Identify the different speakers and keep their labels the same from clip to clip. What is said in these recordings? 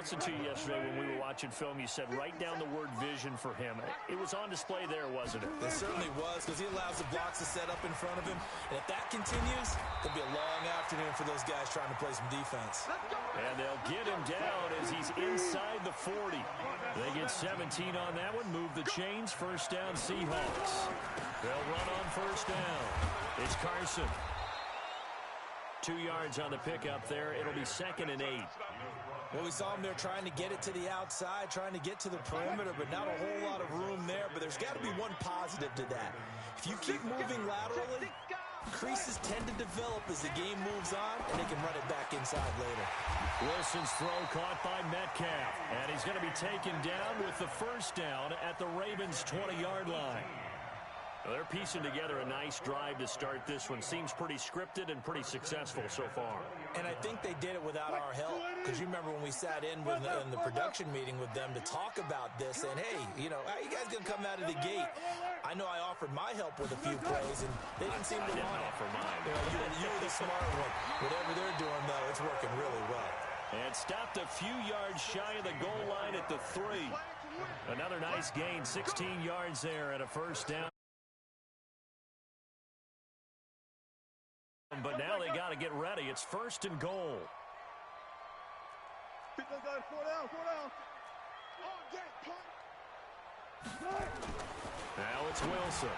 Speaker 1: listened to you yesterday when we were watching film. You said write down the word vision for him. It was on display there, wasn't it?
Speaker 2: It certainly was, because he allows the blocks to set up in front of him. And if that continues, it'll be a long afternoon for those guys trying to play some defense.
Speaker 1: And they'll get him down as he's inside the 40. They get 17 on that one. Move the chains. First down, Seahawks. They'll run on first down. It's Carson. 2 yards on the pickup there. It'll be 2nd and 8.
Speaker 2: Well, we saw him there trying to get it to the outside, trying to get to the perimeter, but not a whole lot of room there. But there's got to be one positive to that. If you keep moving laterally, creases tend to develop as the game moves on, and they can run it back inside later.
Speaker 1: Wilson's throw caught by Metcalf, and he's going to be taken down with the first down at the Ravens' 20-yard line. Well, they're piecing together a nice drive to start this one. Seems pretty scripted and pretty successful so far.
Speaker 2: And I think they did it without our help. Because you remember when we sat in the production meeting with them to talk about this, and hey, you know, how you guys going to come out of the gate? I know I offered my help with a few plays, and they didn't seem to want it.
Speaker 1: Offer mine.
Speaker 2: You were the smart one. Whatever they're doing, though, it's working really well.
Speaker 1: And stopped a few yards shy of the goal line at the 3. Another nice gain, 16 yards there at a first down. But now they got to get ready. It's 1st and goal. Now it's Wilson.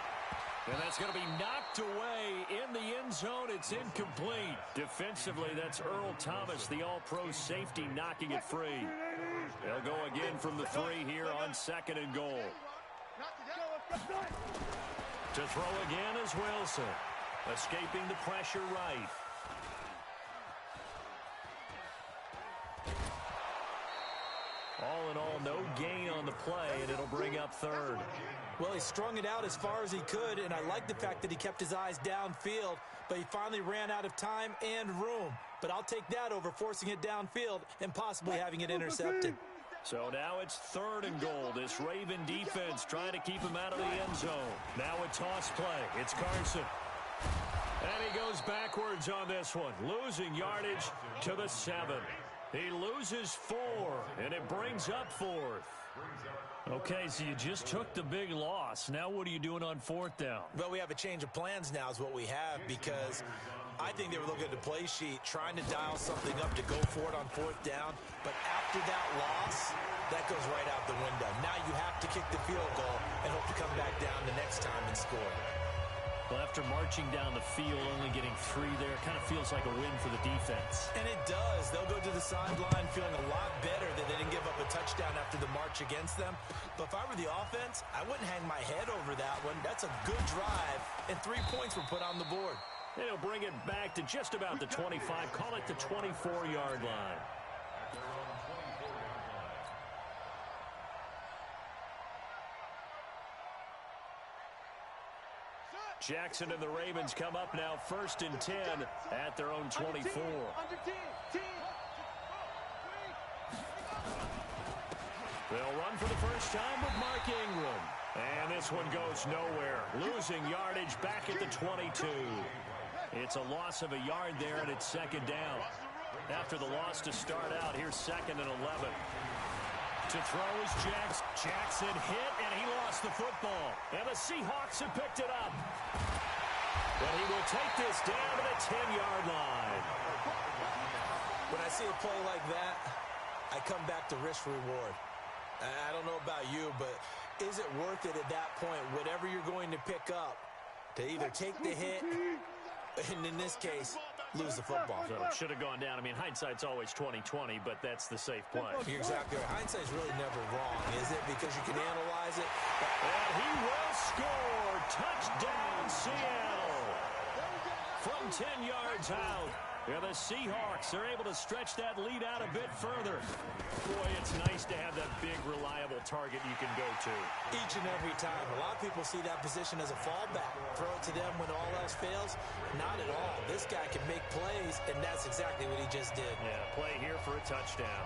Speaker 1: And that's going to be knocked away in the end zone. It's incomplete. Defensively, that's Earl Thomas, the all-pro safety, knocking it free. They'll go again from the 3 here on 2nd and goal. To throw again is Wilson. Escaping the pressure right. All in all, no gain on the play, and it'll bring up 3rd.
Speaker 2: Well, he strung it out as far as he could, and I like the fact that he kept his eyes downfield, but he finally ran out of time and room. But I'll take that over forcing it downfield and possibly having it intercepted.
Speaker 1: So now it's 3rd and goal. This Raven defense trying to keep him out of the end zone. Now a toss play. It's Carson. And he goes backwards on this one, losing yardage to the 7. He loses 4, and it brings up 4th. Okay, so you just took the big loss. Now what are you doing on 4th down?
Speaker 2: Well, we have a change of plans now is what we have, because I think they were looking at the play sheet, trying to dial something up to go for it on 4th down. But after that loss, that goes right out the window. Now you have to kick the field goal and hope to come back down the next time and score.
Speaker 1: Well, after marching down the field, only getting 3 there, kind of feels like a win for the defense.
Speaker 2: And it does. They'll go to the sideline feeling a lot better that they didn't give up a touchdown after the march against them. But if I were the offense, I wouldn't hang my head over that one. That's a good drive, and 3 points were put on the board.
Speaker 1: And he'll bring it back to just about the 25, call it the 24-yard line. Jackson and the Ravens come up now 1st and 10 at their own 24. They'll run for the first time with Mark Ingram. And this one goes nowhere. Losing yardage back at the 22. It's a loss of a yard there, and it's 2nd down. After the loss to start out, here's 2nd and 11. To throw is Jackson. Jackson hit, and he lost the football. And the Seahawks have picked it up. But he will take this down to the 10-yard line.
Speaker 2: When I see a play like that, I come back to risk-reward. I don't know about you, but is it worth it at that point, whatever you're going to pick up, to either take the hit, and in this case, lose the football?
Speaker 1: So should have gone down. I mean, hindsight's always 20/20, but that's the safe play.
Speaker 2: You're exactly right. Hindsight's really never wrong, is it? Because you can analyze it.
Speaker 1: And he will score. Touchdown, Seattle. From 10 yards out. Yeah, the Seahawks are able to stretch that lead out a bit further. Boy, it's nice to have that big, reliable target you can go to.
Speaker 2: Each and every time. A lot of people see that position as a fallback. Throw it to them when all else fails. Not at all. This guy can make plays, and that's exactly what he just did.
Speaker 1: Yeah, play here for a touchdown.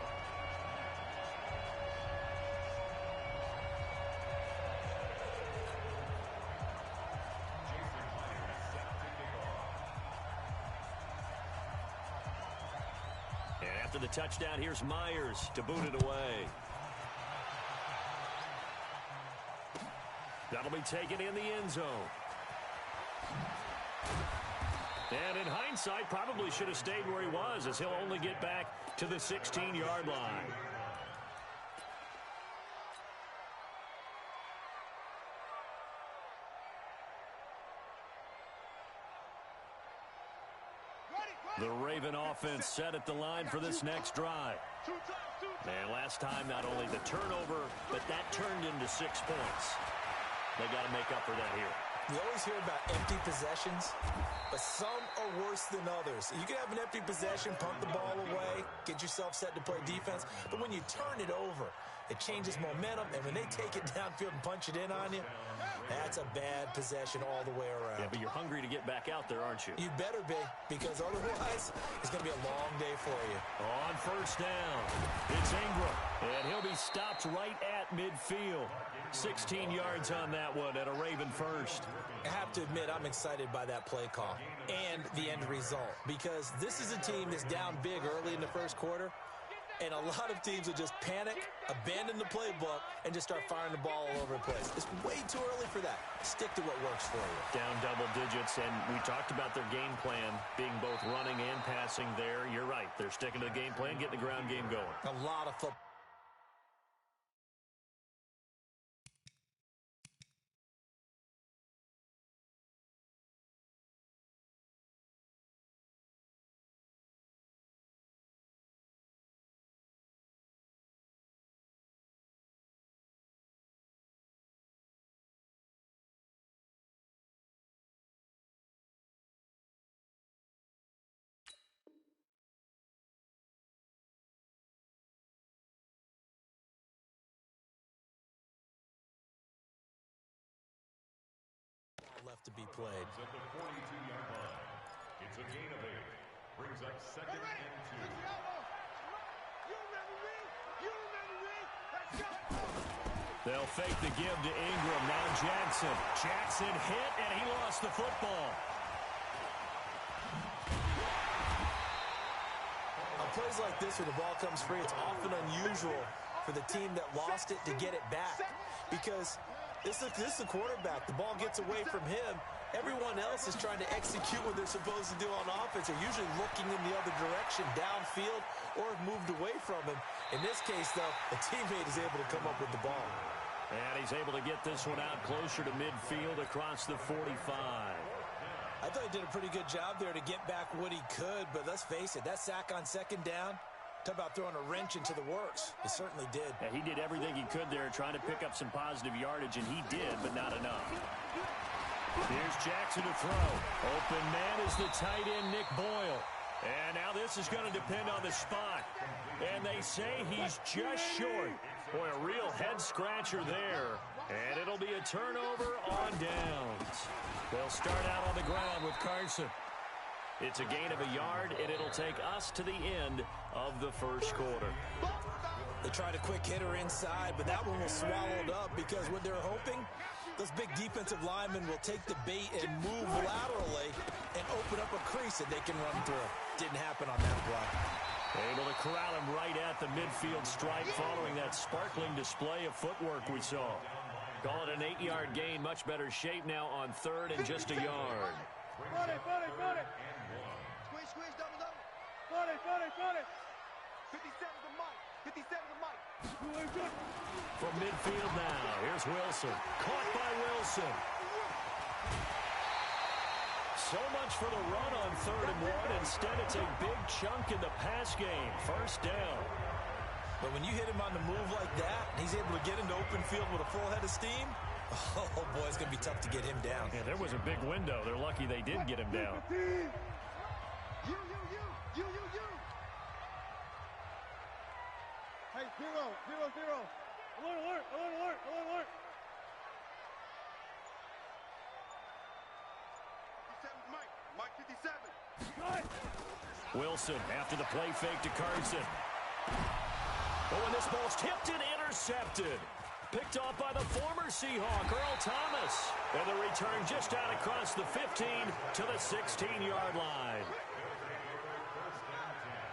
Speaker 1: After the touchdown, here's Myers to boot it away. That'll be taken in the end zone. And in hindsight, probably should have stayed where he was, as he'll only get back to the 16-yard line. The Raven offense set at the line for this next drive. And last time, not only the turnover, but that turned into 6 points. They got to make up for that here.
Speaker 2: You always hear about empty possessions, but some are worse than others. You can have an empty possession, punt the ball away, get yourself set to play defense, but when you turn it over, it changes momentum, and when they take it downfield and punch it in on you, that's a bad possession all the way around.
Speaker 1: Yeah, but you're hungry to get back out there, aren't you?
Speaker 2: You better be, because otherwise, it's going to be a long day for you.
Speaker 1: On first down, it's Ingram, and he'll be stopped right at midfield. 16 yards on that one at a Raven first.
Speaker 2: I have to admit, I'm excited by that play call and the end result, because this is a team that's down big early in the first quarter, and a lot of teams will just panic, abandon the playbook, and just start firing the ball all over the place. It's way too early for that. Stick to what works for you.
Speaker 1: Down double digits, and we talked about their game plan being both running and passing there. You're right. They're sticking to the game plan, getting the ground game going.
Speaker 2: A lot of football. Left to be played.
Speaker 3: At the 42-yard line. It's a gain of 8. Brings up second and 2.
Speaker 1: They'll fake the give to Ingram. Now Jackson. Jackson hit, and he lost the football.
Speaker 2: On plays like this, when the ball comes free, it's often unusual for the team that lost it to get it back, because this is the quarterback. The ball gets away from him. Everyone else is trying to execute what they're supposed to do on offense. They're usually looking in the other direction, downfield, or have moved away from him. In this case, though, a teammate is able to come up with the ball.
Speaker 1: And he's able to get this one out closer to midfield across the 45.
Speaker 2: I thought he did a pretty good job there to get back what he could, but let's face it, that sack on second down, talk about throwing a wrench into the works. He certainly did.
Speaker 1: Yeah, he did everything he could there trying to pick up some positive yardage, and he did, but not enough. Here's Jackson to throw. Open man is the tight end, Nick Boyle. And now this is going to depend on the spot. And they say he's just short. Boy, a real head-scratcher there. And it'll be a turnover on downs. They'll start out on the ground with Carson. It's a gain of a yard, and it'll take us to the end of the first quarter.
Speaker 2: They tried a quick hitter inside, but that one was swallowed up, because what they're hoping, those big defensive linemen will take the bait and move laterally and open up a crease that they can run through. Didn't happen on that block.
Speaker 1: Able to corral him right at the midfield stripe following that sparkling display of footwork we saw. Call it an 8-yard gain. Much better shape now on third and just a yard.
Speaker 4: Run it. Squish, double. Run it. 57 to Mike.
Speaker 1: From midfield now, here's Wilson. Caught by Wilson. So much for the run on 3rd and 1. Instead, it's a big chunk in the pass game. First down.
Speaker 2: But when you hit him on the move like that, and he's able to get into open field with a full head of steam, oh, boy, it's going to be tough to get him down.
Speaker 1: Yeah, there was a big window. They're lucky they did get him down.
Speaker 4: You. Hey, 0. Alert. Mike 57.
Speaker 1: Wilson after the play fake to Carson. Oh, and this ball's tipped and intercepted. Picked off by the former Seahawk, Earl Thomas. And the return just out across the 15 to the 16-yard line.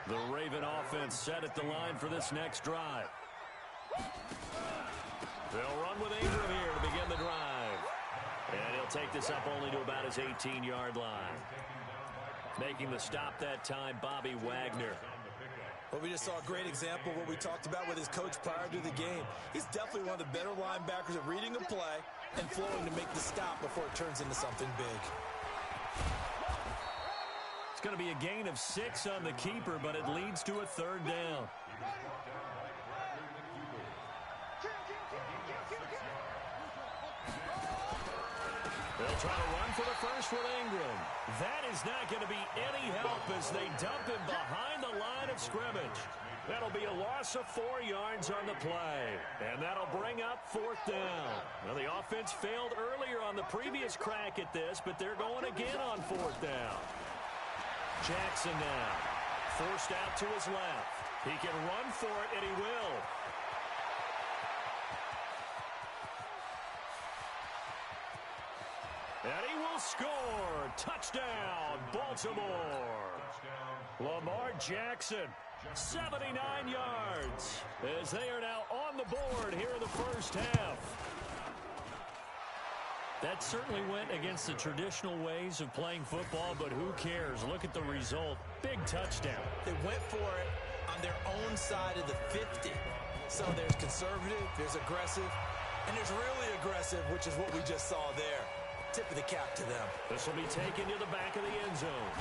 Speaker 1: The Raven offense set at the line for this next drive. They'll run with Ingram here to begin the drive. And he'll take this up only to about his 18-yard line. Making the stop that time, Bobby Wagner.
Speaker 2: Well, we just saw a great example of what we talked about with his coach prior to the game. He's definitely one of the better linebackers at reading a play and flowing to make the stop before it turns into something big.
Speaker 1: It's going to be a gain of 6 on the keeper, but it leads to a third down. They'll try to run for the first with Ingram. That is not going to be any help as they dump him behind the line of scrimmage. That'll be a loss of 4 yards on the play. And that'll bring up 4th down. Well, the offense failed earlier on the previous crack at this, but they're going again on 4th down. Jackson now. Forced out to his left. He can run for it, and he will. And he will score. Touchdown, Baltimore. Lamar Jackson, 79 yards, as they are now on the board here in the first half. That certainly went against the traditional ways of playing football, but who cares? Look at the result. Big touchdown.
Speaker 2: They went for it on their own side of the 50. So there's conservative, there's aggressive, and there's really aggressive, which is what we just saw there. Tip of the cap to them.
Speaker 1: This will be taken to the back of the end zone.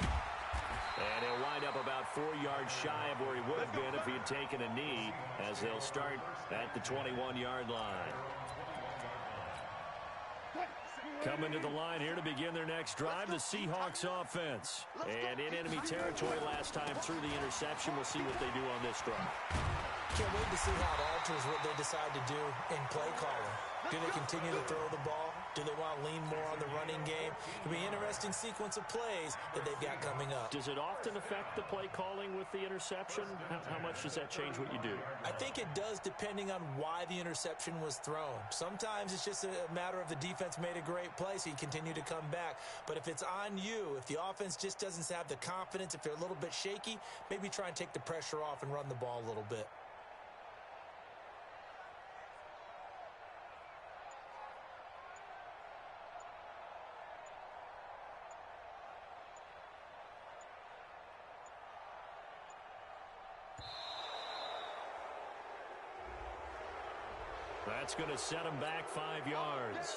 Speaker 1: And he'll wind up about 4 yards shy of where he would have been if he had taken a knee, as they'll start at the 21-yard line. Coming to the line here to begin their next drive, the Seahawks offense. And in enemy territory last time through the interception. We'll see what they do on this drive.
Speaker 2: Can't wait to see how it alters what they decide to do in play calling. Do they continue to throw the ball? Do they want to lean more on the running game? It'll be an interesting sequence of plays that they've got coming up.
Speaker 1: Does it often affect the play calling with the interception? How much does that change what you do?
Speaker 2: I think it does, depending on why the interception was thrown. Sometimes it's just a matter of the defense made a great play, so you continue to come back. But if it's on you, if the offense just doesn't have the confidence, if they're a little bit shaky, maybe try and take the pressure off and run the ball a little bit.
Speaker 1: That's going to set him back 5 yards.
Speaker 4: Let's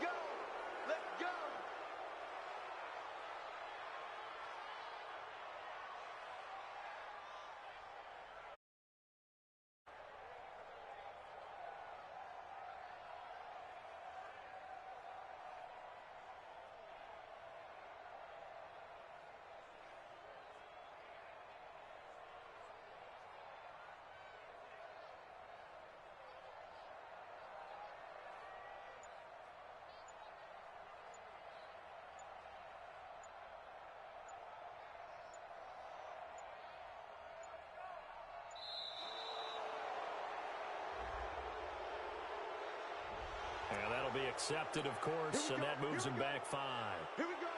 Speaker 4: go. Let's go.
Speaker 1: And that'll be accepted, of course, and that moves him back 5.
Speaker 4: Here we go.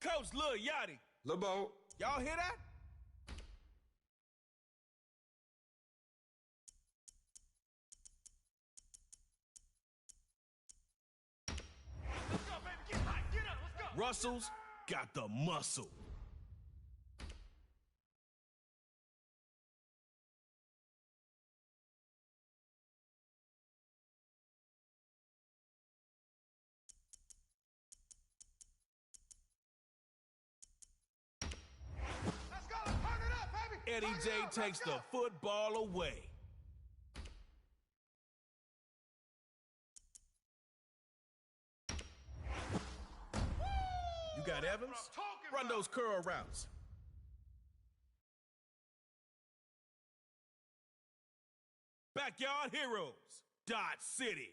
Speaker 5: coach, Lil Yachty.
Speaker 6: LeBeau.
Speaker 5: Y'all hear that?
Speaker 4: Let's go, baby. Get hot. Get up. Let's go.
Speaker 5: Russell's got the muscle.
Speaker 4: Let's go. Let's turn it up, baby.
Speaker 5: Eddie
Speaker 4: Turn
Speaker 5: J
Speaker 4: it up.
Speaker 5: takes
Speaker 4: Let's
Speaker 5: the
Speaker 4: go.
Speaker 5: football away. You got Evans? Run those curl routes. Backyard Heroes, Dot City.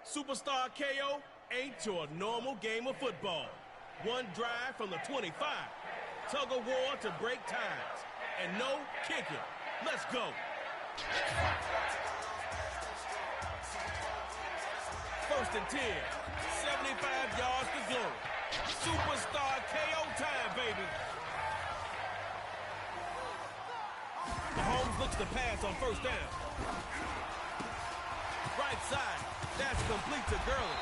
Speaker 5: Superstar KO ain't your normal game of football. One drive from the 25. Tug of war to break ties. And no kicking. Let's go. First and 10. 75 yards to glory. Superstar KO time, baby. Mahomes looks to pass on first down. Right side. That's complete to Gurley.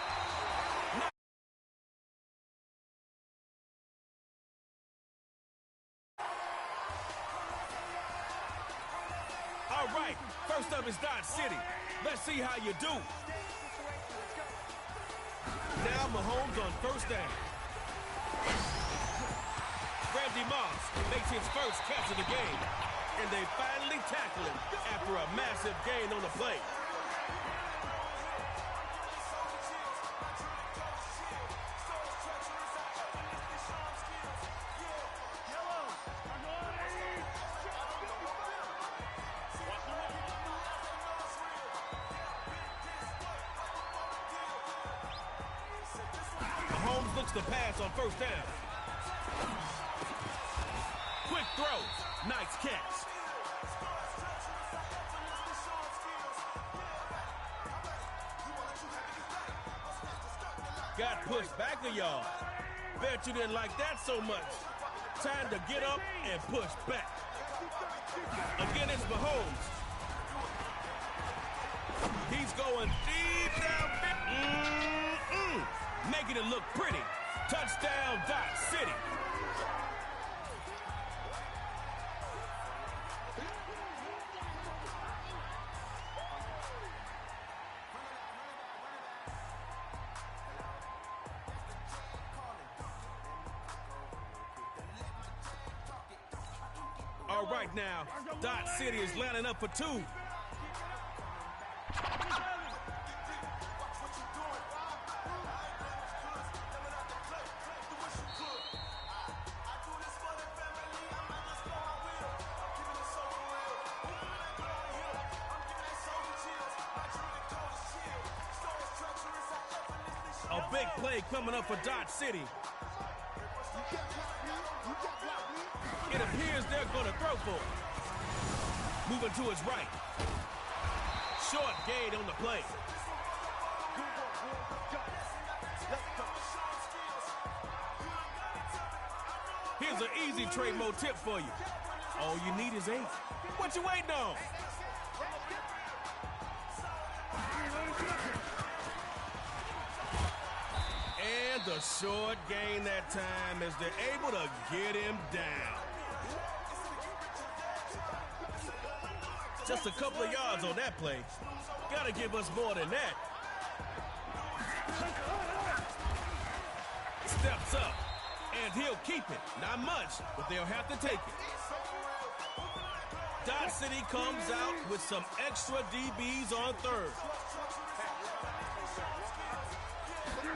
Speaker 5: All right, first up is Dodge City. Let's see how you do. Now Mahomes on first down. Randy Moss makes his first catch of the game. And they finally tackle him after a massive gain on the play. Mahomes looks to pass on first down. Quick throw. Nice catch. Got pushed back a yard. Bet you didn't like that so much. Time to get up and push back. Again, it's Mahomes. He's going deep down. Making it look pretty. Touchdown, Dot City. All right now, Dot City is lining up for two. A big play coming up for Dot City. It appears they're going to throw for it. Moving to his right. Short gain on the play. Here's an easy trade mode tip for you. All you need is 8. What you waiting on? And the short gain that time as they're able to get him down. Just a couple of yards on that play. Gotta give us more than that. Steps up, and he'll keep it. Not much, but they'll have to take it. Dot City comes out with some extra DBs on third.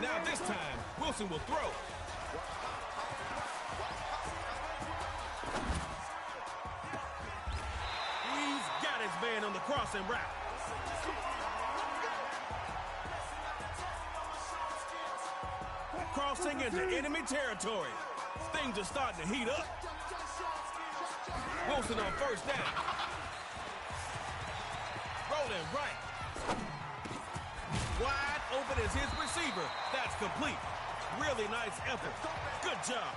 Speaker 5: Now this time, Wilson will throw. He's got his man on the crossing route. Crossing into enemy territory. Things are starting to heat up. Wilson on first down. Rolling right. Wide open is his receiver. That's complete. Really nice effort. Good job.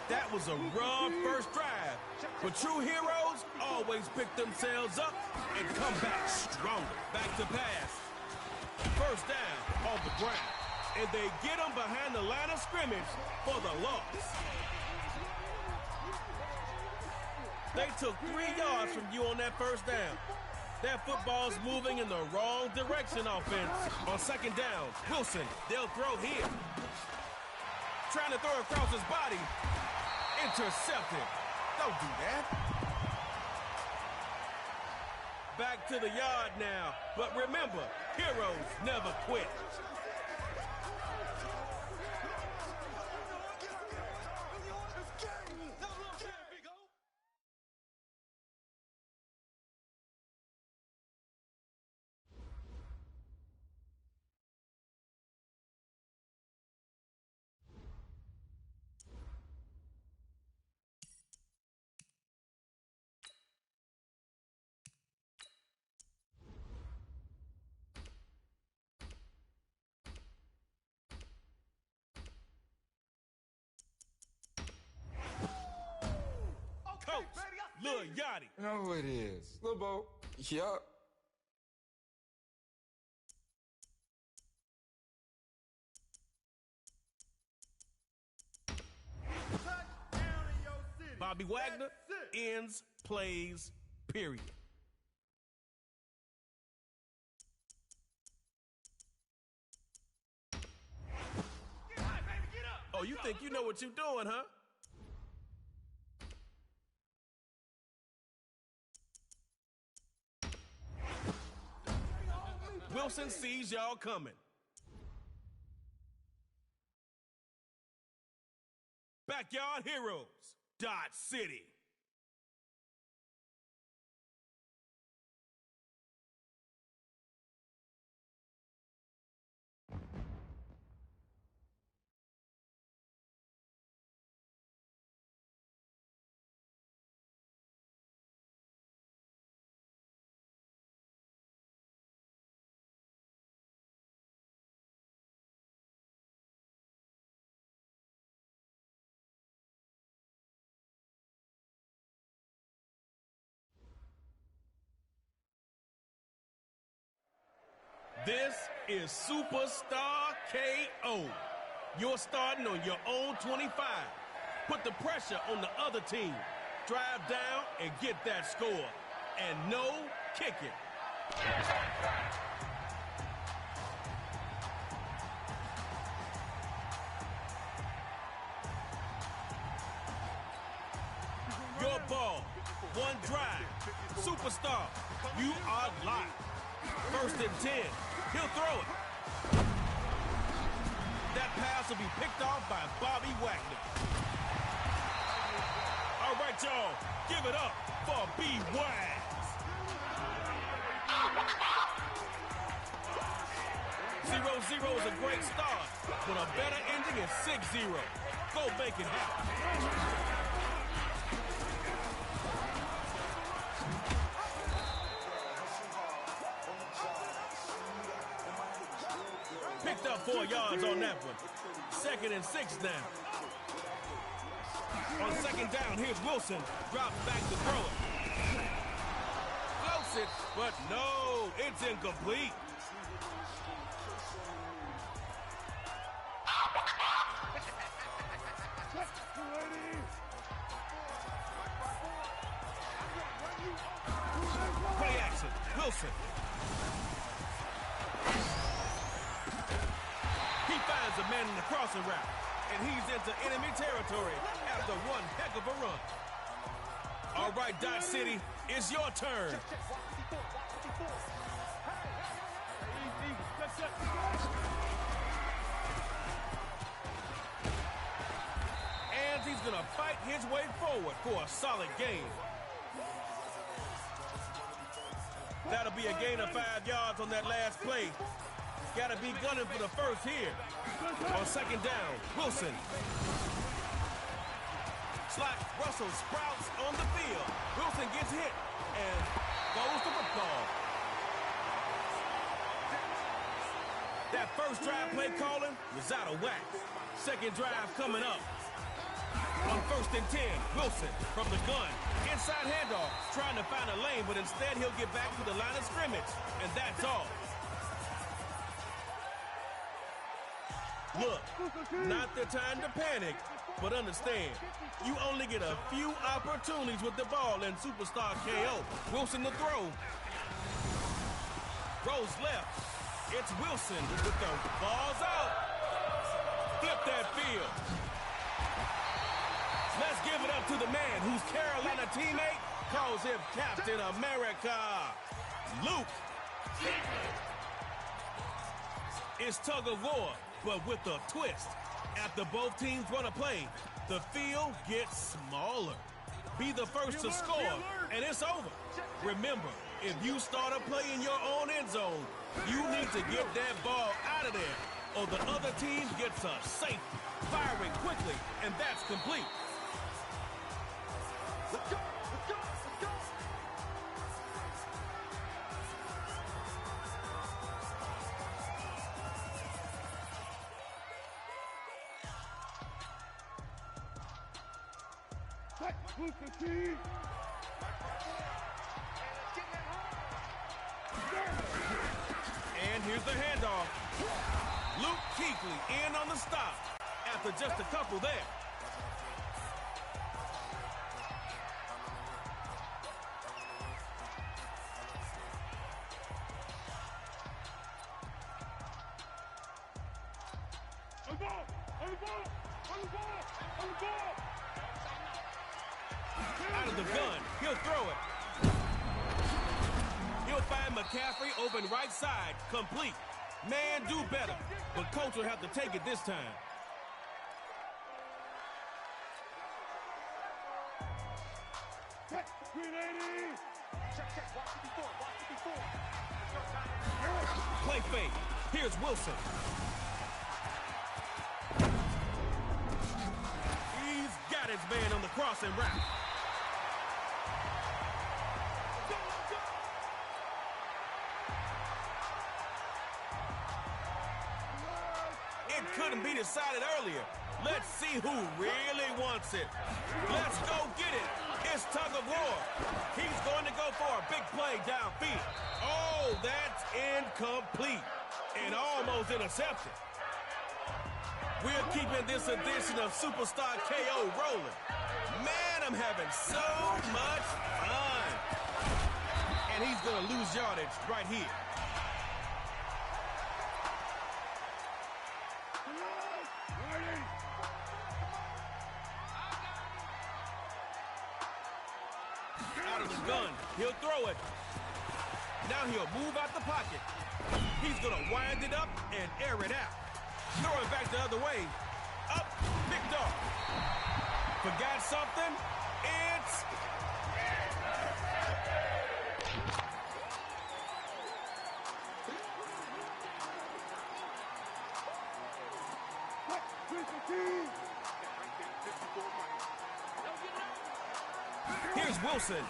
Speaker 5: That was a rough first drive. But true heroes always pick themselves up and come back stronger. Back to pass. First down off the ground. And they get him behind the line of scrimmage for the loss. They took 3 yards from you on that first down. That football's moving in the wrong direction, offense. On second down, Wilson, they'll throw here. Trying to throw across his body. Intercepted. Don't do that. Back to the yard now. But remember, heroes never quit. Lil Yachty.
Speaker 6: No, it is. Lil Bo. Yup.
Speaker 5: Bobby Wagner ends plays, period. Oh, you think you know what you're doing, huh? Wilson sees y'all coming. Backyard Heroes, Dot City. This is Superstar KO. You're starting on your own 25. Put the pressure on the other team. Drive down and get that score. And no kicking. Your ball. One drive. Superstar, you are live. First and 10. He'll throw it. That pass will be picked off by Bobby Wagner. All right, y'all. Give it up for B. Wags. 0-0 is a great start, but a better ending is 6-0. Go make it happen. Picked up 4 yards on that one. 2nd and 6 now. On second down, here's Wilson. Drops back to throw it. Close it, but no, it's incomplete. Play action, Wilson. Finds a man in the crossing route, and he's into enemy territory after one heck of a run. All right, Dot City, it's your turn. And he's going to fight his way forward for a solid gain. That'll be a gain of 5 yards on that last play. Got to be gunning for the first here. On second down, Wilson. Slot Russell sprouts on the field. Wilson gets hit and goes to football. That first drive play calling was out of whack. Second drive coming up. On first and 10, Wilson from the gun. Inside handoff, trying to find a lane, but instead he'll get back to the line of scrimmage, and that's all. Look, not the time to panic, but understand, you only get a few opportunities with the ball in Superstar KO. Wilson to throw. Rose left. It's Wilson with the balls out. Flip that field. Let's give it up to the man whose Carolina teammate calls him Captain America, Luke. It's tug of war, but with a twist. After both teams run a play, the field gets smaller. Be the first to score, and it's over. Remember, if you start a play in your own end zone, you need to get that ball out of there, or the other team gets a safety. Firing quickly, and that's complete.
Speaker 4: Let's go! Let's go! Let's go!
Speaker 5: And here's the handoff. Luke Kuechly in on the stop after just a couple there. Out of the gun, he'll throw it. He'll find McCaffrey open right side, complete. Man, do better, but coach will have to take it this time. Play fake. Here's Wilson. He's got his man on the crossing route. It couldn't be decided earlier. Let's see who really wants it. Let's go get it. It's tug of war. He's going to go for a big play downfield. Oh, that's incomplete and almost intercepted. We're keeping this edition of Superstar KO rolling. Man, I'm having so much fun. And he's going to lose yardage right here. Out of the gun, he'll throw it. Now he'll move out the pocket. He's going to wind it up and air it out. Throw it back the other way. Up, picked off. Forgot something? It's... Here's Wilson.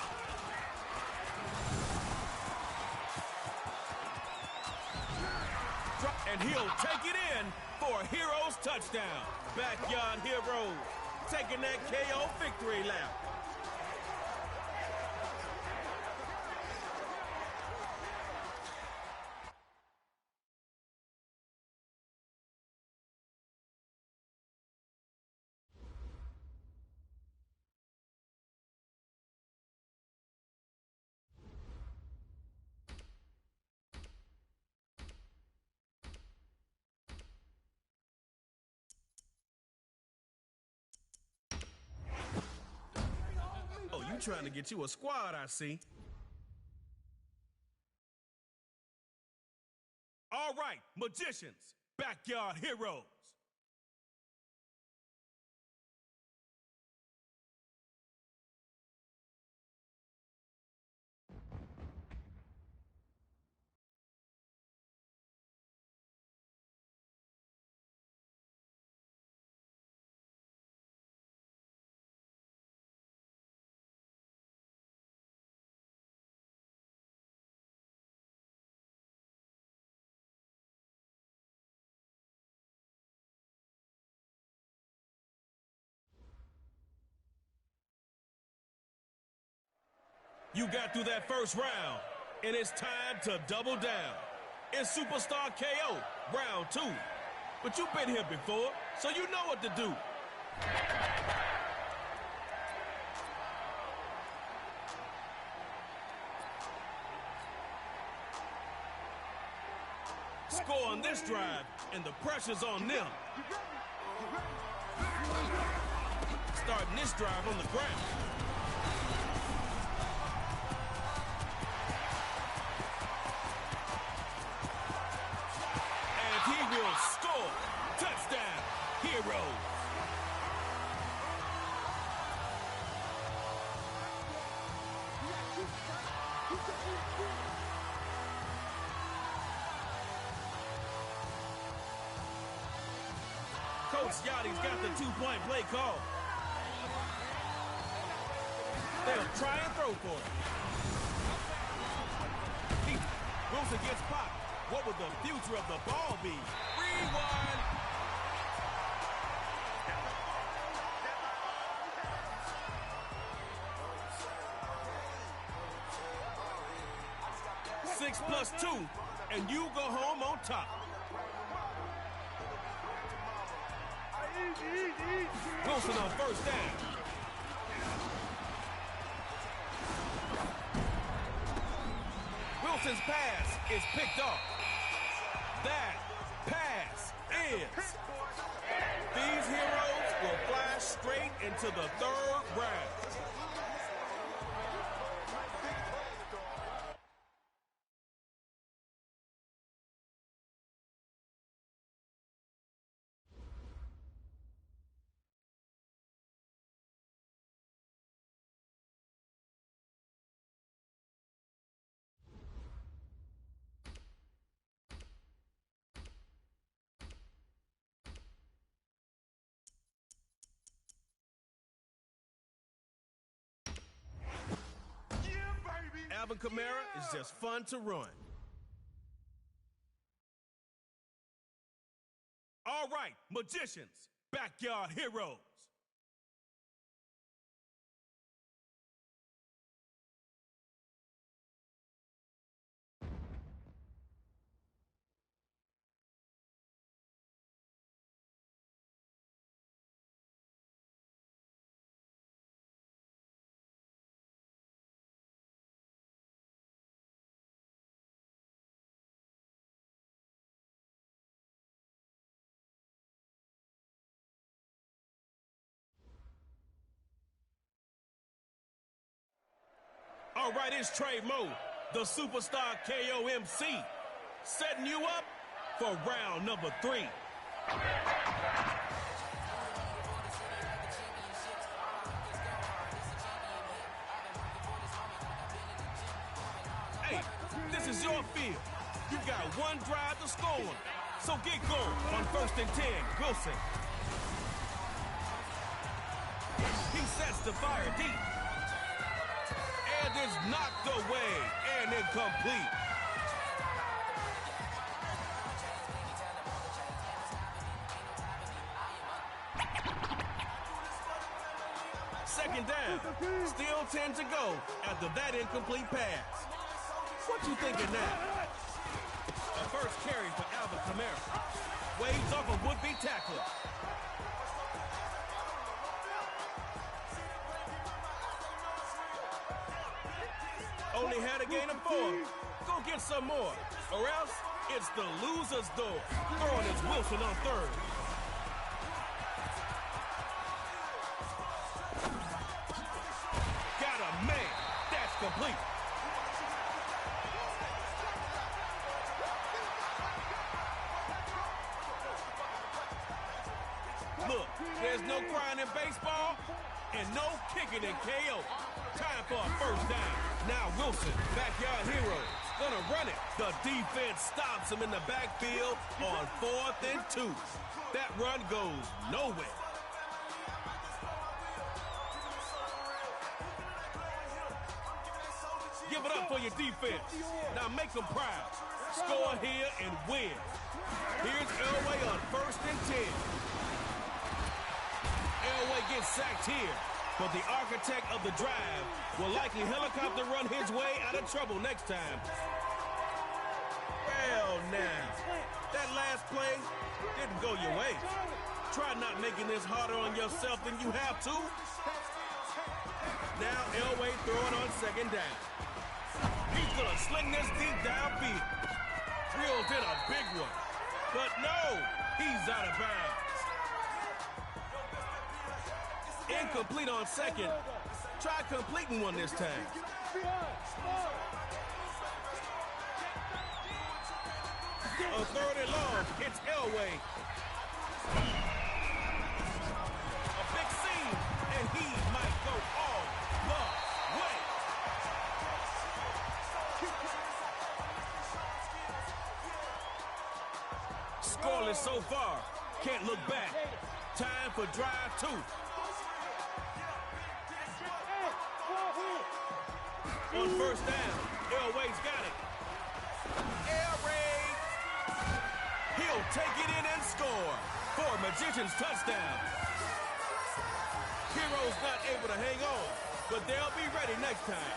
Speaker 5: And he'll take it in for a Heroes touchdown. Backyard Heroes taking that KO victory lap. Trying to get you a squad, I see. All right, magicians, backyard heroes. You got through that first round, and it's time to double down. It's Superstar KO, round 2. But you've been here before, so you know what to do. Score on this drive, and the pressure's on them. Starting this drive on the ground. He will score. Touchdown, Heroes. Coach Yachty's got the two-point play call. They'll try and throw for it. Wilson gets popped. What would the future of the ball be? Rewind. Six plus 2, and you go home on top. Wilson on first down. Wilson's pass is picked off. That pass is. These heroes will fly straight into the third round. Alvin Kamara is just fun to run. All right, magicians, backyard heroes. All right, it's Trey Moe, the Superstar KO MC, setting you up for round number 3. Hey, this is your field. You got one drive to score on, so get going on 1st and 10, Wilson. He sets the fire deep. And is knocked away and incomplete. Second down. Still 10 to go after that incomplete pass. What you thinking now? A first carry for Alvin Kamara. Waves off a would-be tackler. Only had a gain of 4. Go get some more, or else it's the loser's door. Throwing is Wilson on 3rd. Got a man. That's complete. There's no crying in baseball and no kicking in KO. Time for a first down. Now Wilson, backyard hero, gonna run it. The defense stops him in the backfield on 4th and 2. That run goes nowhere. Give it up for your defense. Now make them proud. Score here and win. Here's Elway on 1st and 10. Elway gets sacked here, but the architect of the drive will likely helicopter run his way out of trouble next time. Well, now, that last play didn't go your way. Try not making this harder on yourself than you have to. Now Elway throwing on 2nd down. He's gonna sling this deep downfield. Reeled in a big one. But no, he's out of bounds. Incomplete on 2nd. Try completing one this time. On 3rd and long, it's Elway. A big seam, and he might go all the way. Scoreless so far. Can't look back. Time for drive 2. On 1st down, Elway's got it. Air raid. He'll take it in and score for Magician's touchdown. Hero's not able to hang on, but they'll be ready next time.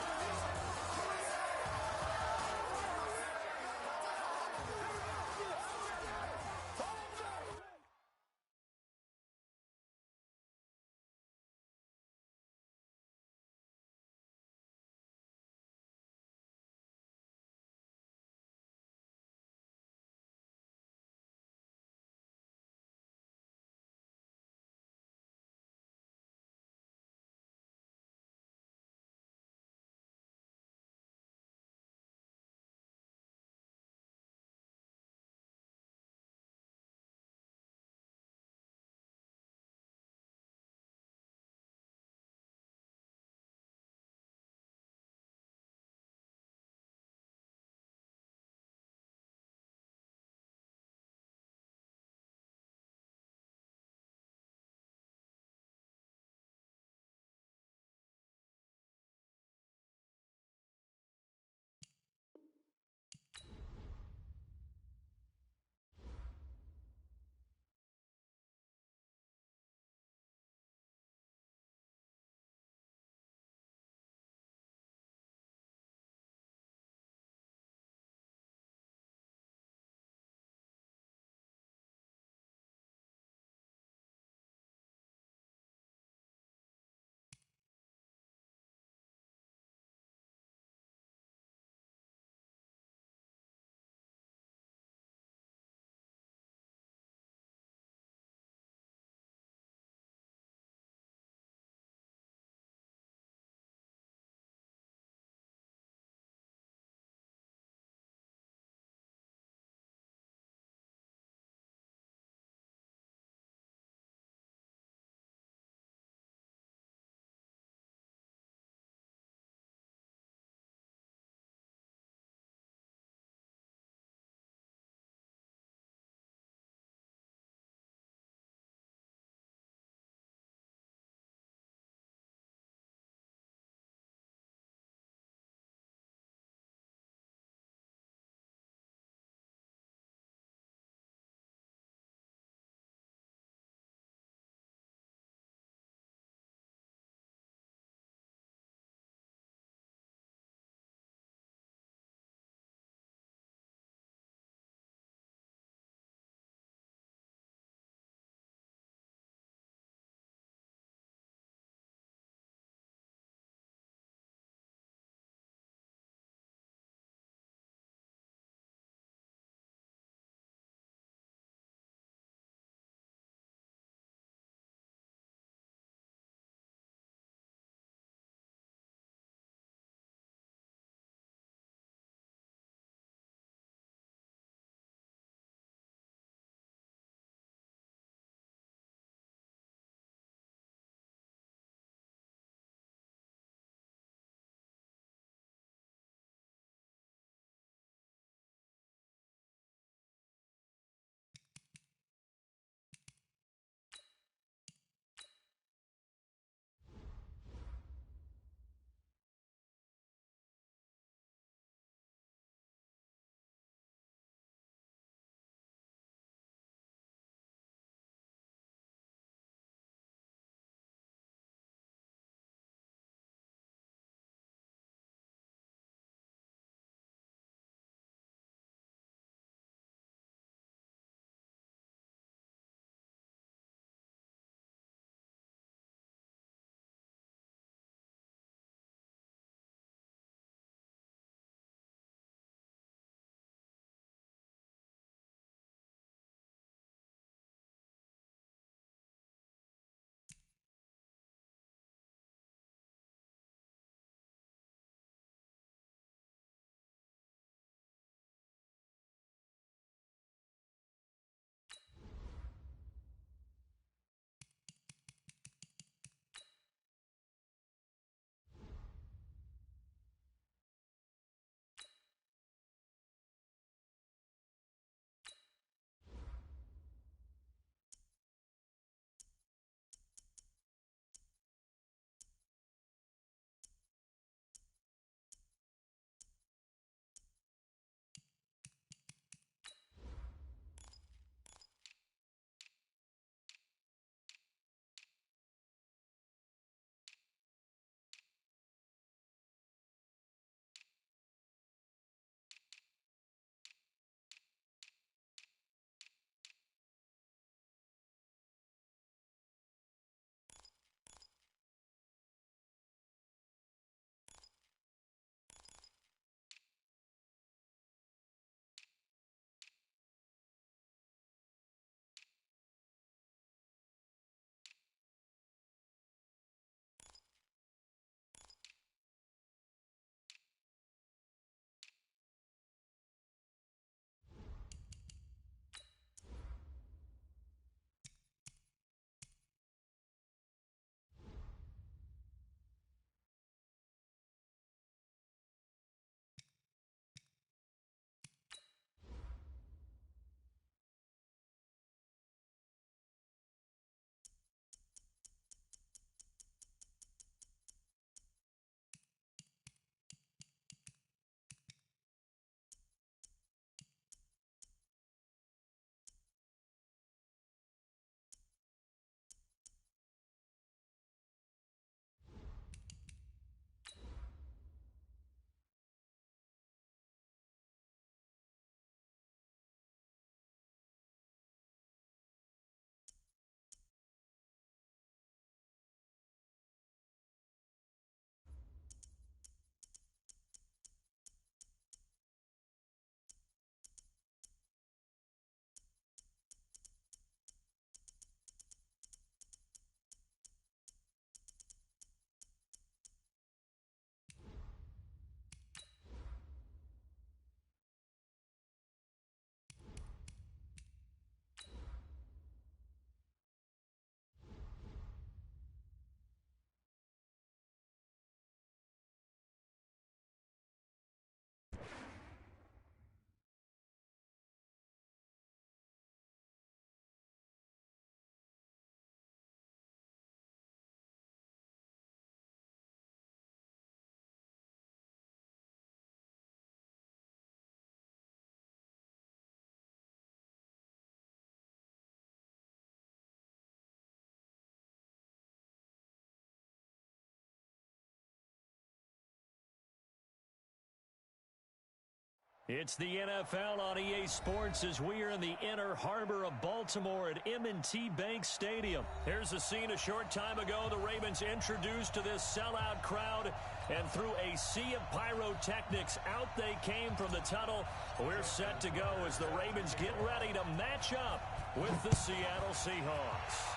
Speaker 1: It's the NFL on EA Sports as we are in the inner harbor of Baltimore at M&T Bank Stadium. Here's a scene a short time ago. The Ravens introduced to this sellout crowd, and through a sea of pyrotechnics, out they came from the tunnel. We're set to go as the Ravens get ready to match up with the Seattle Seahawks.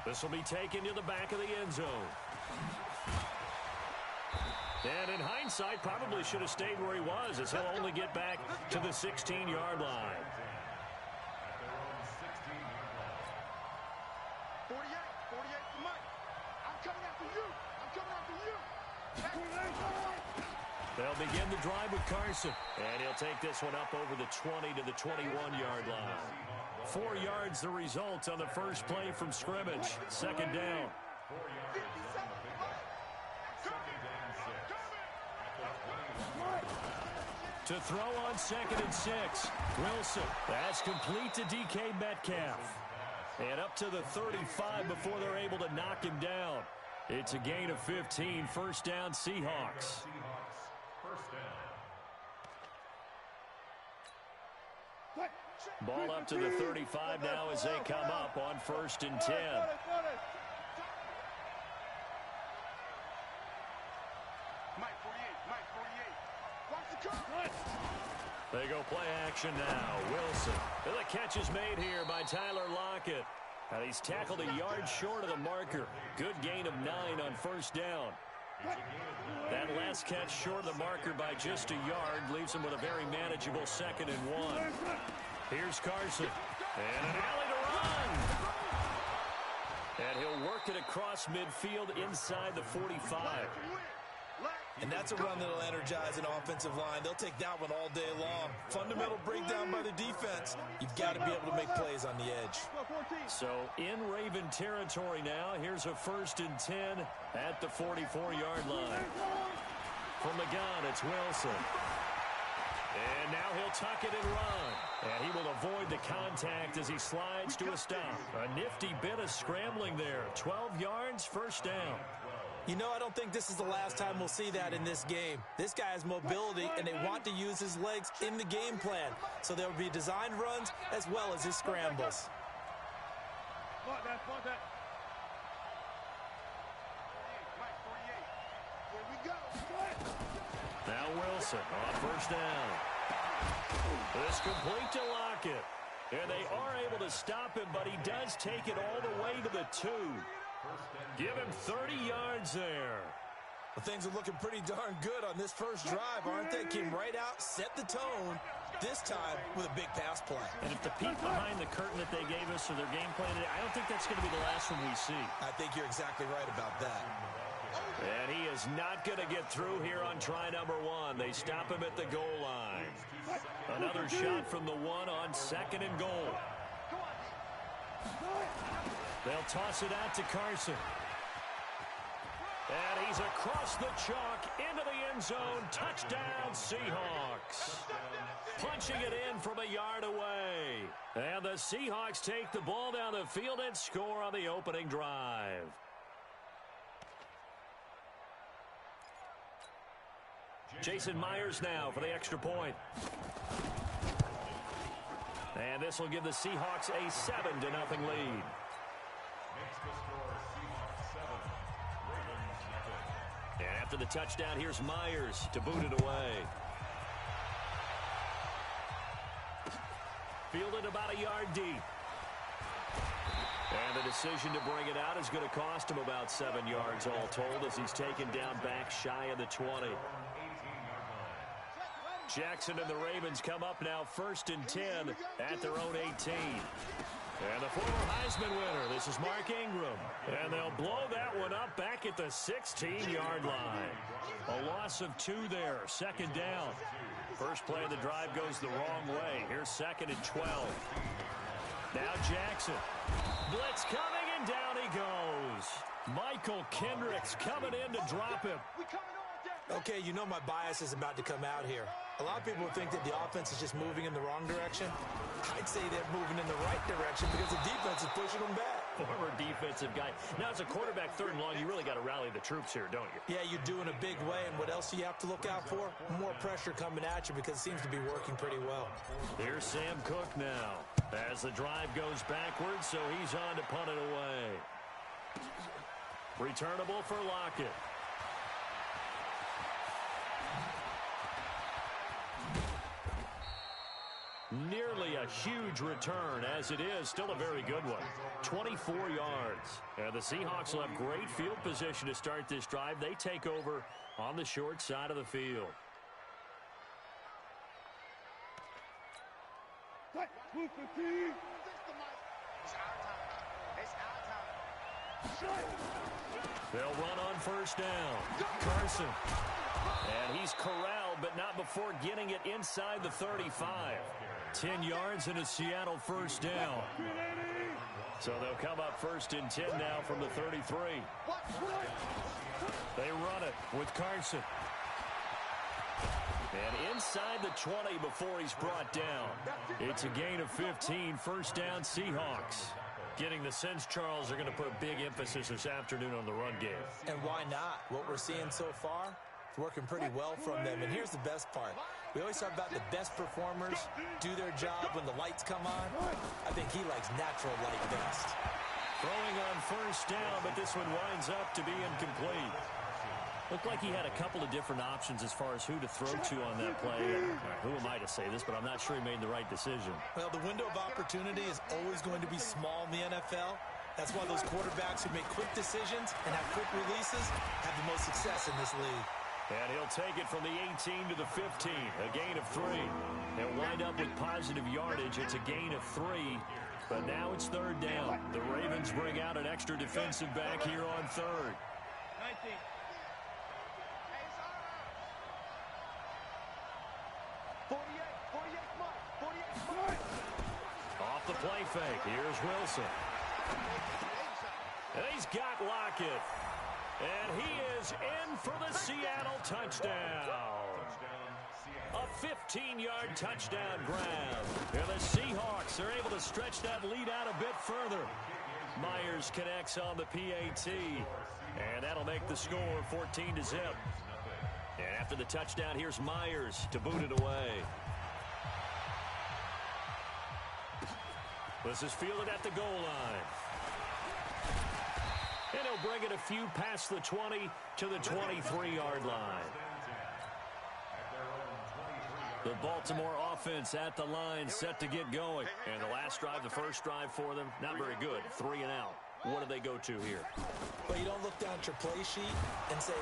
Speaker 1: This will be taken to the back of the end zone. And in hindsight, probably should have stayed where he was, as he'll only get back to the 16-yard line.
Speaker 4: 48 for Mike. I'm coming after you.
Speaker 1: They'll begin the drive with Carson. And he'll take this one up over the 20 to the 21-yard line. 4 yards the result on the first play from scrimmage. Second down. To throw on 2nd and 6. Wilson. That's complete to DK Metcalf. And up to the 35 before they're able to knock him down. It's a gain of 15. First down, Seahawks. Ball up to the 35 now as they come up on 1st and 10. They go play action now. Wilson. The catch is made here by Tyler Lockett. And he's tackled a yard short of the marker. Good gain of 9 on first down. That last catch short of the marker by just a yard leaves him with a very manageable 2nd and 1. Here's Carson. And an alley to run. And he'll work it across midfield inside the 45.
Speaker 2: And that's a run that'll energize an offensive line. They'll take that one all day long. Fundamental breakdown by the defense. You've got to be able to make plays on the edge.
Speaker 1: So in Raven territory now. Here's a 1st and 10 at the 44-yard line. From the gun, it's Wilson. And now he'll tuck it and run. And he will avoid the contact as he slides to a stop. A nifty bit of scrambling there. 12 yards, first down.
Speaker 2: You know, I don't think this is the last time we'll see that in this game. This guy has mobility, and they want to use his legs in the game plan. So there will be designed runs as well as his scrambles.
Speaker 1: Now Wilson on first down. This complete to Lockett. And they are able to stop him, but he does take it all the way to the 2. Give him 30 yards there.
Speaker 2: Well, things are looking pretty darn good on this first drive, aren't they? Came right out, set the tone, this time with a big pass play.
Speaker 1: And if the peek behind the curtain that they gave us or their game plan today, I don't think that's going to be the last one we see.
Speaker 2: I think you're exactly right about that.
Speaker 1: And he is not going to get through here on try number 1. They stop him at the goal line. Another shot from the 1 on 2nd and goal. They'll toss it out to Carson. And he's across the chalk into the end zone. Touchdown, Seahawks. Punching it in from a yard away. And the Seahawks take the ball down the field and score on the opening drive. Jason Myers now for the extra point. And this will give the Seahawks a 7-0 lead. And after the touchdown, here's Myers to boot it away. Fielded about a yard deep. And the decision to bring it out is going to cost him about 7 yards all told as he's taken down back shy of the 20. Jackson and the Ravens come up now 1st and 10 at their own 18. And the former Heisman winner, this is Mark Ingram. And they'll blow that one up back at the 16-yard line. A loss of 2 there, 2nd down. First play of the drive goes the wrong way. Here's 2nd and 12. Now Jackson. Blitz coming, and down he goes. Michael Kendricks coming in to drop him.
Speaker 2: Okay, you know my bias is about to come out here. A lot of people think that the offense is just moving in the wrong direction. I'd say they're moving in the right direction because the defense is pushing them back.
Speaker 1: former defensive guy. Now, as a quarterback, third and long, you really got to rally the troops here, don't you?
Speaker 2: Yeah, you do in a big way. And what else do you have to look out for? More pressure coming at you because it seems to be working pretty well.
Speaker 1: Here's Sam Cook now as the drive goes backwards, so he's on to punt it away. Returnable for Lockett. Nearly a huge return, as it is. Still a very good one. 24 yards. And the Seahawks will have great field position to start this drive. They take over on the short side of the field. They'll run on first down. Carson. And he's corralled, but not before getting it inside the 35. 10 yards and a Seattle first down. So they'll come up first and 10 now from the 33. They run it with Carson. And inside the 20 before he's brought down. It's a gain of 15. First down, Seahawks. Getting the sense, Charles, they're going to put a big emphasis this afternoon on the run game.
Speaker 2: And why not? What we're seeing so far, it's working pretty well from them. And here's the best part. We always talk about the best performers do their job when the lights come on. I think he likes natural light best.
Speaker 1: Throwing on first down, but this one winds up to be incomplete. Looked like he had a couple of different options as far as who to throw to on that play. Who am I to say this, but I'm not sure he made the right decision.
Speaker 2: Well, the window of opportunity is always going to be small in the NFL. That's why those quarterbacks who make quick decisions and have quick releases have the most success in this league.
Speaker 1: And he'll take it from the 18 to the 15, a gain of 3. They'll wind up with positive yardage. It's a gain of 3, but now it's third down. The Ravens bring out an extra defensive back here on third.
Speaker 4: 19.
Speaker 1: Off the play fake, here's Wilson. And he's got Lockett. And he is in for the Seattle touchdown. A 15-yard touchdown grab. And the Seahawks are able to stretch that lead out a bit further. Myers connects on the PAT. And that'll make the score 14-0. And after the touchdown, here's Myers to boot it away. This is fielded at the goal line. And he'll bring it a few past the 20 to the 23-yard line. The Baltimore offense at the line, set to get going. And the last drive, the first drive for them, not very good. 3 and out. What do they go to here?
Speaker 2: But you don't look down at your play sheet and say,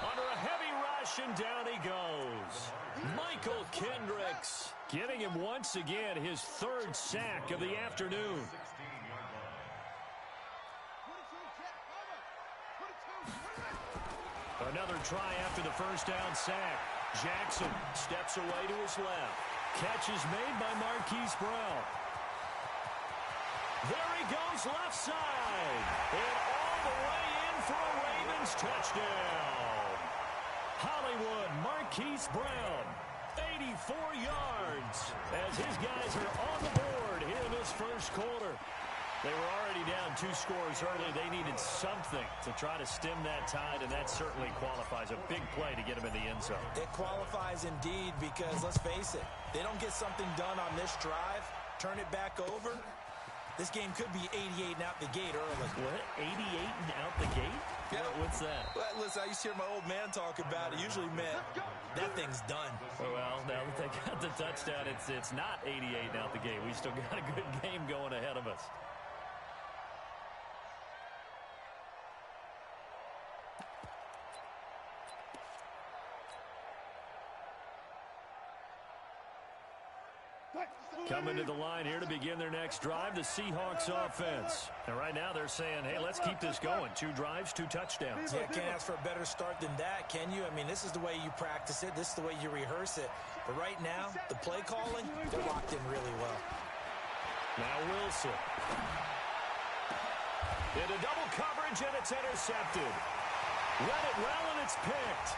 Speaker 1: under a heavy rush, and down he goes. Michael Kendricks getting him once again his third sack of the afternoon. Another try after the first down sack. Jackson steps away to his left. Catch is made by Marquise Brown. There he goes left side. And all the way in for a Ravens touchdown. Hollywood Marquise Brown, 84 yards as his guys are on the board here in this first quarter. They were already down 2 scores early. They needed something to try to stem that tide, and that certainly qualifies. A big play to get them in the end zone.
Speaker 2: It qualifies indeed because, let's face it, they don't get something done on this drive, turn it back over, this game could be 88 and out the gate early.
Speaker 1: What? 88 and out the gate?
Speaker 2: Yeah.
Speaker 1: What's that?
Speaker 2: Well, listen, I used to hear my old man talk about it. Usually meant that thing's done.
Speaker 1: Well, now that they got the touchdown, it's not 88 and out the gate. We still got a good game going ahead of us. Coming to the line here to begin their next drive, the Seahawks offense. And right now they're saying, hey, let's keep this going. 2 drives, 2 touchdowns.
Speaker 2: Yeah, can't ask for a better start than that, can you? I mean, this is the way you practice it. This is the way you rehearse it. But right now, the play calling, they're locked in really well.
Speaker 1: Now Wilson. Into double coverage, and it's intercepted. Read it well, and it's picked.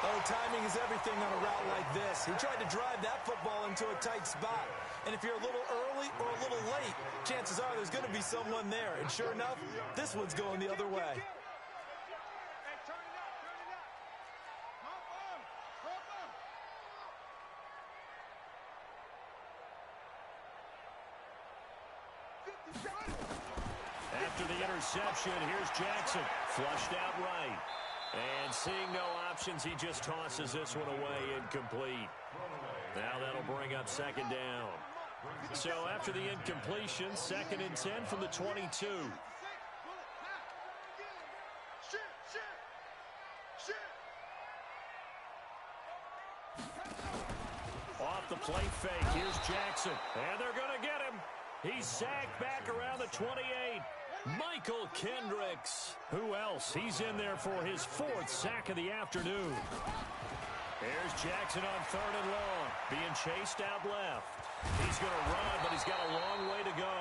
Speaker 2: Oh, timing is everything on a route like this. He tried to drive that football into a tight spot. And if you're a little early or a little late, chances are there's going to be someone there. And sure enough, this one's going the other way.
Speaker 1: After the interception, here's Jackson. Flushed out right. And seeing no options, he just tosses this one away, incomplete. Now that'll bring up second down. So after the incompletion, 2nd and 10 from the 22. Off the play fake, here's Jackson. And they're going to get him. He's sacked back around the 28. Michael Kendricks. Who else? He's in there for his 4th sack of the afternoon. Here's Jackson on 3rd and long. Being chased out left. He's going to run, but he's got a long way to go.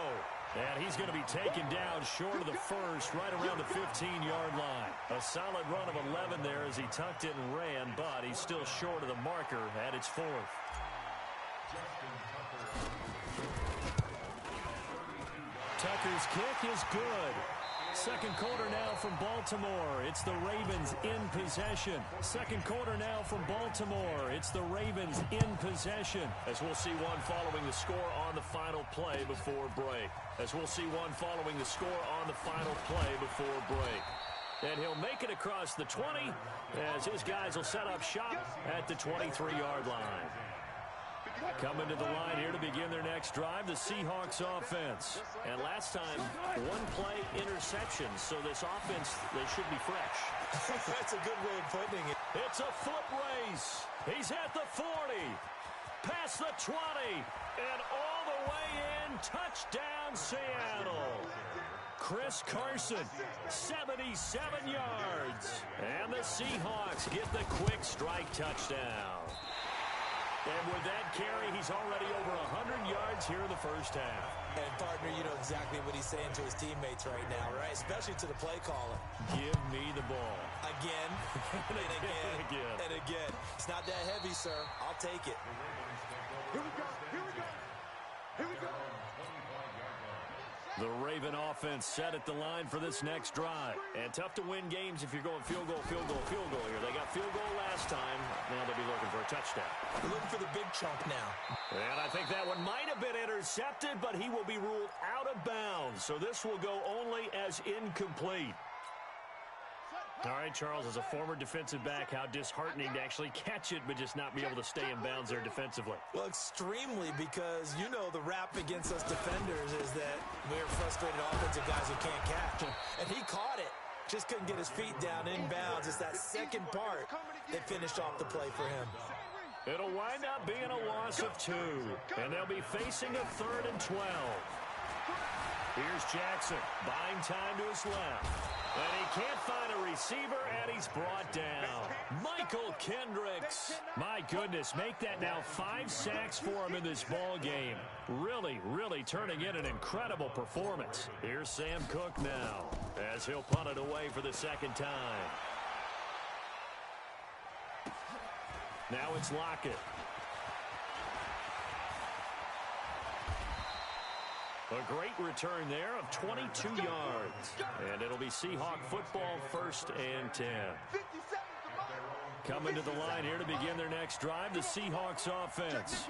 Speaker 1: And he's going to be taken down short of the first, right around the 15-yard line. A solid run of 11 there as he tucked it and ran, but he's still short of the marker at its 4th. Tucker's kick is good. Second quarter now from Baltimore. It's the Ravens in possession. Second quarter now from Baltimore. It's the Ravens in possession. As we'll see one following the score on the final play before break. And he'll make it across the 20 as his guys will set up shop at the 23-yard line. Coming to the line here to begin their next drive, the Seahawks offense. And last time, 1-play interception, so this offense, they should be fresh.
Speaker 2: That's a good way of putting it.
Speaker 1: It's a foot race. He's at the 40, past the 20, and all the way in, touchdown Seattle. Chris Carson, 77 yards. And the Seahawks get the quick strike touchdown. And with that carry, he's already over 100 yards here in the first half.
Speaker 2: And, partner, you know exactly what he's saying to his teammates right now, right? Especially to the play caller.
Speaker 1: Give me the ball.
Speaker 2: Again, and again, and again. It's not that heavy, sir. I'll take it.
Speaker 4: Here we go.
Speaker 1: The Raven offense set at the line for this next drive. And tough to win games if you're going field goal here. They got field goal last time. Now they'll be looking for a touchdown.
Speaker 2: They're looking for the big chunk now.
Speaker 1: And I think that one might have been intercepted, but he will be ruled out of bounds. So this will go only as incomplete. All right, Charles, as a former defensive back, how disheartening to actually catch it but just not be able to stay in bounds there defensively.
Speaker 2: Well, extremely, because you know the rap against us defenders is that we're frustrated offensive guys who can't catch. And he caught it. Just couldn't get his feet down in bounds. It's that second part that finished off the play for him.
Speaker 1: It'll wind up being a loss of 2. And they'll be facing a 3rd and 12. Here's Jackson, buying time to his left. And he can't find a receiver, and he's brought down. Michael Kendricks. My goodness, make that now 5 sacks for him in this ball game. Really, really turning in an incredible performance. Here's Sam Cook now, as he'll punt it away for the 2nd time. Now it's Lockett. A great return there of 22 yards. And it'll be Seahawk football, 1st and 10. Coming to the line here to begin their next drive, the Seahawks offense.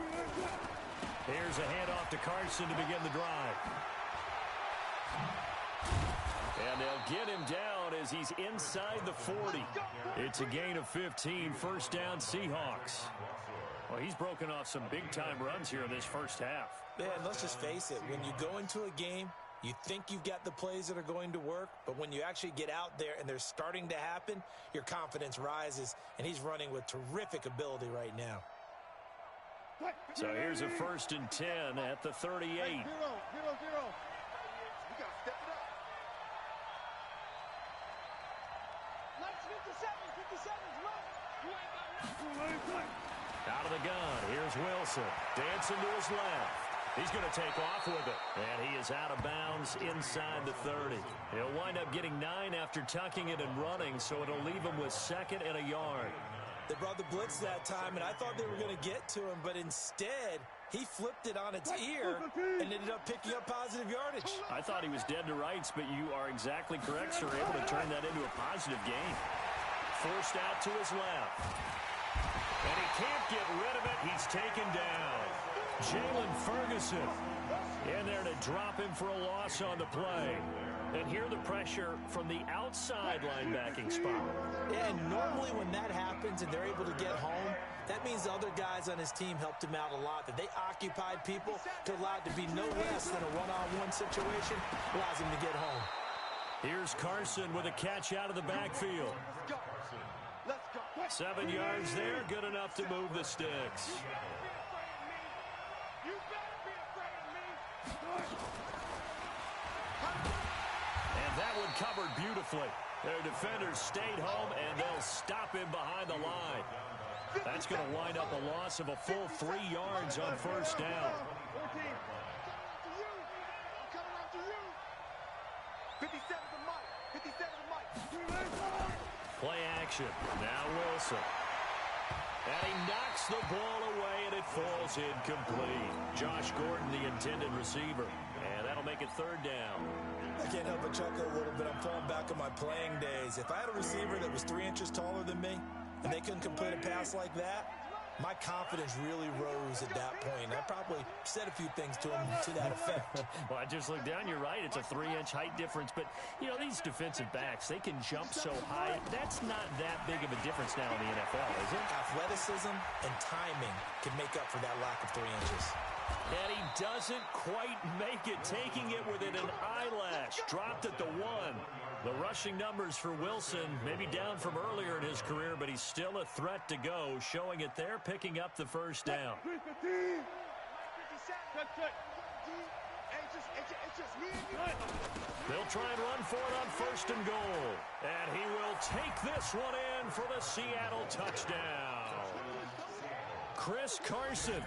Speaker 1: Here's a handoff to Carson to begin the drive. And they'll get him down as he's inside the 40. It's a gain of 15, 1st down Seahawks. Well, he's broken off some big-time runs here in this first half.
Speaker 2: Yeah, and let's just face it. When you go into a game, you think you've got the plays that are going to work, but when you actually get out there and they're starting to happen, your confidence rises, and he's running with terrific ability right now.
Speaker 1: So here's a 1st and 10 at the 38.
Speaker 4: Hey, 0-0-0. We got to step it up. Let's 57, run.
Speaker 1: Out of the gun, here's Wilson. Dancing to his left. He's going to take off with it. And he is out of bounds inside the 30. He'll wind up getting 9 after tucking it and running, so it'll leave him with 2nd and a yard.
Speaker 2: They brought the blitz that time, and I thought they were going to get to him, but instead, he flipped it on its ear and ended up picking up positive yardage.
Speaker 1: I thought he was dead to rights, but you are exactly correct, sir. Able to turn that into a positive gain. Forced out to his left. And he can't get rid of it. He's taken down. Jalen Ferguson in there to drop him for a loss on the play. And here the pressure from the outside linebacking spot.
Speaker 2: Yeah, and normally when that happens and they're able to get home, that means the other guys on his team helped him out a lot. That they occupied people to allow it to be no less than a one-on-one situation allows him to get home.
Speaker 1: Here's Carson with a catch out of the backfield. 7 yards there, good enough to move the sticks. And that one covered beautifully. Their defenders stayed home, and they'll stop him behind the line. That's going to wind up a loss of a full 3 yards on first down.
Speaker 4: 57 to Mike. 57 to Mike.
Speaker 1: Play action. Now Wilson. And he knocks the ball away, and it falls incomplete. Josh Gordon, the intended receiver. And that'll make it third down.
Speaker 2: I can't help but chuckle a little bit. I'm falling back on my playing days. If I had a receiver that was 3 inches taller than me and they couldn't complete a pass like that, my confidence really rose at that point. I probably said a few things to him to that effect.
Speaker 1: Well, I just looked down. You're right. It's a 3-inch height difference. But, you know, these defensive backs, they can jump so high. That's not that big of a difference now in the NFL, is it?
Speaker 2: Athleticism and timing can make up for that lack of 3 inches.
Speaker 1: And he doesn't quite make it, taking it within an eyelash. Dropped at the 1. The rushing numbers for Wilson, maybe down from earlier in his career, but he's still a threat to go, showing it there, picking up the first down. They'll try and run for it on first and goal. And he will take this one in for the Seattle touchdown. Chris Carson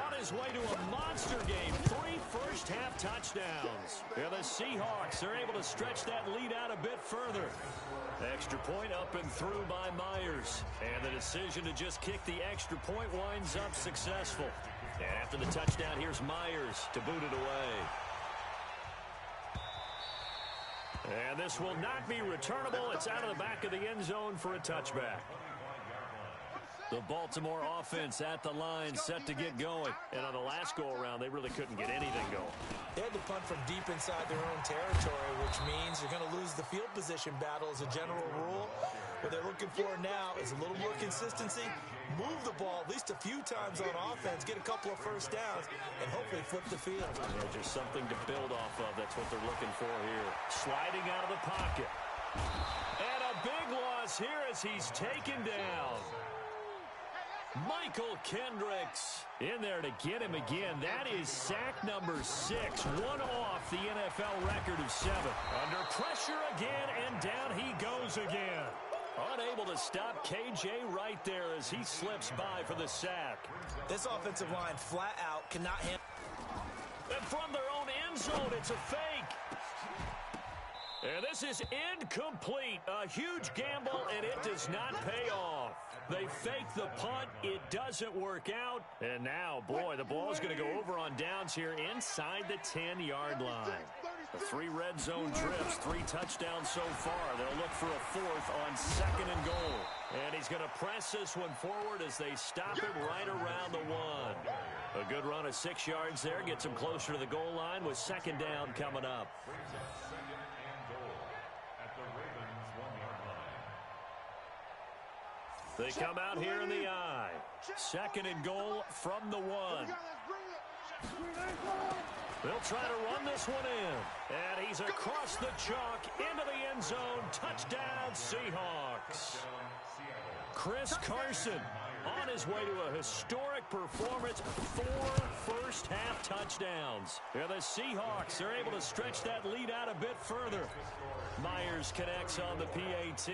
Speaker 1: on his way to a monster game. 3 first-half touchdowns. Yeah, the Seahawks are able to stretch that lead out a bit further. Extra point up and through by Myers. And the decision to just kick the extra point winds up successful. And after the touchdown, here's Myers to boot it away. And this will not be returnable. It's out of the back of the end zone for a touchback. The Baltimore offense at the line, set to get going. And on the last go-around, they really couldn't get anything going.
Speaker 2: They had to punt from deep inside their own territory, which means you're going to lose the field position battle as a general rule. What they're looking for now is a little more consistency, move the ball at least a few times on offense, get a couple of first downs, and hopefully flip the field.
Speaker 1: Yeah, just something to build off of. That's what they're looking for here. Sliding out of the pocket. And a big loss here as he's taken down. Michael Kendricks in there to get him again. That is sack number 6, one off the NFL record of 7. Under pressure again, and down he goes again. Unable to stop KJ right there as he slips by for the sack.
Speaker 2: This offensive line flat out cannot handle.
Speaker 1: And from their own end zone, it's a fake. And this is incomplete. A huge gamble, and it does not pay off. They fake the punt. It doesn't work out. And now, boy, the ball's going to go over on downs here inside the 10-yard line. The 3 red zone trips, 3 touchdowns so far. They'll look for a 4th on 2nd and goal. And he's going to press this one forward as they stop him right around the 1. A good run of 6 yards there. Gets him closer to the goal line with 2nd down coming up. They come out here in the I. 2nd and goal from the 1. They'll try to run this one in. And he's across the chalk into the end zone. Touchdown, Seahawks. Chris Carson on his way to a historic performance. 4 first-half touchdowns. Yeah, the Seahawks are able to stretch that lead out a bit further. Myers connects on the PAT.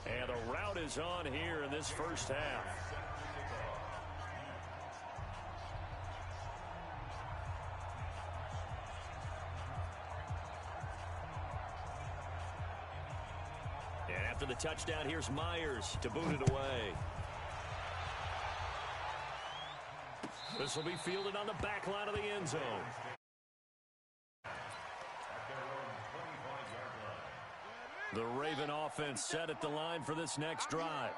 Speaker 1: And the route is on here in this first half. And after the touchdown, here's Myers to boot it away. This will be fielded on the back line of the end zone. The Raven offense set at the line for this next drive.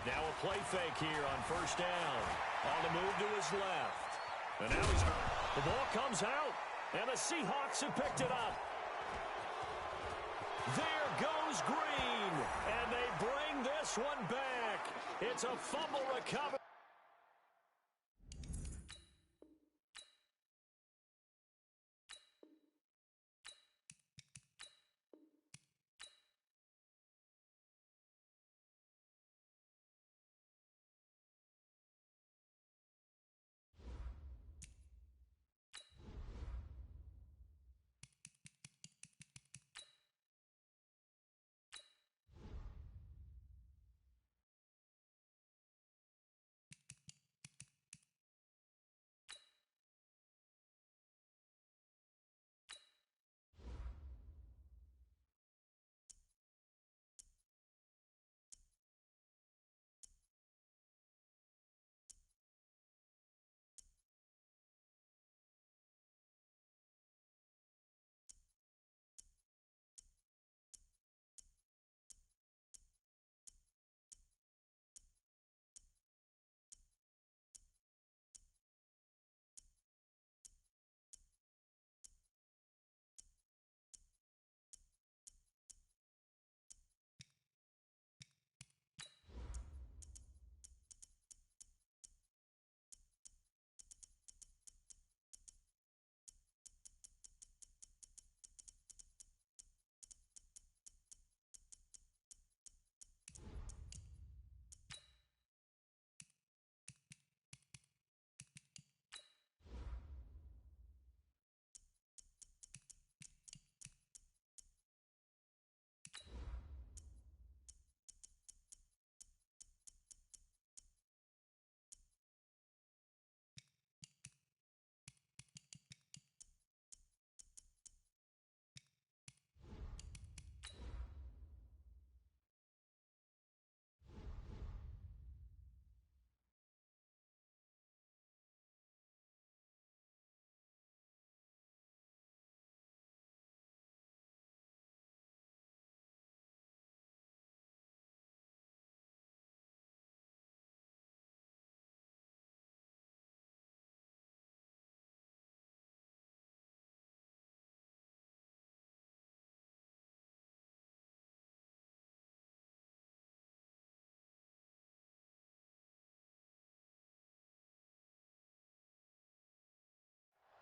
Speaker 1: Now a play fake here on first down. On the move to his left. And now the ball comes out. And the Seahawks have picked it up. There goes Green. And they bring this one back. It's a fumble recovery.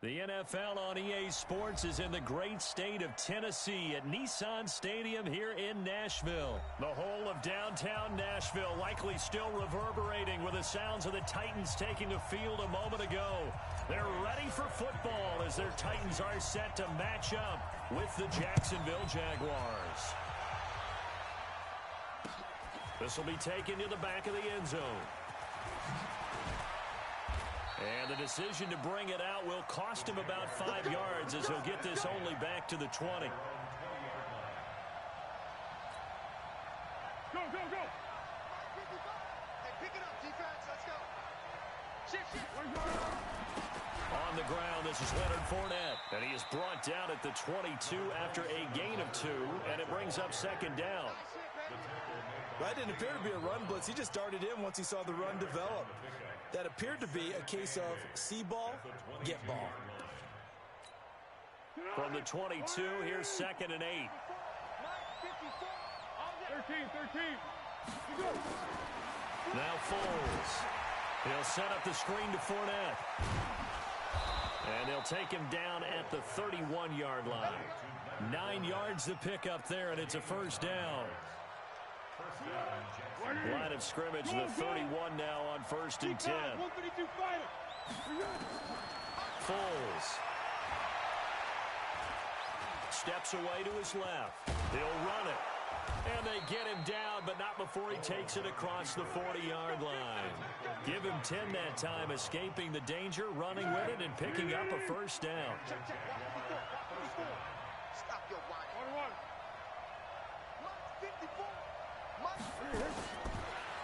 Speaker 1: The NFL on EA Sports is in the great state of Tennessee at Nissan Stadium here in Nashville. The whole of downtown Nashville likely still reverberating with the sounds of the Titans taking the field a moment ago. They're ready for football as their Titans are set to match up with the Jacksonville Jaguars. This will be taken to the back of the end zone. And the decision to bring it out will cost him about 5 yards as he'll get this only back to the 20.
Speaker 4: Go, go, go. Hey, pick it up, defense. Let's go. Shift.
Speaker 1: On the ground, this is Leonard Fournette. And he is brought down at the 22 after a gain of 2. And it brings up second down.
Speaker 2: That didn't appear to be a run blitz. He just darted in once he saw the run develop. That appeared to be a case of see ball, get ball.
Speaker 1: From the 22, here's 2nd and 8.
Speaker 4: 13.
Speaker 1: Now Foles. He'll set up the screen to Fournette. And they'll take him down at the 31-yard line. 9 yards to pick up there, and it's a first down. Line of scrimmage, the 31 now on 1st and 10. Foles steps away to his left. He'll run it. And they get him down, but not before he takes it across the 40-yard line. Give him 10 that time, escaping the danger, running with it, and picking up a first down.
Speaker 4: Stop your whining.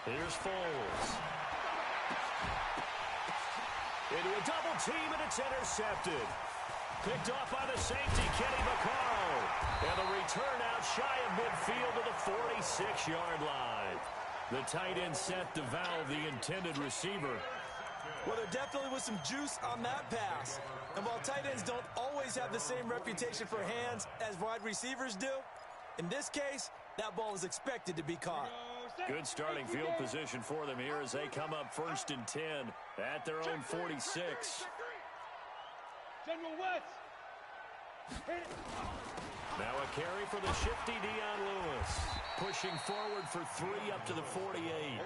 Speaker 1: Here's Foles. Into a double team, and it's intercepted. Picked off by the safety, Kenny Vaccaro. And the return out shy of midfield to the 46-yard line. The tight end set to valve the intended receiver.
Speaker 2: Well, there definitely was some juice on that pass. And while tight ends don't always have the same reputation for hands as wide receivers do, in this case, that ball was expected to be caught.
Speaker 1: Good starting field position for them here as they come up 1st and 10 at their own 46.
Speaker 4: General West.
Speaker 1: Now a carry for the shifty Dion Lewis. Pushing forward for 3 up to the 48.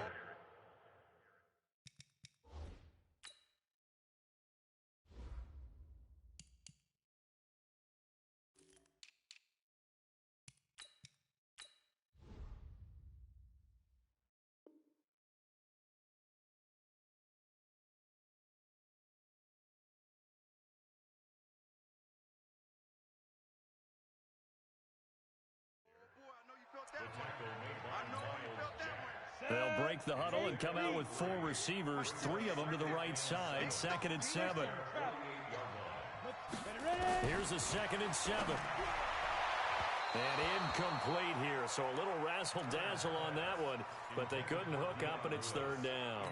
Speaker 1: They'll break the huddle and come out with 4 receivers, 3 of them to the right side, 2nd and 7. Here's a 2nd and 7. And incomplete here, so a little razzle-dazzle on that one, but they couldn't hook up, and it's 3rd down.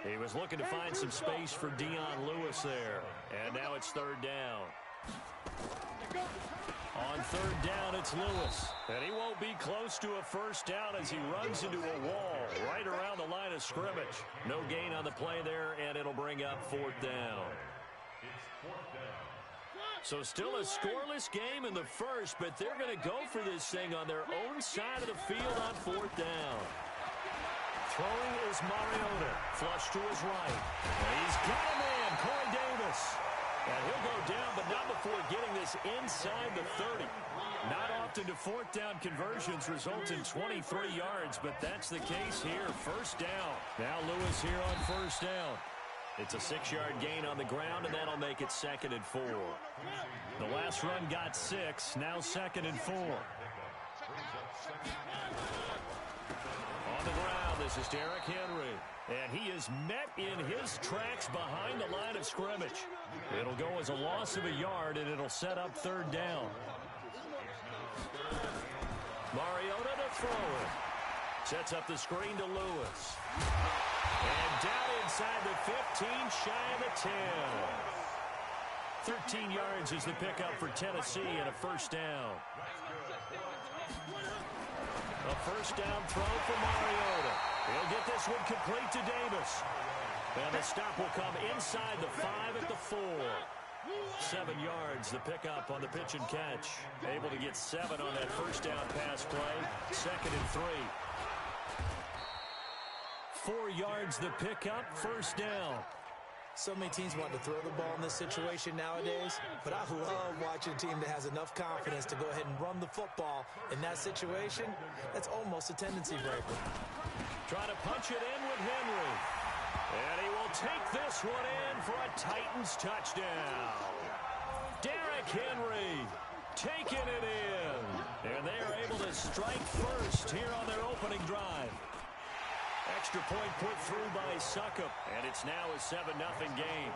Speaker 1: He was looking to find some space for Dion Lewis there, and now it's 3rd down. On 3rd down, it's Lewis. And he won't be close to a 1st down as he runs into a wall right around the line of scrimmage. No gain on the play there, and it'll bring up 4th down. So still a scoreless game in the first, but they're going to go for this thing on their own side of the field on 4th down. Throwing is Mariota. Flush to his right. And he's got a man, Corey Davis. And he'll go down, but not before getting this inside the 30. Not often do 4th down conversions result in 23 yards, but that's the case here. 1st down. Now Lewis here on 1st down. It's a 6-yard gain on the ground, and that'll make it 2nd and 4. The last run got 6, now 2nd and 4. On the ground, this is Derrick Henry. And he is met in his tracks behind the line of scrimmage. It'll go as a loss of a yard, and it'll set up 3rd down. Mariota to throw it. Sets up the screen to Lewis. And down inside the 15, shy of the 10. 13 yards is the pickup for Tennessee and a 1st down. A 1st down throw for Mariota. He'll get this one complete to Davis. And the stop will come inside the 5 at the 4. 7 yards, the pickup on the pitch and catch. Able to get 7 on that 1st down pass play. 2nd and 3. 4 yards, the pickup, 1st down.
Speaker 2: So many teams want to throw the ball in this situation nowadays, but I love watching a team that has enough confidence to go ahead and run the football. In that situation, that's almost a tendency breaker.
Speaker 1: Trying to punch it in with Henry. And he will take this one in for a Titans touchdown. Derrick Henry taking it in. And they are able to strike first here on their opening drive. Extra point put through by Succop, and it's now a 7-0 game.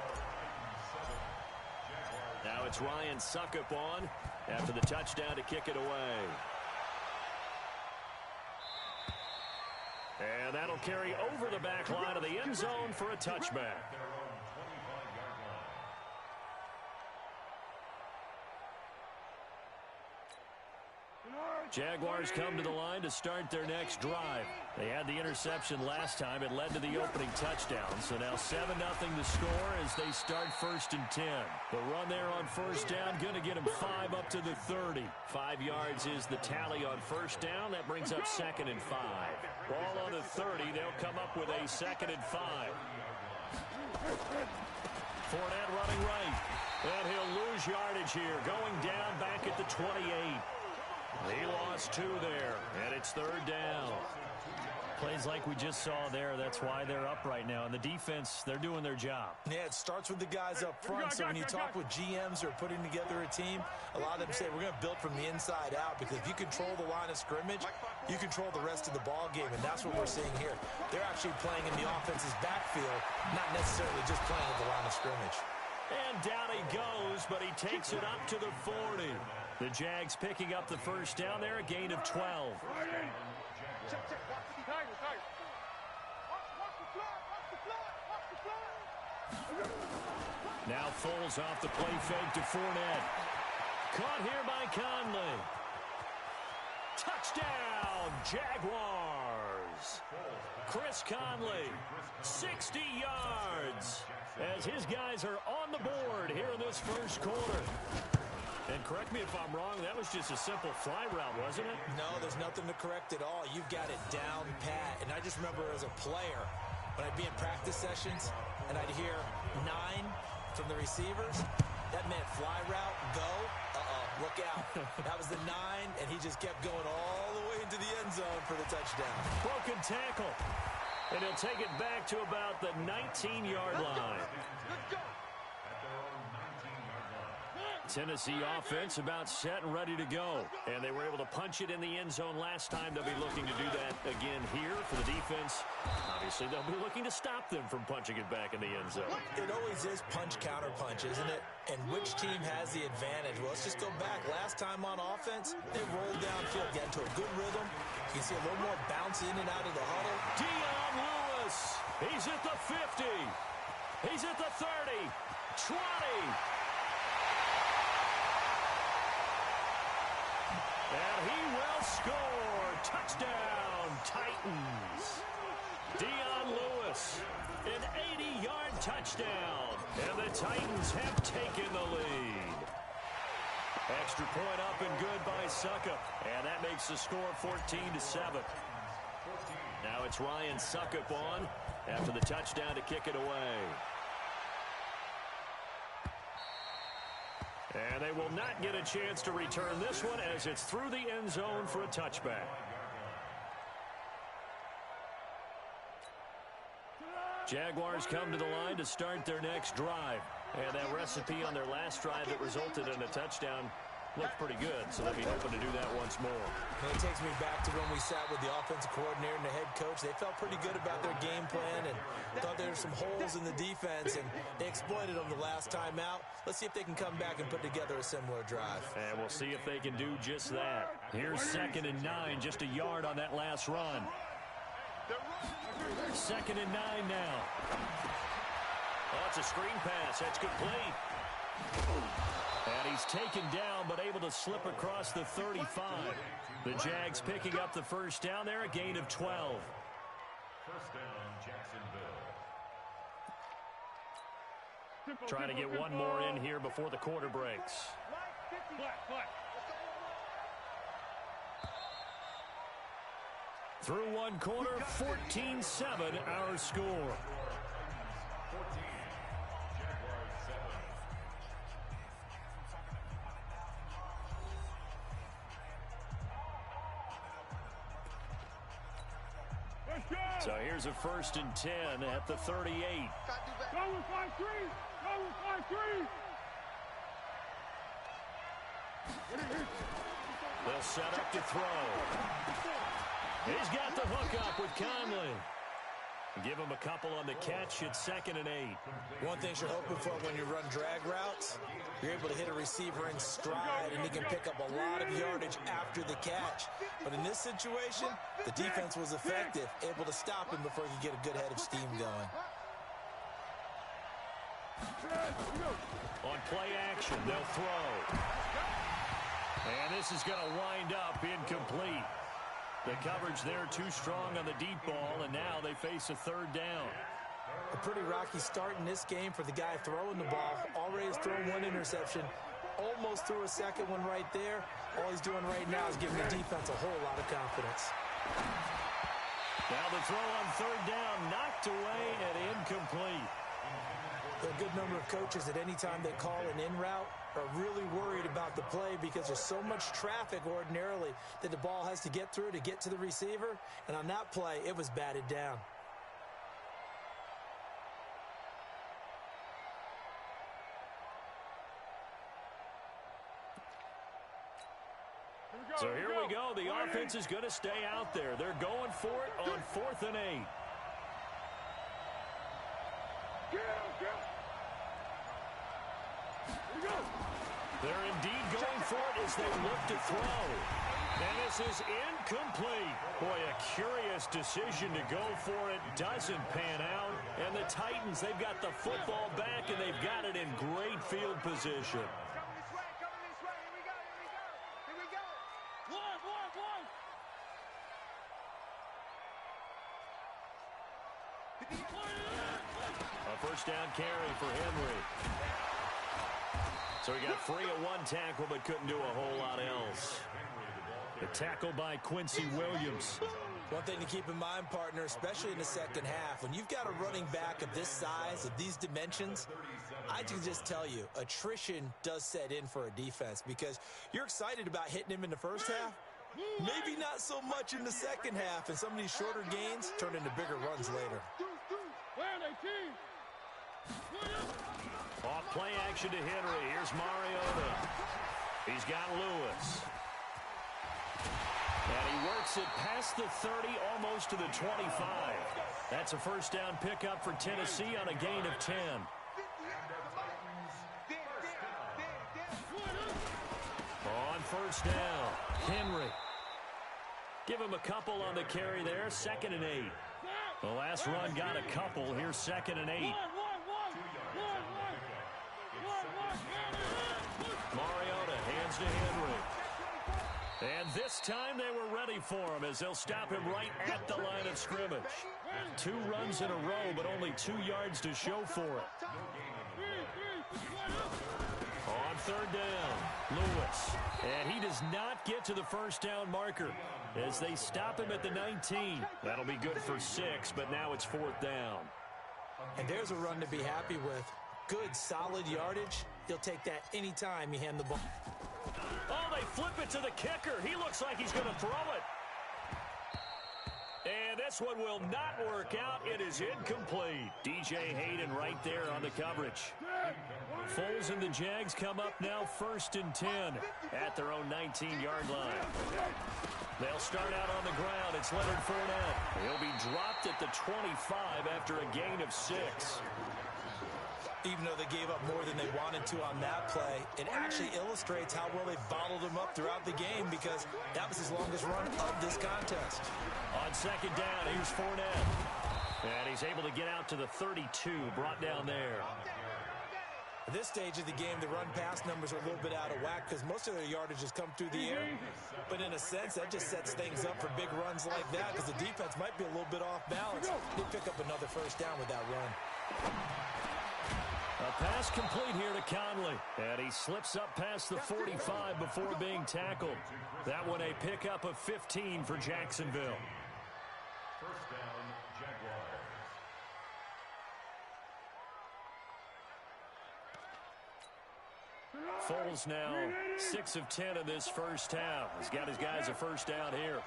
Speaker 1: Now it's Ryan Succop on after the touchdown to kick it away. And that'll carry over the back line of the end zone for a touchback. Jaguars come to the line to start their next drive. They had the interception last time. It led to the opening touchdown. So now 7-0 the score as they start 1st and 10. The run there on 1st down, going to get them 5 up to the 30. 5 yards is the tally on 1st down. That brings up 2nd and 5. Ball on the 30. They'll come up with a 2nd and 5. Fournette running right. And he'll lose yardage here. Going down back at the 28. He lost 2 there, and it's 3rd down. Plays like we just saw there. That's why they're up right now. And the defense, they're doing their job.
Speaker 2: Yeah, it starts with the guys up front. So when you talk with GMs who are putting together a team, a lot of them say we're going to build from the inside out, because if you control the line of scrimmage, you control the rest of the ball game, and that's what we're seeing here. They're actually playing in the offense's backfield, not necessarily just playing at the line of scrimmage.
Speaker 1: And down he goes, but he takes it up to the 40. The Jags picking up the first down there, a gain of 12. Now Foles off the play fake to Fournette. Caught here by Conley. Touchdown, Jaguars. Chris Conley, 60 yards, as his guys are on the board here in this first quarter. And correct me if I'm wrong, that was just a simple fly route, wasn't it?
Speaker 2: No, there's nothing to correct at all. You've got it down pat. And I just remember as a player, when I'd be in practice sessions and I'd hear 9 from the receivers, that meant fly route, go, look out. That was the 9, and he just kept going all the way into the end zone for the touchdown.
Speaker 1: Broken tackle. And he'll take it back to about the 19-yard line.
Speaker 4: Let's go.
Speaker 1: Tennessee offense about set and ready to go. And they were able to punch it in the end zone last time. They'll be looking to do that again here for the defense. Obviously, they'll be looking to stop them from punching it back in the end zone.
Speaker 2: It always is punch-counter-punch, isn't it? And which team has the advantage? Well, let's just go back. Last time on offense, they rolled downfield, get into a good rhythm. You can see a little more bounce in and out of the huddle.
Speaker 1: Dion Lewis, he's at the 50. He's at the 30, 20. And he will score. Touchdown, Titans. Dion Lewis, an 80-yard touchdown. And the Titans have taken the lead. Extra point up and good by Suckup. And that makes the score 14-7. Now it's Ryan Suckup on after the touchdown to kick it away. And they will not get a chance to return this one as it's through the end zone for a touchback. Jaguars come to the line to start their next drive. And that recipe on their last drive that resulted in a touchdown looked pretty good, so they'll be hoping to do that once more.
Speaker 2: And it takes me back to when we sat with the offensive coordinator and the head coach. They felt pretty good about their game plan and thought there were some holes in the defense, and they exploited them the last time out. Let's see if they can come back and put together a similar drive.
Speaker 1: And we'll see if they can do just that. Here's 2nd and 9, just a yard on that last run. 2nd and 9 now. Oh, it's a screen pass. That's complete. And he's taken down, but able to slip across the 35. The Jags picking up the first down there, a gain of 12.
Speaker 3: First down, Jacksonville.
Speaker 1: Trying to get one more in here before the quarter breaks. Through one quarter, 14-7 our score.
Speaker 3: 14, Jaguars 7.
Speaker 1: So here's a 1st and 10 at the 38.
Speaker 4: Go with 5-3. Go with 5-3.
Speaker 1: They'll set up to throw. He's got the hook up with Conley. Give him a couple on the catch. It's 2nd and 8.
Speaker 2: One thing you're hoping for when you run drag routes, you're able to hit a receiver in stride, and he can pick up a lot of yardage after the catch. But in this situation, the defense was effective, able to stop him before he could get a good head of steam going.
Speaker 1: On play action, they'll throw. And this is going to wind up incomplete. The coverage there too strong on the deep ball, and now they face a 3rd down.
Speaker 2: A pretty rocky start in this game for the guy throwing the ball. Already has thrown one interception, almost threw a second one right there. All he's doing right now is giving the defense a whole lot of confidence.
Speaker 1: Now the throw on 3rd down, knocked away and incomplete.
Speaker 2: A good number of coaches at any time they call an in route are really worried about the play because there's so much traffic ordinarily that the ball has to get through to get to the receiver. And on that play, it was batted down.
Speaker 1: So here we go. The offense is going to stay out there. They're going for it on 4th and 8. They're indeed going for it as they look to throw. And this is incomplete. Boy, a curious decision to go for it. Doesn't pan out. And the Titans, they've got the football back, and they've got it in great field position.
Speaker 4: Coming this way. Here we go.
Speaker 1: A first down carry for Henry. So he got free of one tackle but couldn't do a whole lot else. The tackle by Quincy Williams.
Speaker 2: One thing to keep in mind, partner, especially in the second half, when you've got a running back of this size, of these dimensions, I can just tell you, attrition does set in for a defense because you're excited about hitting him in the first half. Maybe not so much in the second half, and some of these shorter gains turn into bigger runs later.
Speaker 1: Off play action to Henry. Here's Mariota. He's got Lewis. And he works it past the 30, almost to the 25. That's a first down pickup for Tennessee on a gain of 10. On first down, Henry. Give him a couple on the carry there, 2nd and 8. The last run got a couple. Here's 2nd and 8. Mariota hands to Henry. And this time they were ready for him as they'll stop him right at the line of scrimmage. 2 runs in a row, but only 2 yards to show for it. On 3rd down, Lewis. And he does not get to the first down marker as they stop him at the 19. That'll be good for 6, but now it's 4th down.
Speaker 2: And there's a run to be happy with. Good, solid yardage. He'll take that anytime you hand the ball.
Speaker 1: Oh, they flip it to the kicker. He looks like he's going to throw it. And this one will not work out. It is incomplete. DJ Hayden right there on the coverage. Foles and the Jags come up now 1st and 10 at their own 19-yard line. They'll start out on the ground. It's Leonard Fournette. He'll be dropped at the 25 after a gain of 6.
Speaker 2: Even though they gave up more than they wanted to on that play, it actually illustrates how well they bottled him up throughout the game because that was his longest run of this contest.
Speaker 1: On 2nd down, here's Fournette. And he's able to get out to the 32, brought down there.
Speaker 2: At this stage of the game, the run-pass numbers are a little bit out of whack because most of their yardage has come through the air. But in a sense, that just sets things up for big runs like that because the defense might be a little bit off balance. They pick up another first down with that run.
Speaker 1: A pass complete here to Conley. And he slips up past the 45 before being tackled. That one a pickup of 15 for Jacksonville.
Speaker 3: First down, Jaguars.
Speaker 1: Foles now 6 of 10 in this first half. He's got his guys a first down here.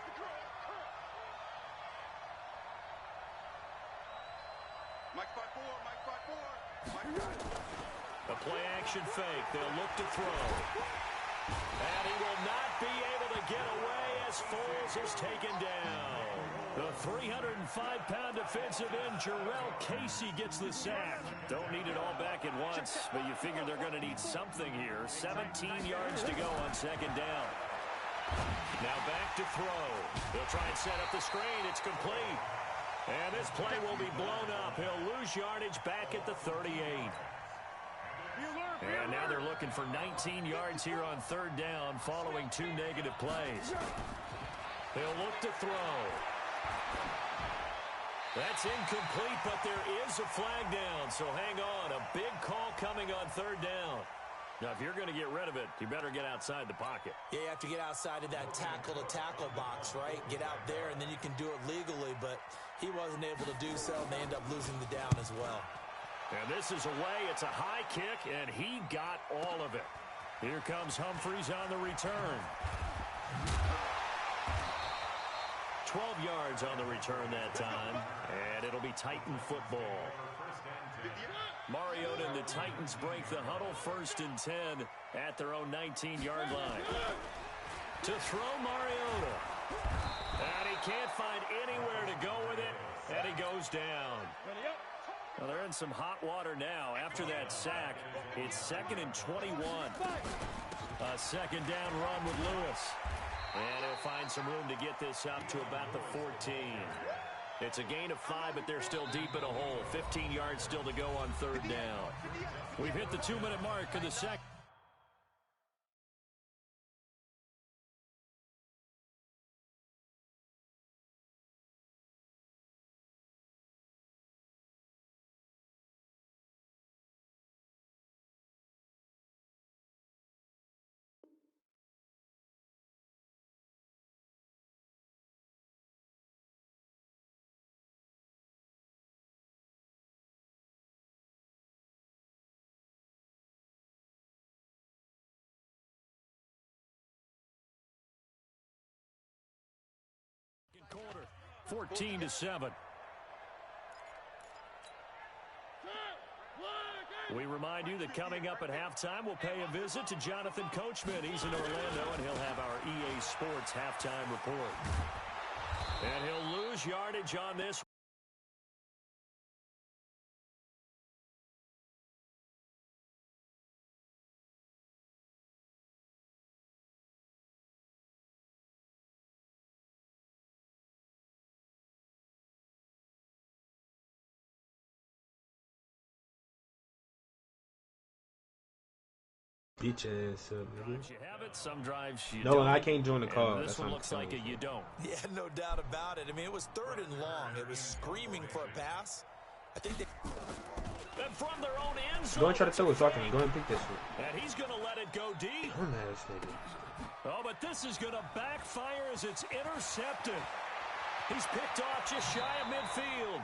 Speaker 1: A play action fake. They'll look to throw. And he will not be able to get away as Foles is taken down. The 305-pound defensive end, Jarrell Casey, gets the sack. Don't need it all back at once, but you figure they're going to need something here. 17 yards to go on 2nd down. Now back to throw. They'll try and set up the screen. It's complete. And this play will be blown up. He'll lose yardage back at the 38. And now they're looking for 19 yards here on 3rd down following 2 negative plays. They'll look to throw. That's incomplete, but there is a flag down, so hang on. A big call coming on 3rd down. Now, if you're going to get rid of it, you better get outside the pocket.
Speaker 2: Yeah, you have to get outside of that tackle-to-tackle box, right? Get out there, and then you can do it legally, but he wasn't able to do so, and they end up losing the down as well.
Speaker 1: And this is away. It's a high kick, and he got all of it. Here comes Humphries on the return. 12 yards on the return that time, and it'll be Titan football. Mariota and the Titans break the huddle, 1st and 10 at their own 19-yard line. To throw Mariota. And he can't find anywhere to go with it, and he goes down. Well, they're in some hot water now. After that sack, it's 2nd and 21. A second down run with Lewis. And he'll find some room to get this up to about the 14. It's a gain of 5, but they're still deep in a hole. 15 yards still to go on 3rd down. We've hit the 2-minute mark of the second. Quarter, 14-7. We remind you that coming up at halftime, we'll pay a visit to Jonathan Coachman. He's in Orlando, and he'll have our EA Sports halftime report. And he'll lose yardage on this.
Speaker 7: Bitch ass up, nigga.
Speaker 1: You have it, some drives you
Speaker 7: No,
Speaker 1: don't.
Speaker 7: I can't join the call.
Speaker 1: This one looks like you don't.
Speaker 2: Yeah, no doubt about it. I mean, it was 3rd and long. It was screaming for a pass. I think they...
Speaker 1: And from their own end zone.
Speaker 7: Go and try to throw it so I can go and pick this one.
Speaker 1: And he's going to let it go deep.
Speaker 7: Dumb ass nigga.
Speaker 1: Oh, but this is going to backfire as it's intercepted. He's picked off just shy of midfield.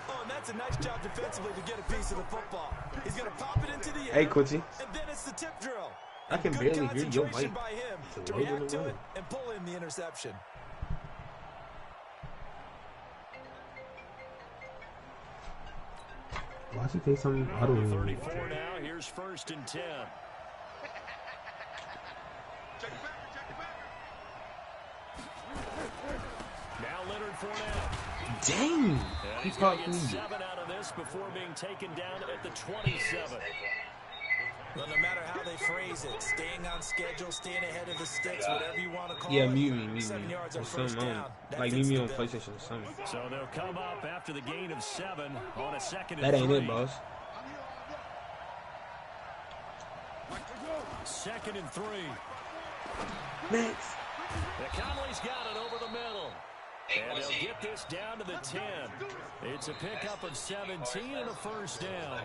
Speaker 2: Oh, and that's a nice job defensively to get a piece of the football. He's going to pop it into the air.
Speaker 7: Hey, Quincy.
Speaker 2: And then it's the tip drill.
Speaker 7: I can
Speaker 2: Good
Speaker 7: barely hear your
Speaker 2: concentration
Speaker 7: mic.
Speaker 2: by him
Speaker 7: It's
Speaker 2: to
Speaker 7: a little
Speaker 2: react
Speaker 7: bit
Speaker 2: to
Speaker 7: low.
Speaker 2: it and pull in the interception.
Speaker 7: Why does he take something out of
Speaker 1: 34 now. Here's 1st and 10.
Speaker 4: Check it back, check it back.
Speaker 1: Now Leonard Fournette.
Speaker 7: Dang!
Speaker 1: And
Speaker 7: He
Speaker 1: he's going
Speaker 7: popped
Speaker 1: to
Speaker 7: me.
Speaker 1: get 7 out of this before being taken down at the 27.
Speaker 2: Well, no matter how they phrase it, staying on schedule, staying ahead of the sticks, whatever you want to call
Speaker 7: Yeah,
Speaker 2: it.
Speaker 7: mute me.
Speaker 2: 7 yards on
Speaker 7: Or
Speaker 2: first
Speaker 7: something
Speaker 2: down.
Speaker 7: on.
Speaker 2: That
Speaker 7: Like,
Speaker 2: fits
Speaker 7: mute me
Speaker 2: the
Speaker 7: on
Speaker 2: bill.
Speaker 7: PlayStation or something.
Speaker 1: So they'll come up after the gain of 7 on a 2nd and 3.
Speaker 7: That ain't it, boss.
Speaker 1: 2nd and 3.
Speaker 7: Next.
Speaker 1: Conley's got it over the middle. And they'll get this down to the 10. It's a pickup of 17 and a 1st down.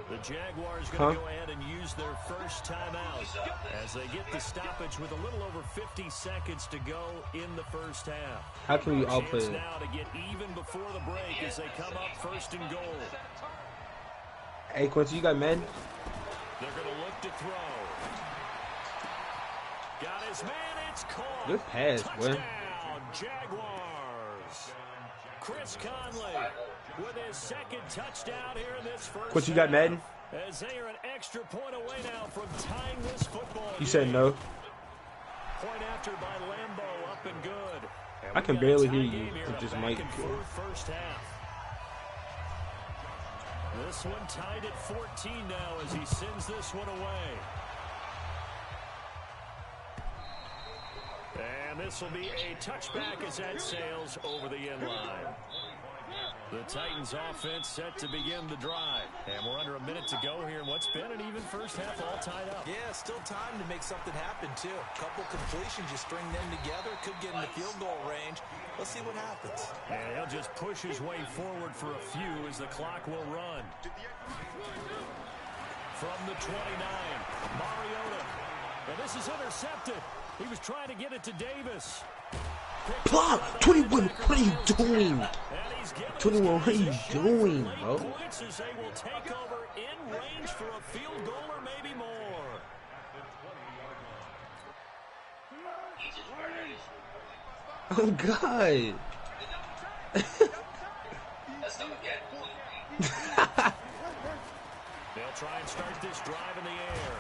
Speaker 1: The Jaguars going to go ahead and use their first timeout as they get the stoppage with a little over 50 seconds to go in the first half.
Speaker 7: How can we all play
Speaker 1: Chance
Speaker 7: it?
Speaker 1: now to get even before the break as they come up 1st and goal.
Speaker 7: Hey, Quincy, you got Madden?
Speaker 1: They're going to look to throw. Got his man, it's caught.
Speaker 7: Good pass, boy.
Speaker 1: Touchdown, Jaguars. Chris Conley with his 2nd touchdown here in this first
Speaker 7: Quincy, you got Madden?
Speaker 1: As they are an extra point away now from tying this football
Speaker 7: You said no.
Speaker 1: Point after by Lambeau, up and good. And
Speaker 7: I can
Speaker 1: we've got a
Speaker 7: barely
Speaker 1: tie
Speaker 7: hear you
Speaker 1: game here,
Speaker 7: with
Speaker 1: a
Speaker 7: this
Speaker 1: back
Speaker 7: mic.
Speaker 1: and forth first half. This one tied at 14 now as he sends this one away. And this will be a touchback as that sails over the end line. The Titans offense set to begin the drive. And we're under a minute to go here in what's been an even first half, all tied up.
Speaker 2: Yeah, still time to make something happen, too. A couple completions, you string them together, could get in the field goal range. Let's see what happens.
Speaker 1: And he'll just push his way forward for a few as the clock will run. From the 29, Mariota. And this is intercepted. He was trying to get it to Davis.
Speaker 7: Plop! 21, what are you doing?
Speaker 1: And he he's given
Speaker 7: 21, what are you
Speaker 1: his guys a shot
Speaker 7: doing,
Speaker 1: for late
Speaker 7: bro?
Speaker 1: points as they will take over in range for a field goal or maybe more.
Speaker 7: Oh, God.
Speaker 1: They'll try and start this drive in the air.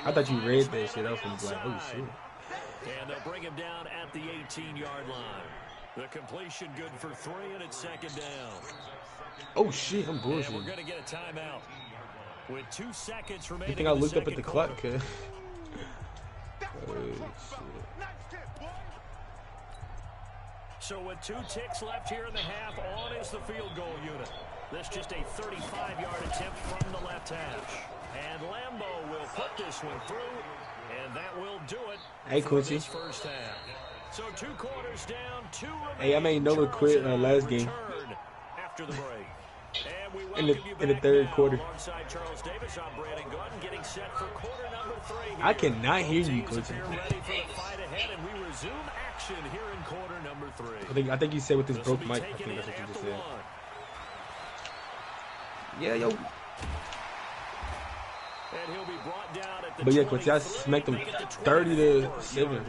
Speaker 7: I thought you read that shit. I was gonna be like, oh, shit.
Speaker 1: And they'll bring him down at the 18-yard line. The completion good for 3, and it's second down.
Speaker 7: Oh, shit, I'm
Speaker 1: And we're
Speaker 7: bullshitting.
Speaker 1: going to get a timeout. With 2 seconds
Speaker 7: I
Speaker 1: remaining
Speaker 7: think I
Speaker 1: in the
Speaker 7: looked up at
Speaker 1: second
Speaker 7: the
Speaker 1: quarter.
Speaker 7: clock, cuz. Oh, shit.
Speaker 1: So with 2 ticks left here in the half, on is the field goal unit. This just a 35-yard attempt from the left hash. And Lambeau will put this one through, and that will do it
Speaker 7: Hey,
Speaker 1: for
Speaker 7: Quincy.
Speaker 1: this first half. So 2 quarters down, 2 remaining.
Speaker 7: Hey, I made Noah quit last game.
Speaker 1: Return after the break. And we
Speaker 7: In
Speaker 1: welcome you
Speaker 7: the
Speaker 1: back
Speaker 7: third
Speaker 1: now.
Speaker 7: quarter.
Speaker 1: Alongside Charles Davis, I'm Brandon Gordon, getting set for quarter number 3 here.
Speaker 7: I cannot hear
Speaker 1: Both
Speaker 7: you,
Speaker 1: teams
Speaker 7: Quincy.
Speaker 1: appear ready for the fight ahead, and we resume action here in quarter number 3.
Speaker 7: I think you said with this
Speaker 1: This will
Speaker 7: broke
Speaker 1: be
Speaker 7: mic. I
Speaker 1: taken
Speaker 7: think that's
Speaker 1: in
Speaker 7: what you just
Speaker 1: after
Speaker 7: said.
Speaker 1: 1.
Speaker 7: Yeah, yo.
Speaker 1: And he'll be brought down at the
Speaker 7: But yeah, Quincy, I
Speaker 1: 23,
Speaker 7: smacked them
Speaker 1: make it the
Speaker 7: 30 to
Speaker 1: 24-yard
Speaker 7: 7.
Speaker 1: line.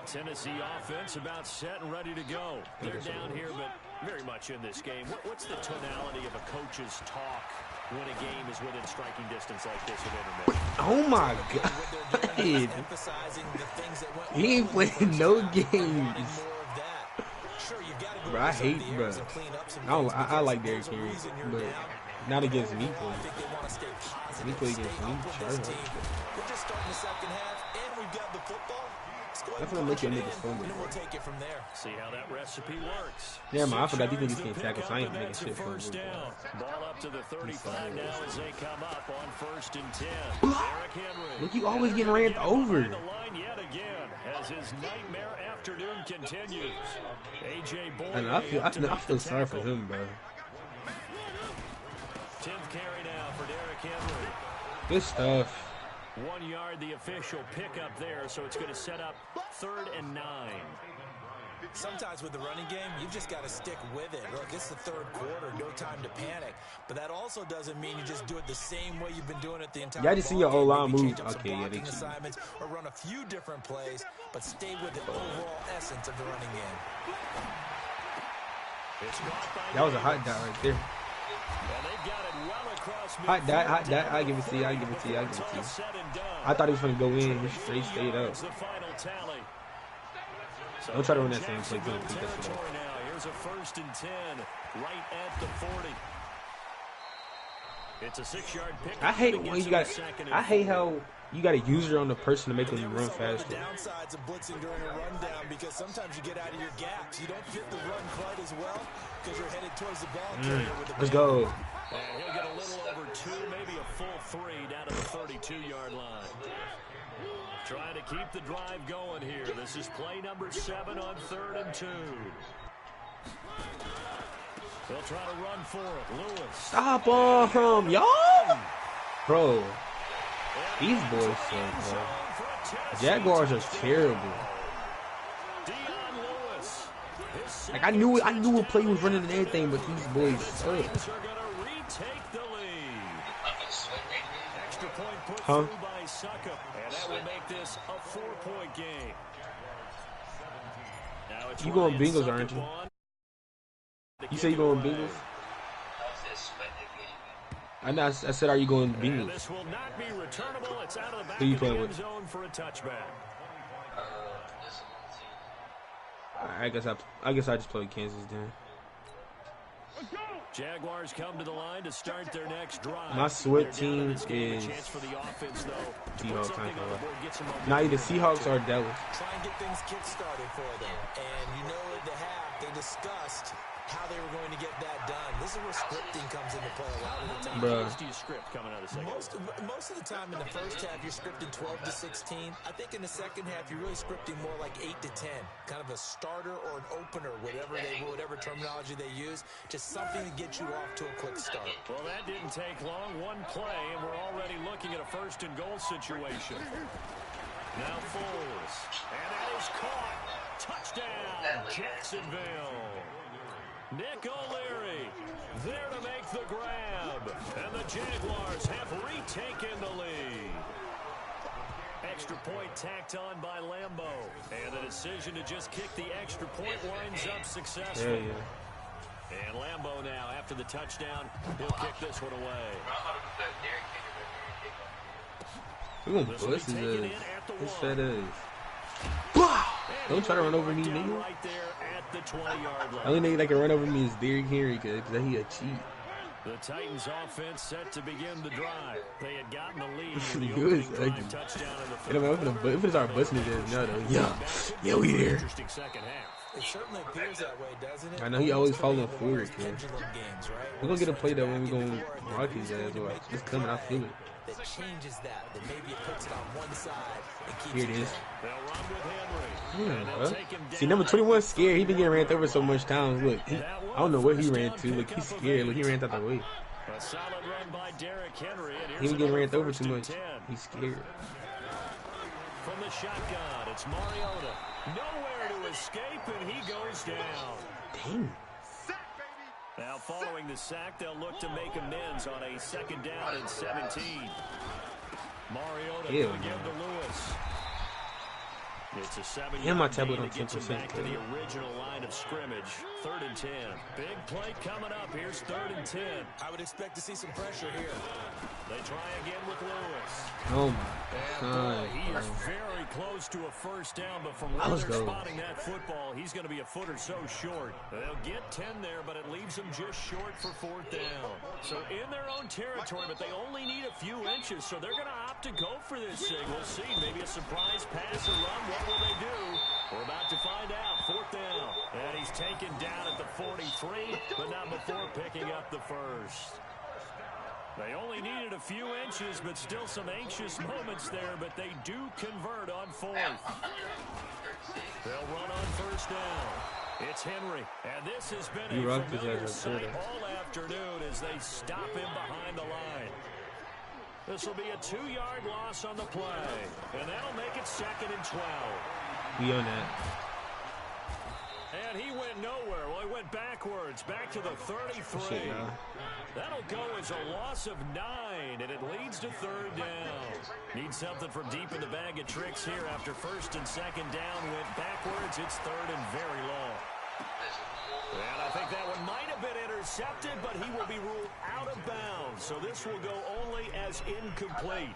Speaker 1: Tennessee offense about set and ready to go. They're down here, but very much in this game. What's the tonality of a coach's talk when a game is within striking distance like this of intermission?
Speaker 7: Oh, my God. He ain't playing no games. Bro, I hate, bro. I like Derrick Henry, but not against me, boy. He play against me, sure.
Speaker 2: We're just starting the second half, and we've got the football.
Speaker 7: That's gonna make your niggas fumble.
Speaker 2: And we'll take it from there.
Speaker 1: See how that recipe works.
Speaker 7: Yeah, man, I forgot these
Speaker 1: 6
Speaker 7: niggas
Speaker 1: yards
Speaker 7: can't tackle,
Speaker 1: to
Speaker 7: so I ain't
Speaker 1: pick up,
Speaker 7: making
Speaker 1: and
Speaker 7: shit
Speaker 1: that's a
Speaker 7: fumble.
Speaker 1: first down. Ball up to the 35 now as they come up on 1st and 10. Derrick Henry.
Speaker 7: Look, you always getting ran over.
Speaker 1: The line yet again as his nightmare afternoon continues. AJ Boyd.
Speaker 7: And I feel sorry for him, bro.
Speaker 1: 10th carry now for Derrick Henry.
Speaker 7: Good stuff.
Speaker 1: 1 yard, the official pickup there, so it's going to set up 3rd and 9.
Speaker 2: Sometimes with the running game, you've just got to stick with it. Look, it's the third quarter, no time to panic. But that also doesn't mean you just do it the same way you've been doing it the entire
Speaker 7: Y'all just see your
Speaker 2: ball game.
Speaker 7: O-line
Speaker 2: Maybe
Speaker 7: move.
Speaker 2: change up some
Speaker 7: Okay, yeah, they
Speaker 2: blocking
Speaker 7: cheat.
Speaker 2: assignments or run a few different plays, but stay with the overall essence of the running game.
Speaker 1: It's caught by
Speaker 7: That was a hot dot right there.
Speaker 1: and they've got it well across
Speaker 7: Hot dot, hot
Speaker 1: midfield.
Speaker 7: dot. I give it to you. I give it to you. I give it to
Speaker 1: It's
Speaker 7: you.
Speaker 1: all said and done.
Speaker 7: I thought he was gonna go in. He straight stayed up.
Speaker 1: It's the final tally. So
Speaker 7: Don't try to run that same play.
Speaker 1: Jacksonville
Speaker 7: Don't pick that shit up.
Speaker 1: territory now. Here's a 1st and 10 right at the 40. It's a 6-yard pick.
Speaker 7: I hate when you got. I hate how you got a user on the person to make them run
Speaker 2: One of
Speaker 7: faster.
Speaker 2: the downsides of blitzing during a rundown because sometimes you get out of your gaps. You don't fit the run quite as well because you're headed towards the ball carrier with the
Speaker 7: Let's go.
Speaker 1: And he'll get a little over 2, maybe a full 3 down to the 32-yard line. Trying to keep the drive going here. This is play number 7 on 3rd and 2. They'll try to run for it. Lewis.
Speaker 7: Stop him, y'all. Bro, these boys suck, bro. Jaguars are terrible.
Speaker 1: Dion Lewis.
Speaker 7: Like I knew a play was running and everything, but these boys suck.
Speaker 1: Are going to retake the lead. Extra point put
Speaker 7: Huh?
Speaker 1: through by Suckup, and that will make this a 4-point game. Now it's
Speaker 7: You going
Speaker 1: Ryan
Speaker 7: Bengals,
Speaker 1: Suckup
Speaker 7: aren't you?
Speaker 1: on.
Speaker 7: You say you going Bengals? I said, are you going
Speaker 1: And
Speaker 7: Bengals?
Speaker 1: this will not be returnable. It's out of the back
Speaker 7: Who you
Speaker 1: of the
Speaker 7: playing
Speaker 1: end
Speaker 7: with?
Speaker 1: zone for a touchback.
Speaker 7: I guess I just play Kansas then.
Speaker 1: Jaguars come to the line to start their next drive.
Speaker 7: My sweat
Speaker 1: They're down in
Speaker 7: team
Speaker 1: this game.
Speaker 7: is
Speaker 1: A chance for the offense, though, to put
Speaker 7: Seahawks.
Speaker 1: something on the board, get some momentum.
Speaker 7: Now either Seahawks or Dallas.
Speaker 2: Try and get things kick-started for them. And you know at the half, they discussed how they were going to get that done. This is where scripting comes into play a lot of the time.
Speaker 7: Bruh.
Speaker 1: What do you script coming out of the second?
Speaker 2: Most of the time in the first half, you're scripting 12 to 16. I think in the second half, you're really scripting more like 8 to 10. Kind of a starter or an opener, whatever terminology they use. Just something to get you off to a quick start.
Speaker 1: Well, that didn't take long. One play, and we're already looking at a 1st and goal situation. Now Foles. And that is caught. Touchdown, Jacksonville. Nick O'Leary there to make the grab. And the Jaguars have retaken the lead. Extra point tacked on by Lambeau. And the decision to just kick the extra point winds up successful. And Lambeau now, after the touchdown, he'll kick this one away.
Speaker 7: We're going to bust his ass. His fat ass. Don't try to run over me, nigga.
Speaker 1: Right there at the 20-yard line.
Speaker 7: The only nigga that can run over me is Derrick Henry because he a cheat.
Speaker 1: The Titans offense set to begin the drive. They had gotten the lead
Speaker 7: This
Speaker 1: in the
Speaker 7: is
Speaker 1: opening
Speaker 7: good.
Speaker 1: drive touchdown in the
Speaker 7: If it's our busting his ass now, though. Yeah, we there.
Speaker 1: Interesting second half.
Speaker 2: It certainly appears that way, doesn't it?
Speaker 7: I know he always falling forward, man.
Speaker 2: Games, right?
Speaker 7: We're going to get a play that when we're going to rock his ass. It's coming. I feel it.
Speaker 2: That changes that maybe it puts it on one side and keeps
Speaker 7: Here it is.
Speaker 1: They'll run with Henry. And they'll take him down.
Speaker 7: See, number 21 scared. He been getting ran over so much times. Look, I don't know where he ran to. Look, he's scared. Look, he ran out the way.
Speaker 1: A solid run by Derrick Henry. And
Speaker 7: He been getting ran over too much.
Speaker 1: 10.
Speaker 7: He's scared.
Speaker 1: From the shotgun, it's Mariota. Nowhere to escape, and he goes down.
Speaker 7: Dang.
Speaker 1: Now, following the sack, they'll look to make amends on a second down and 17. Mariota will give to Lewis. It's a 7-yard
Speaker 7: my tablet
Speaker 1: gain
Speaker 7: on
Speaker 1: to get him
Speaker 7: 10%,
Speaker 1: back to the original line of scrimmage. 3rd and 10. Big play coming up. Here's 3rd and 10.
Speaker 2: I would expect to see some pressure here.
Speaker 1: They try again with Lewis.
Speaker 7: Oh, my God.
Speaker 1: He is very close to a first down, but from where they're spotting that football, he's going to be a foot or so short. They'll get 10 there, but it leaves them just short for 4th down. So in their own territory, but they only need a few inches, so they're going to opt to go for this thing. We'll see. Maybe a surprise pass or run. What will they do? We're about to find out. 4th down. And he's taken down at the 43, but not before picking up the first. They only needed a few inches, but still some anxious moments there, but they do convert on 4th. They'll run on 1st down. It's Henry, and this has been a familiar sight all afternoon as they stop him behind the line. This will be a 2-yard loss on the play, and that'll make it 2nd and 12.
Speaker 7: We on that.
Speaker 1: And he went nowhere. Well, he went backwards, back to the 33. That'll go as a loss of 9, and it leads to 3rd down. Need something from deep in the bag of tricks here after 1st and 2nd down went backwards. It's 3rd and very long. And I think that one might have been intercepted, but he will be ruled out of bounds. So this will go only as incomplete.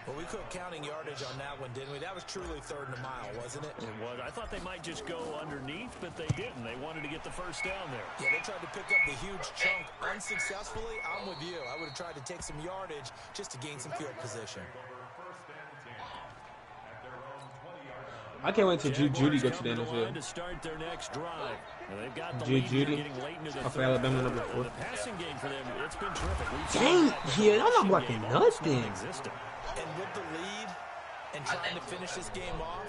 Speaker 2: Well, we quit counting yardage on that one, didn't we? That was truly 3rd and a mile, wasn't it?
Speaker 1: It was. I thought they might just go underneath, but they didn't. They wanted to get the first down there.
Speaker 2: Yeah, they tried to pick up the huge chunk unsuccessfully. I'm with you. I would have tried to take some yardage just to gain some field position.
Speaker 7: I can't wait till Judy go to the NFL.
Speaker 1: To start their next drive. And they've got the
Speaker 7: Judy off Alabama number 4.
Speaker 1: The passing game for them, it's been terrific.
Speaker 7: Dang, yeah, I'm not blocking nothing.
Speaker 2: And with the lead and trying to finish this game off,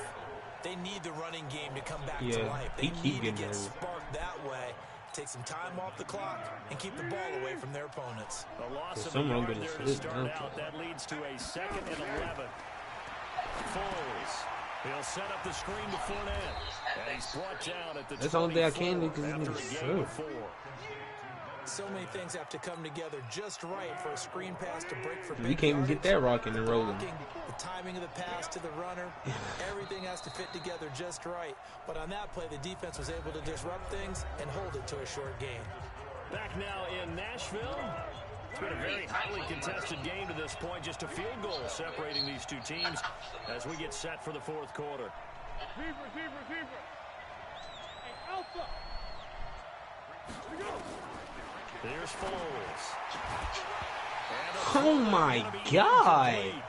Speaker 2: they need the running game to come back to life. They need to get sparked that way, take some time off the clock, and keep the ball away from their opponents.
Speaker 1: A loss of a yard there to start out. That leads to a 2nd and 11. Foles. He'll set up the screen to Fournette. And he's brought down at the 24.
Speaker 7: That's the only thing I can do because this nigga sucks.
Speaker 2: So many things have to come together just right for a screen pass to break for big
Speaker 7: We can't even get that rocking and rolling.
Speaker 2: The timing of the pass to the runner, everything has to fit together just right. But on that play, the defense was able to disrupt things and hold it to a short game.
Speaker 1: Back now in Nashville. It's been a very highly contested game to this point. Just a field goal separating these two teams as we get set for the 4th quarter.
Speaker 4: Receiver. Hey, Alpha. Here we go.
Speaker 1: There's Foles.
Speaker 7: Oh, my God.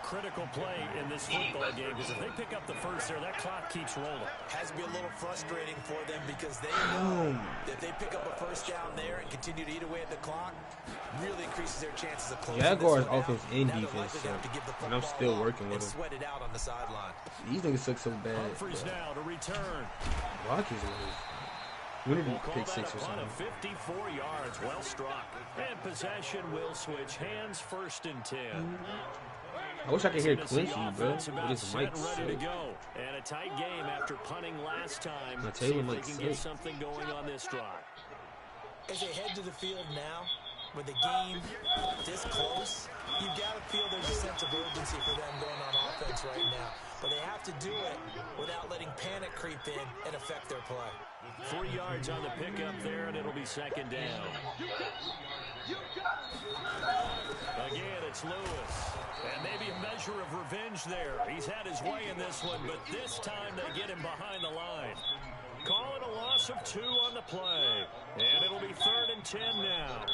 Speaker 1: Critical play in this football game because if they pick up the first there, that clock keeps rolling.
Speaker 2: Has to be a little frustrating for them because they know that they pick up a first down there and continue to eat away at the clock, really increases their chances of closing.
Speaker 7: Jaguars offense and defense, and I'm still working with them.
Speaker 2: Sweat it out on the sideline.
Speaker 7: These niggas suck so bad.
Speaker 1: Humphries now to return.
Speaker 7: Rockies was. When did he pick 6 or something?
Speaker 1: 54 yards, well struck. And possession will switch hands, 1st and 10.
Speaker 7: I wish I could hear
Speaker 1: Tennessee
Speaker 7: Clincy, bro.
Speaker 1: offense
Speaker 7: But
Speaker 1: about
Speaker 7: his mic
Speaker 1: set, ready to
Speaker 7: sucks.
Speaker 1: go. And a tight game after punting last time.
Speaker 7: My
Speaker 1: See
Speaker 7: table
Speaker 1: if they
Speaker 7: looks
Speaker 1: can get
Speaker 7: sick.
Speaker 1: something going on this drive.
Speaker 2: As they head to the field now, with the game this close, you've got to feel there's a sense of urgency for them going on offense right now. But they have to do it without letting panic creep in and affect their play.
Speaker 1: 3 yards on the pickup there, and it'll be second down. Again, it's Lewis. And maybe a measure of revenge there. He's had his way in this one, but this time they get him behind the line. Call it a loss of 2 on the play. And it'll be 3rd and 10 now.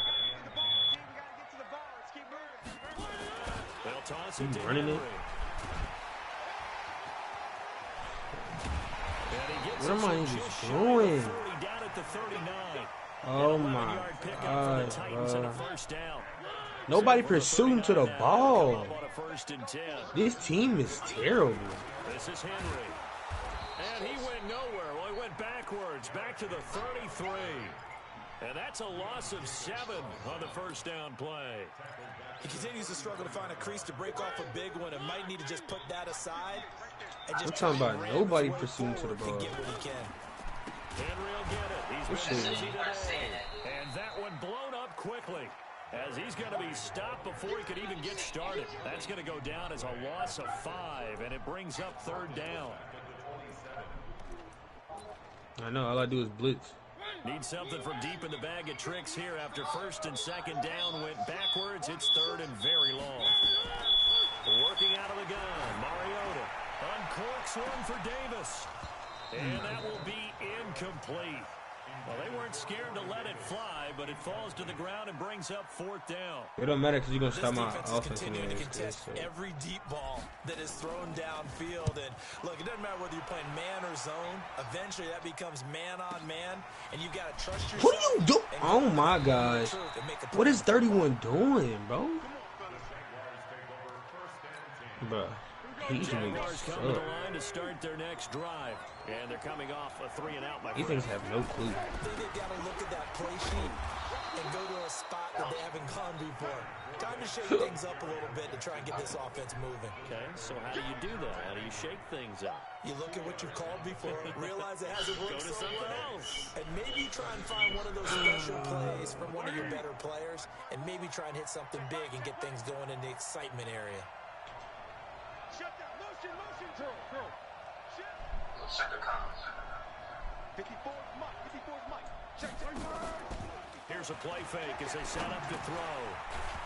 Speaker 1: They'll toss it to Henry.
Speaker 7: What am I just doing?
Speaker 1: Down at the 39.
Speaker 7: Oh my God, bro. Nobody pursuing to the ball. This team is terrible.
Speaker 1: This is Henry. And he went nowhere. Well, he went backwards, back to the 33. And that's a loss of 7 on the first down play.
Speaker 2: He continues to struggle to find a crease to break off a big one and might need to just put that aside. And just
Speaker 7: I'm talking about nobody pursuing to the ball.
Speaker 2: Get what he can.
Speaker 1: Henry will get it. He's been busy today. And that one blown up quickly, as he's going to be stopped before he could even get started. That's going to go down as a loss of 5, and it brings up 3rd down.
Speaker 7: I know, all I do is blitz.
Speaker 1: Need something from deep in the bag of tricks here after 1st and 2nd down went backwards. It's 3rd and very long. Working out of the gun, Mariota uncorks one for Davis. And that will be incomplete. Well, they weren't scared to let it fly, but it falls to the ground and brings up 4th down.
Speaker 7: It don't matter because you're going to stop my
Speaker 2: This
Speaker 7: offense
Speaker 2: continuing to
Speaker 7: anyway.
Speaker 2: contest every deep ball that is thrown downfield. And look, it doesn't matter whether you're playing man or zone. Eventually, that becomes man on man, and you've got to trust yourself.
Speaker 7: What are you doing? Oh my gosh. What is 31 doing, bro? Bro.
Speaker 1: Jaguars come to the line to start their next drive. And they're coming off a 3-and-out, my friend.
Speaker 7: These things have no clue.
Speaker 2: I think they've got to look at that play sheet and go to a spot that they haven't gone before. Time to shake things up a little bit to try and get this offense moving.
Speaker 1: Okay, so how do you do that? How do you shake things up?
Speaker 2: You look at what you've called before, realize it hasn't worked
Speaker 1: Go to
Speaker 2: so
Speaker 1: something
Speaker 2: well,
Speaker 1: else.
Speaker 2: and maybe try and find one of those special plays from one of your better players, and maybe try and hit something big and get things going in the excitement area.
Speaker 4: Shut down. Motion. Throw.
Speaker 8: Center comes.
Speaker 4: 54's Mike. Check.
Speaker 1: Here's a play fake as they set up to throw.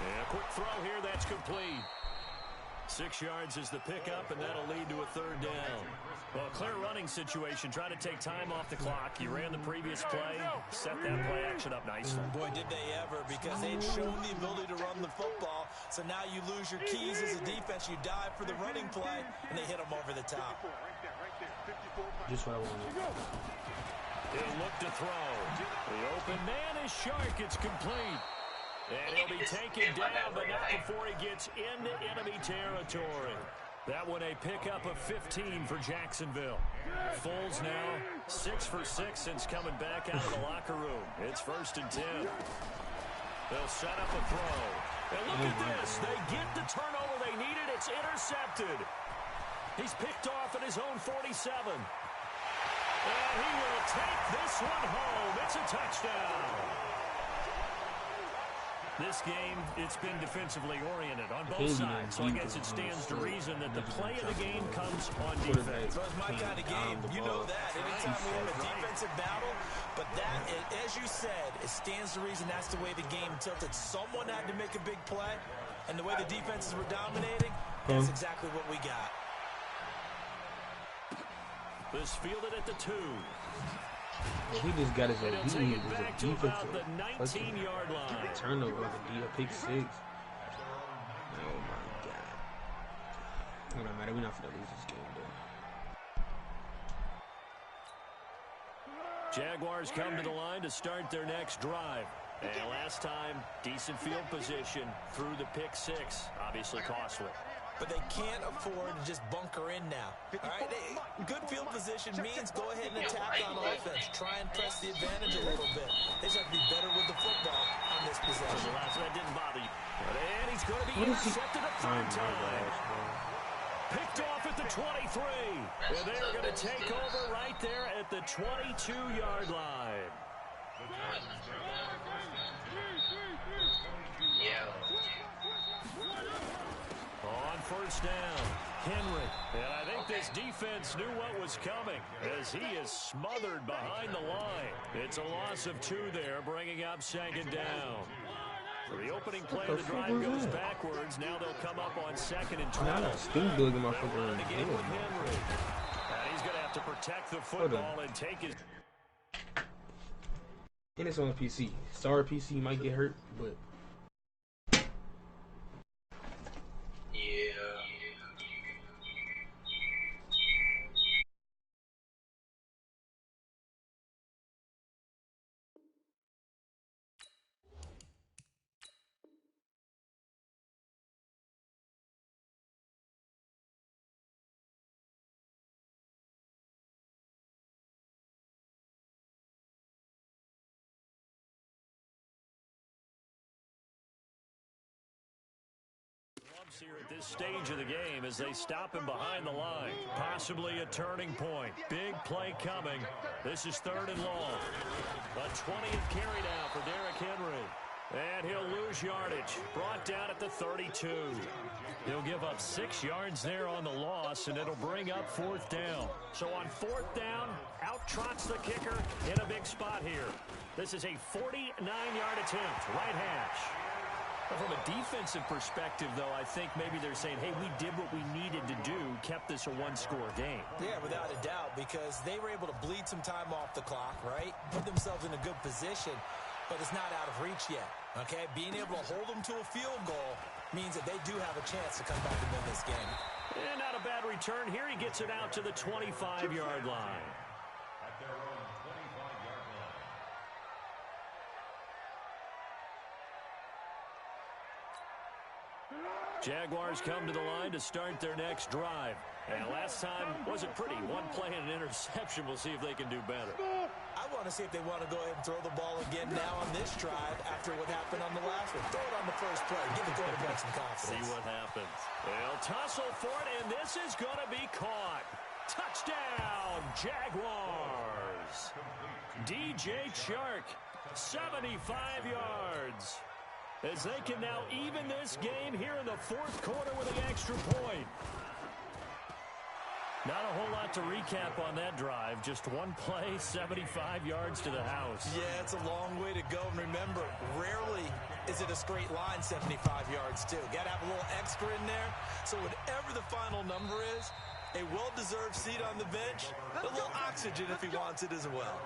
Speaker 1: And a quick throw here, that's complete. 6 yards is the pickup, and that'll lead to a 3rd down. Well, clear running situation. Try to take time off the clock. You ran the previous play, set that play action up nicely.
Speaker 2: Boy, did they ever, because they'd shown the ability to run the football. So now you lose your keys as a defense. You dive for the running play, and they hit them over the top.
Speaker 7: Just what I wanted.
Speaker 1: He'll look to throw. The open man is Shark. It's complete. And he'll be taken down, but not before he gets into enemy territory. That one a pickup of 15 for Jacksonville. Foles now 6 for 6 since coming back out of the locker room. It's 1st and 10. They'll set up a throw. And look at this. They get the turnover they needed. It's intercepted. He's picked off at his own 47. And he will take this one home. It's a touchdown. This game, it's been defensively oriented on both sides, so I guess it stands to reason that the play of the game comes on defense.
Speaker 2: So it's my kind of game. You know that. Anytime we have a defensive battle, but that, as you said, it stands to reason that's the way the game tilted. Someone had to make a big play, and the way the defenses were dominating, that's exactly what we got.
Speaker 1: This fielded at the 2.
Speaker 7: He just got his own defensive
Speaker 1: the 19-yard line.
Speaker 7: Turnover, a pick 6. Oh my God. It don't matter. We're not going to lose this game, though.
Speaker 1: Jaguars come to the line to start their next drive. And last time, decent field position through the pick 6. Obviously costly.
Speaker 2: but they can't afford to just bunker in now. All right, good field position means go ahead and attack on offense. Try and press the advantage a little bit. They just have to be better with the football on this possession.
Speaker 1: That didn't bother you. And he's going to be intercepted a third time. Picked off at the 23. And they're going to take over right there at the 22-yard line.
Speaker 8: Yeah.
Speaker 1: On first down, Henry. And I think this defense knew what was coming as he is smothered behind the line. It's a loss of 2 there, bringing up second down. So the opening play of the drive goes backwards. Now they'll come up on 2nd and 12.
Speaker 7: And he's
Speaker 1: going to have to protect the football and take his...
Speaker 7: And it's on PC. Sorry, PC might get hurt, but...
Speaker 1: Here at this stage of the game as they stop him behind the line. Possibly a turning point. Big play coming. This is 3rd and long. A 20th carry now for Derrick Henry. And he'll lose yardage. Brought down at the 32. He'll give up 6 yards there on the loss, and it'll bring up 4th down. So on 4th down, out trots the kicker in a big spot here. This is a 49-yard attempt. Right hash. From a defensive perspective, though, I think maybe they're saying, hey, we did what we needed to do, kept this a 1-score game.
Speaker 2: Yeah, without a doubt, because they were able to bleed some time off the clock, right? Put themselves in a good position, but it's not out of reach yet, okay? Being able to hold them to a field goal means that they do have a chance to come back and win this game.
Speaker 1: And not a bad return here. He gets it out to the 25-yard line. Jaguars come to the line to start their next drive. And last time wasn't pretty. 1 play and an interception. We'll see if they can do better.
Speaker 2: I want to see if they want to go ahead and throw the ball again now on this drive after what happened on the last one. Throw it on the first play. Give the quarterback some confidence.
Speaker 1: See what happens. They'll tussle for it, and this is going to be caught. Touchdown, Jaguars. DJ Chark, 75 yards. As they can now even this game here in the 4th quarter with an extra point. Not a whole lot to recap on that drive. Just 1 play, 75 yards to the house.
Speaker 2: Yeah, it's a long way to go. And remember, rarely is it a straight line 75 yards, too. Got to have a little extra in there. So whatever the final number is, a well-deserved seat on the bench, a little oxygen if he wants it as well.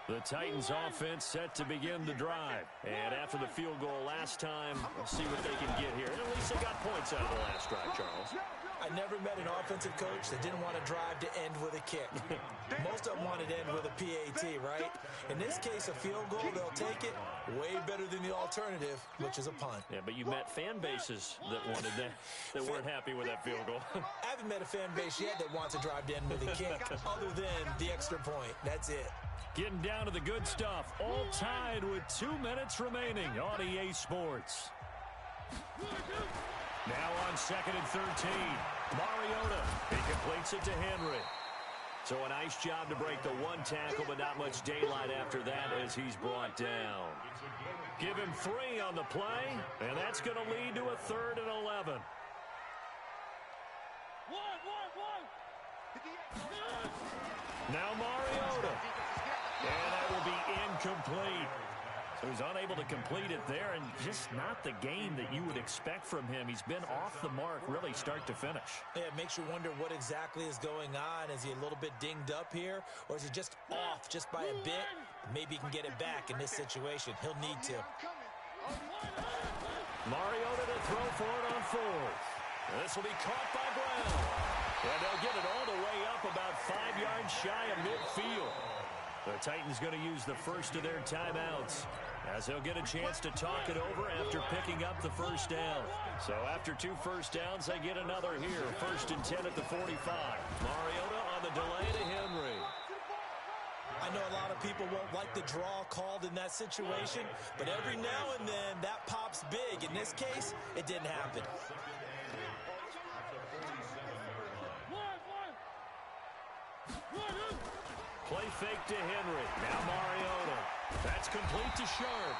Speaker 1: The Titans offense set to begin the drive. And after the field goal last time, we'll see what they can get here. And at least they got points out of the last drive, Charles.
Speaker 2: I never met an offensive coach that didn't want to drive to end with a kick. Most of them wanted to end with a PAT, right? In this case, a field goal, they'll take it. Way better than the alternative, which is a punt.
Speaker 1: Yeah, but you met fan bases that wanted that weren't happy with that field goal.
Speaker 2: I haven't met a fan base yet that wants to drive to end with a kick other than the extra point. That's it.
Speaker 1: Getting down to the good stuff. All tied with 2 minutes remaining on EA Sports. Now on 2nd and 13. Mariota. He completes it to Henry. So a nice job to break the 1 tackle, but not much daylight after that as he's brought down. Give him 3 on the play, and that's going to lead to a 3rd and 11. Now Mariota. And that will be incomplete. So he's unable to complete it there, and just not the game that you would expect from him. He's been off the mark, really, start to finish.
Speaker 2: Yeah, it makes you wonder what exactly is going on. Is he a little bit dinged up here, or is he just off just by a bit? Maybe he can get it back in this situation. He'll need to.
Speaker 1: Mariota to throw for it on 4th. This will be caught by Brown. And they'll get it all the way up about 5 yards shy of midfield. The Titans going to use the first of their timeouts as he'll get a chance to talk it over after picking up the first down. So after 2 first downs, they get another here. 1st and 10 at the 45. Mariota on the delay to Henry.
Speaker 2: I know a lot of people won't like the draw called in that situation, but every now and then that pops big. In this case, it didn't happen.
Speaker 1: Play fake to Henry. Now Mariota. That's complete to Sharp.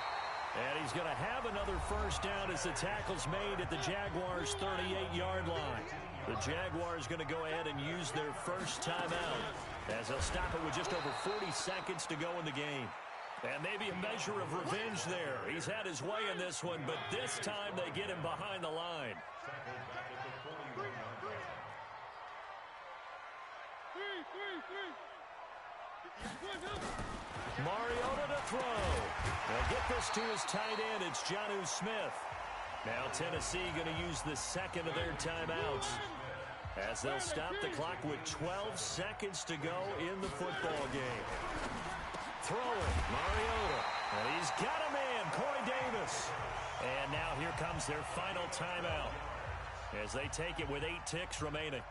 Speaker 1: And he's going to have another first down as the tackle's made at the Jaguars' 38-yard line. The Jaguars going to go ahead and use their first timeout as they'll stop it with just over 40 seconds to go in the game. And maybe a measure of revenge there. He's had his way in this one, but this time they get him behind the line. Mariota to throw. They'll get this to his tight end. It's Jonnu Smith. Now Tennessee going to use the second of their timeouts as they'll stop the clock with 12 seconds to go in the football game. Throwing, Mariota. And he's got a man, Corey Davis. And now here comes their final timeout as they take it with 8 ticks remaining.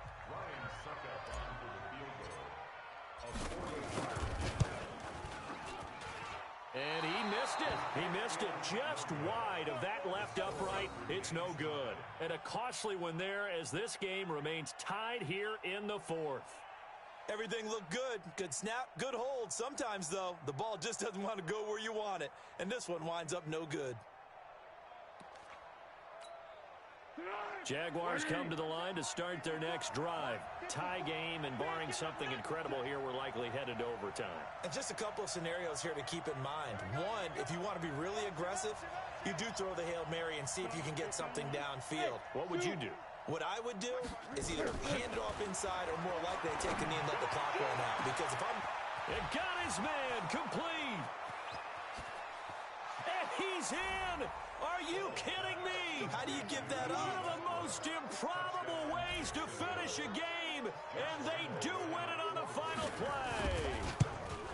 Speaker 1: And he missed it. He missed it just wide of that left upright. It's no good. And a costly one there as this game remains tied here in the 4th.
Speaker 2: Everything looked good. Good snap, good hold. Sometimes, though, the ball just doesn't want to go where you want it. And this one winds up no good.
Speaker 1: Jaguars come to the line to start their next drive. Tie game, and barring something incredible here, we're likely headed to overtime.
Speaker 2: And just a couple of scenarios here to keep in mind. One, if you want to be really aggressive, you do throw the Hail Mary and see if you can get something downfield.
Speaker 1: What would you do?
Speaker 2: What I would do is either hand it off inside or more likely take a knee and let the clock run out. Because if I'm...
Speaker 1: It got his man complete. And he's in. Are you kidding me?
Speaker 2: How do you give that up?
Speaker 1: One of the most improbable ways to finish a game, and they do win it on the final play.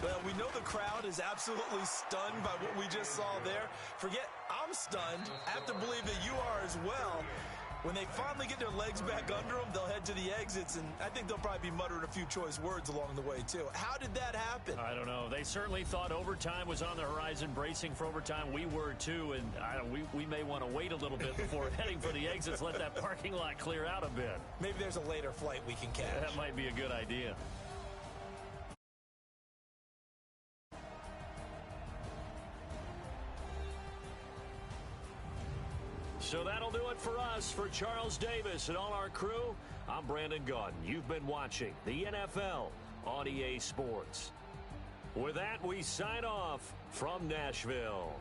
Speaker 2: Well, we know the crowd is absolutely stunned by what we just saw there. Forget I'm stunned. I have to believe that you are as well. When they finally get their legs back under them, they'll head to the exits, and I think they'll probably be muttering a few choice words along the way, too. How did that happen?
Speaker 1: I don't know. They certainly thought overtime was on the horizon, bracing for overtime. We were, too, and we may want to wait a little bit before heading for the exits, let that parking lot clear out a bit.
Speaker 2: Maybe there's a later flight we can catch.
Speaker 1: That might be a good idea. So that'll do it for us. For Charles Davis and all our crew, I'm Brandon Gaudin. You've been watching the NFL on EA Sports. With that, we sign off from Nashville.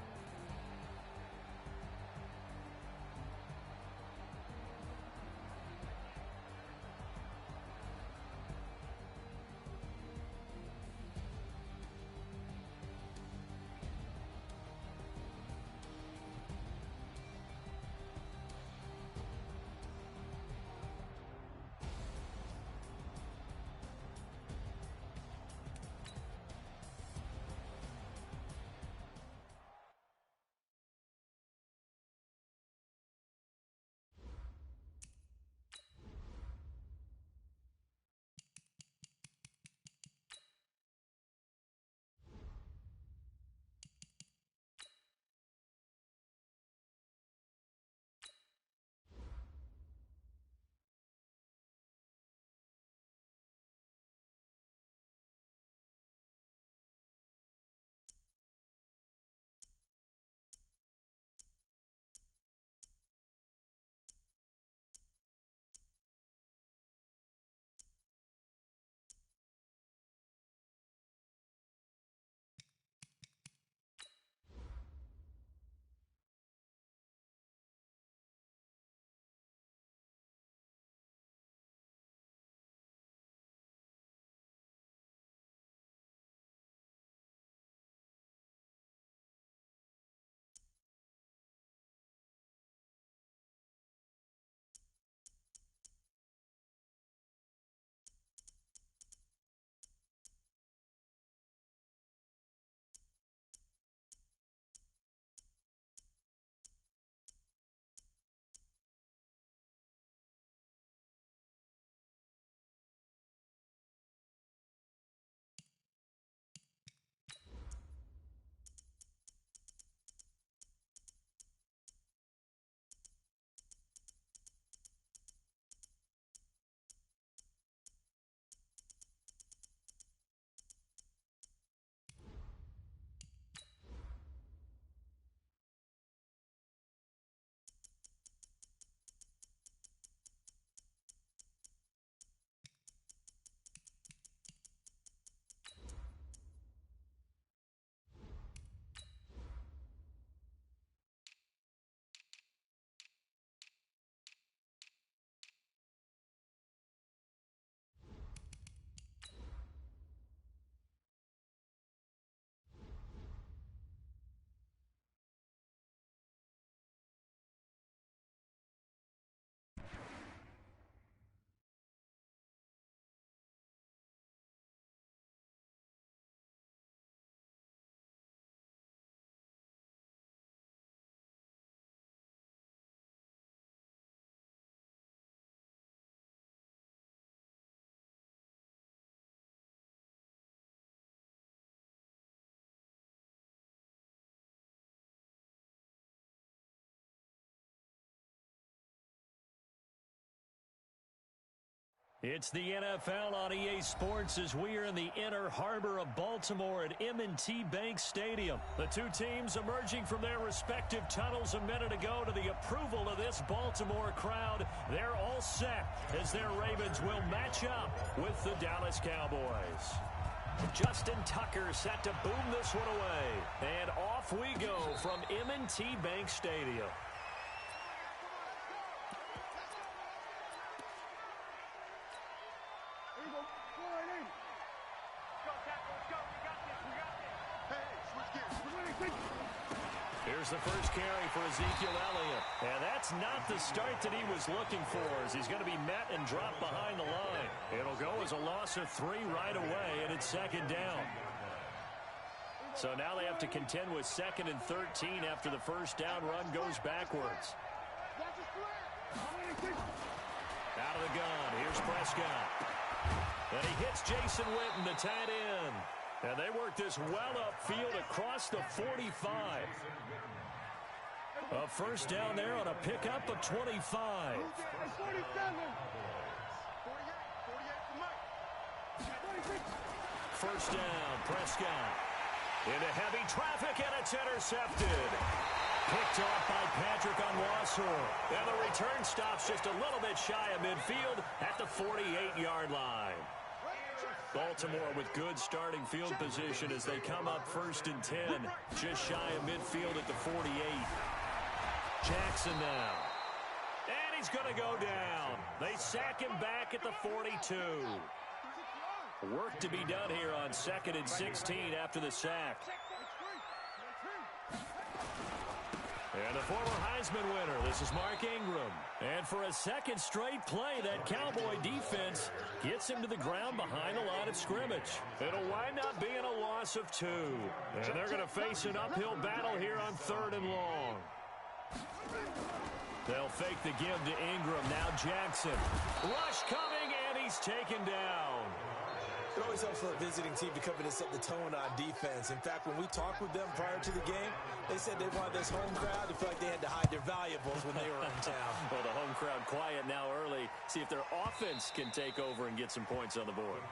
Speaker 1: It's the NFL on EA Sports as we are in the inner harbor of Baltimore at M&T Bank Stadium. The two teams emerging from their respective tunnels a minute ago to the approval of this Baltimore crowd. They're all set as their Ravens will match up with the Dallas Cowboys. Justin Tucker set to boom this one away. And off we go from M&T Bank Stadium. Here's the first carry for Ezekiel Elliott. And that's not the start that he was looking for, as he's going to be met and dropped behind the line. It'll go as a loss of 3 right away, and it's second down. So now they have to contend with 2nd and 13 after the first down run goes backwards. Out of the gun, here's Prescott. And he hits Jason Witten, the tight end. And they work this well upfield across the 45. A first down there on a pickup of 25. First down, Prescott. Into heavy traffic, and it's intercepted. Picked off by Patrick Onwuasor. And the return stops just a little bit shy of midfield at the 48-yard line. Baltimore with good starting field position as they come up 1st and 10. Just shy of midfield at the 48. Jackson now. And he's going to go down. They sack him back at the 42. Work to be done here on 2nd and 16 after the sack. And the former Heisman winner, this is Mark Ingram. And for a second straight play, that Cowboy defense gets him to the ground behind the line of scrimmage. It'll wind up being a loss of 2. And they're going to face an uphill battle here on 3rd and long. They'll fake the give to Ingram. Now Jackson. Rush coming, and he's taken down.
Speaker 2: It always helps for a visiting team to come in and set the tone on defense. In fact, when we talked with them prior to the game, they said they wanted this home crowd to feel like they had to hide their valuables when they were in town.
Speaker 1: Well, the home crowd quiet now early. See if their offense can take over and get some points on the board.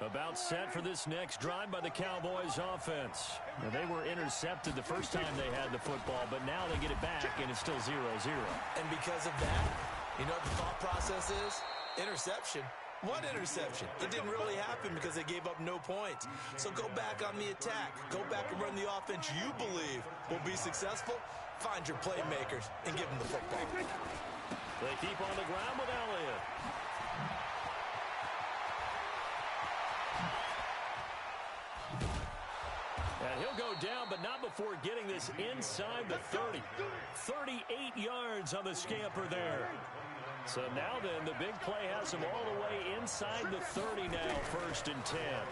Speaker 1: About set for this next drive by the Cowboys offense. Now, they were intercepted the first time they had the football, but now they get it back, and it's still 0-0.
Speaker 2: And because of that, you know what the thought process is? Interception. What interception? It didn't really happen because they gave up no points. So go back on the attack. Go back and run the offense you believe will be successful. Find your playmakers and give them the football.
Speaker 1: They keep on the ground with Elliott. And he'll go down, but not before getting this inside the 30. 38 yards on the scamper there. So now then, the big play has him all the way inside the 30 now, 1st and 10.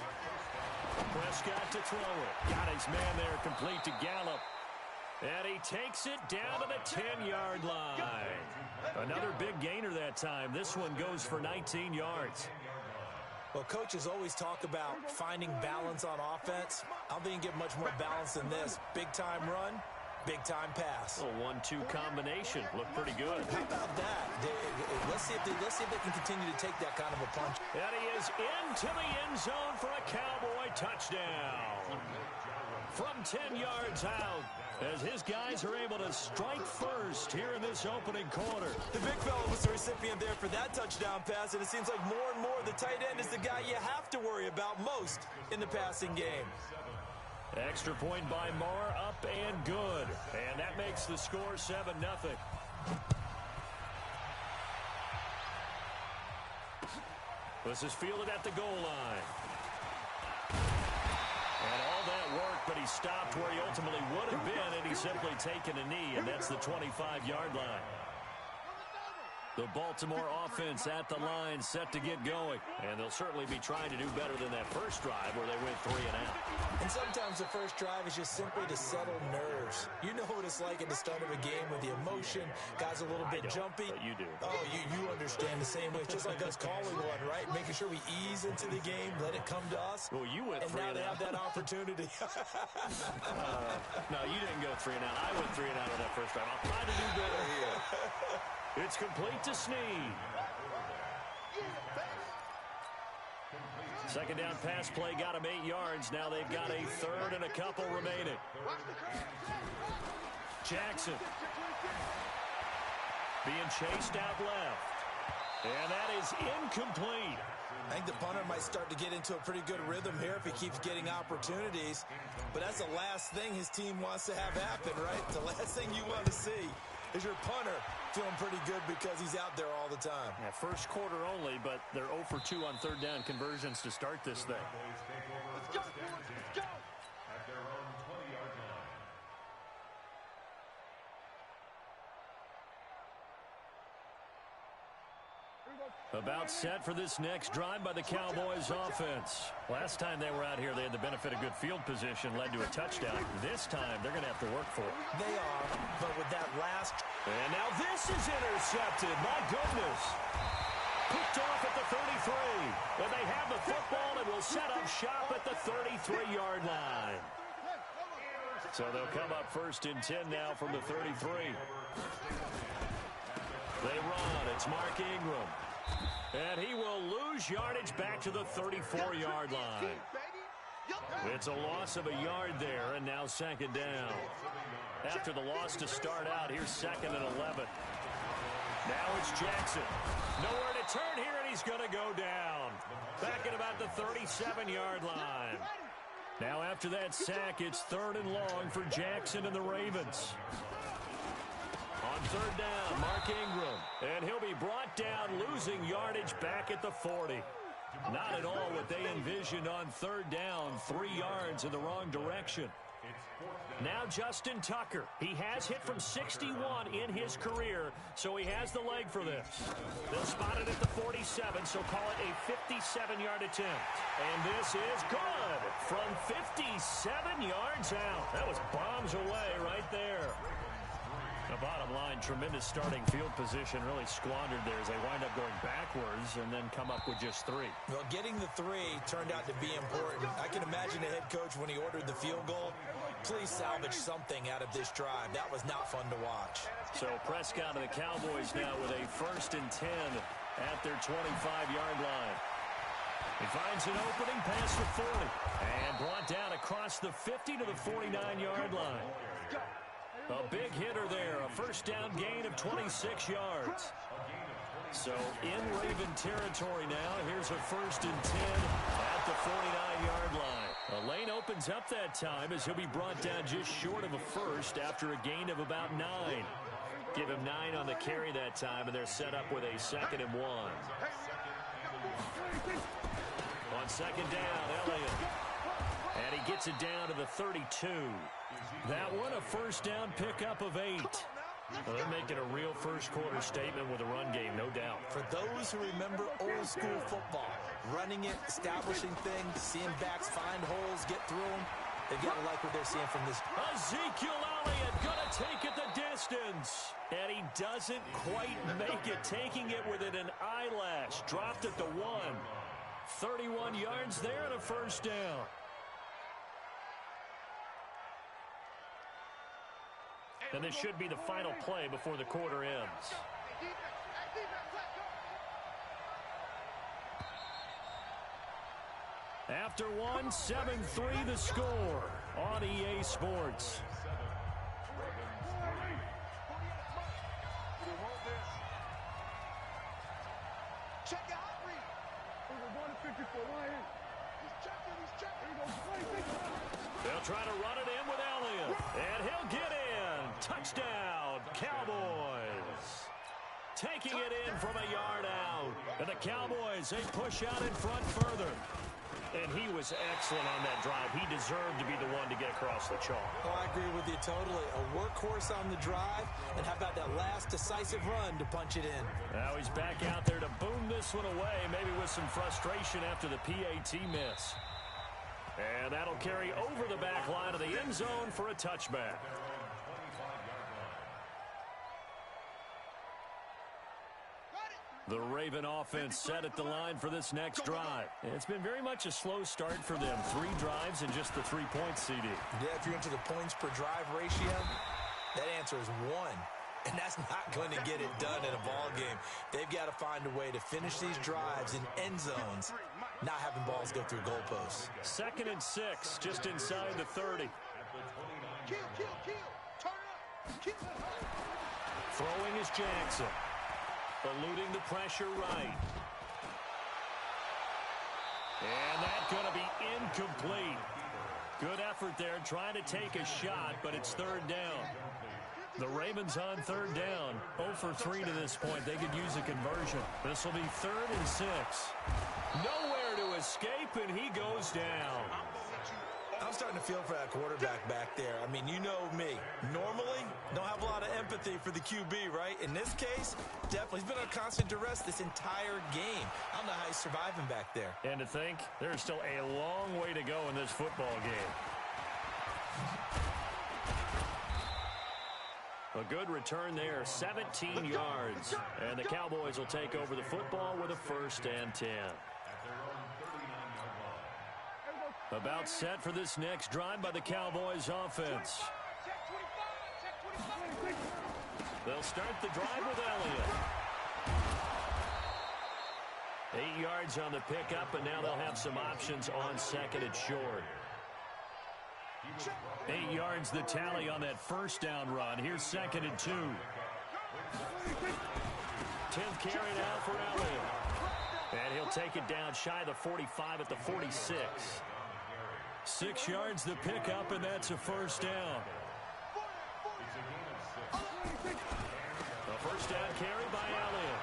Speaker 1: Prescott to throw it. Got his man there, complete to Gallup. And he takes it down to the 10-yard line. Another big gainer that time. This one goes for 19 yards.
Speaker 2: Well, coaches always talk about finding balance on offense. I don't think you can get much more balance than this. Big-time run, big-time pass.
Speaker 1: A 1-2 combination. Looked pretty good.
Speaker 2: How about that? Let's see if they can continue to take that kind of a punch.
Speaker 1: And he is into the end zone for a Cowboy touchdown. From 10 yards out, as his guys are able to strike first here in this opening quarter.
Speaker 2: The big fella was the recipient there for that touchdown pass, and it seems like more and more the tight end is the guy you have to worry about most in the passing game.
Speaker 1: Extra point by Marr, up and good. And that makes the score 7-0. This is fielded at the goal line. And all that work, but he stopped where he ultimately would have been, and he's simply taken a knee, and that's the 25-yard line. The Baltimore offense at the line, set to get going. And they'll certainly be trying to do better than that first drive where they went 3 and out.
Speaker 2: And sometimes the first drive is just simply to settle nerves. You know what it's like at the start of a game with the emotion. Guys a little bit jumpy.
Speaker 1: But you do.
Speaker 2: Oh, you understand the same way. It's just like us calling one, right? Making sure we ease into the game, let it come to us.
Speaker 1: Well, you went
Speaker 2: and
Speaker 1: 3
Speaker 2: now
Speaker 1: and
Speaker 2: they
Speaker 1: out.
Speaker 2: have that opportunity.
Speaker 1: No, you didn't go 3 and out. I went 3 and out on that first drive. I'll try to do better here. It's complete to Snead. Second down pass play got him 8 yards. Now they've got a third and a couple remaining. Jackson being chased out left. And that is incomplete.
Speaker 2: I think the punter might start to get into a pretty good rhythm here if he keeps getting opportunities. But that's the last thing his team wants to have happen, right? The last thing you want to see is your punter feeling pretty good because he's out there all the time.
Speaker 1: Yeah, first quarter only, but they're 0 for 2 on third down conversions to start this thing.
Speaker 4: Let's go, boys. Let's go.
Speaker 3: At their own 20-yard line.
Speaker 1: About set for this next drive by the Cowboys offense. Last time they were out here, they had the benefit of good field position, led to a touchdown. This time, they're going to have to work for it.
Speaker 2: They are, but with that last...
Speaker 1: And now this is intercepted. My goodness. Picked off at the 33. And they have the football and will set up shop at the 33-yard line. So they'll come up first and 10 now from the 33. They run. It's Mark Ingram. And he will lose yardage back to the 34-yard line. It's a loss of a yard there, and now second down. After the loss to start out, here's second and 11. Now it's Jackson. Nowhere to turn here, and he's going to go down. Back at about the 37-yard line. Now after that sack, it's third and long for Jackson and the Ravens. On third down, Mark Ingram. And he'll be brought down, losing yardage back at the 40. Not at all what they envisioned on third down. 3 yards in the wrong direction. Now Justin Tucker. He has hit from 61 in his career, so he has the leg for this. They'll spot it at the 47, so call it a 57-yard attempt. And this is good from 57 yards out. That was bombs away right there. The bottom line, tremendous starting field position, really squandered there as they wind up going backwards and then come up with just 3.
Speaker 2: Well, getting the 3 turned out to be important. I can imagine the head coach when he ordered the field goal. Please salvage something out of this drive. That was not fun to watch.
Speaker 1: So Prescott and the Cowboys now with a first and 10 at their 25-yard line. He finds an opening past the 40 and brought down across the 50 to the 49-yard line. A big hitter there, a first down gain of 26 yards. So in Raven territory now, here's a first and 10 at the 49-yard line. A lane opens up that time as he'll be brought down just short of a first after a gain of about 9. Give him 9 on the carry that time, and they're set up with a second and 1. On second down, Elliott. And he gets it down to the 32. That one, a first down pickup of 8. Well, they're making a real first quarter statement with a run game, no doubt.
Speaker 2: For those who remember old school football, running it, establishing things, seeing backs find holes, get through them, they've got to like what they're seeing from this.
Speaker 1: Ezekiel Elliott going to take it the distance. And he doesn't quite make it, taking it within an eyelash. Dropped at the 1. 31 yards there and a first down. And this should be the final play before the quarter ends. After one, 7-3 the score on EA Sports.
Speaker 4: Check out Reed.
Speaker 1: They'll try to run it in with Elliott. And he'll get in. Touchdown, Cowboys. Taking it in from a yard out. And the Cowboys, they push out in front further. And he was excellent on that drive. He deserved to be the one to get across the chalk.
Speaker 2: Oh, I agree with you totally. A workhorse on the drive, and how about that last decisive run to punch it in?
Speaker 1: Now he's back out there to boom this one away, maybe with some frustration after the PAT miss. And that'll carry over the back line of the end zone for a touchback. The Raven offense set at the line for this next drive. It's been very much a slow start for them. 3 drives and just the 3 points, CD.
Speaker 2: Yeah, if you're into the points per drive ratio, that answer is 1. And that's not going to get it done in a ball game. They've got to find a way to finish these drives in end zones, not having balls go through goalposts.
Speaker 1: 2nd and 6, just inside the 30.
Speaker 4: Kill. Turn up. Kill.
Speaker 1: Throwing is Jackson. Eluding the pressure right. And that's going to be incomplete. Good effort there trying to take a shot, but it's 3rd down. The Ravens on 3rd down. 0 for 3 to this point. They could use a conversion. This will be 3rd and 6. Nowhere to escape, and he goes down.
Speaker 2: I'm starting to feel for that quarterback back there. I mean, you know me. Normally, don't have a lot of empathy for the QB, right? In this case, definitely. He's been on constant duress this entire game. I don't know how he's surviving back there.
Speaker 1: And to think, there's still a long way to go in this football game. A good return there, 17 yards. And the Cowboys will take over the football with a 1st and 10. About set for this next drive by the Cowboys offense. They'll start the drive with Elliott. 8 yards on the pickup, and now they'll have some options on 2nd and short. 8 yards the tally on that 1st down run. Here's 2nd and 2. 10th carry now for Elliott. And he'll take it down shy of the 45 at the 46. 6 yards the pickup, and that's a 1st down. A 1st down carry by Elliott.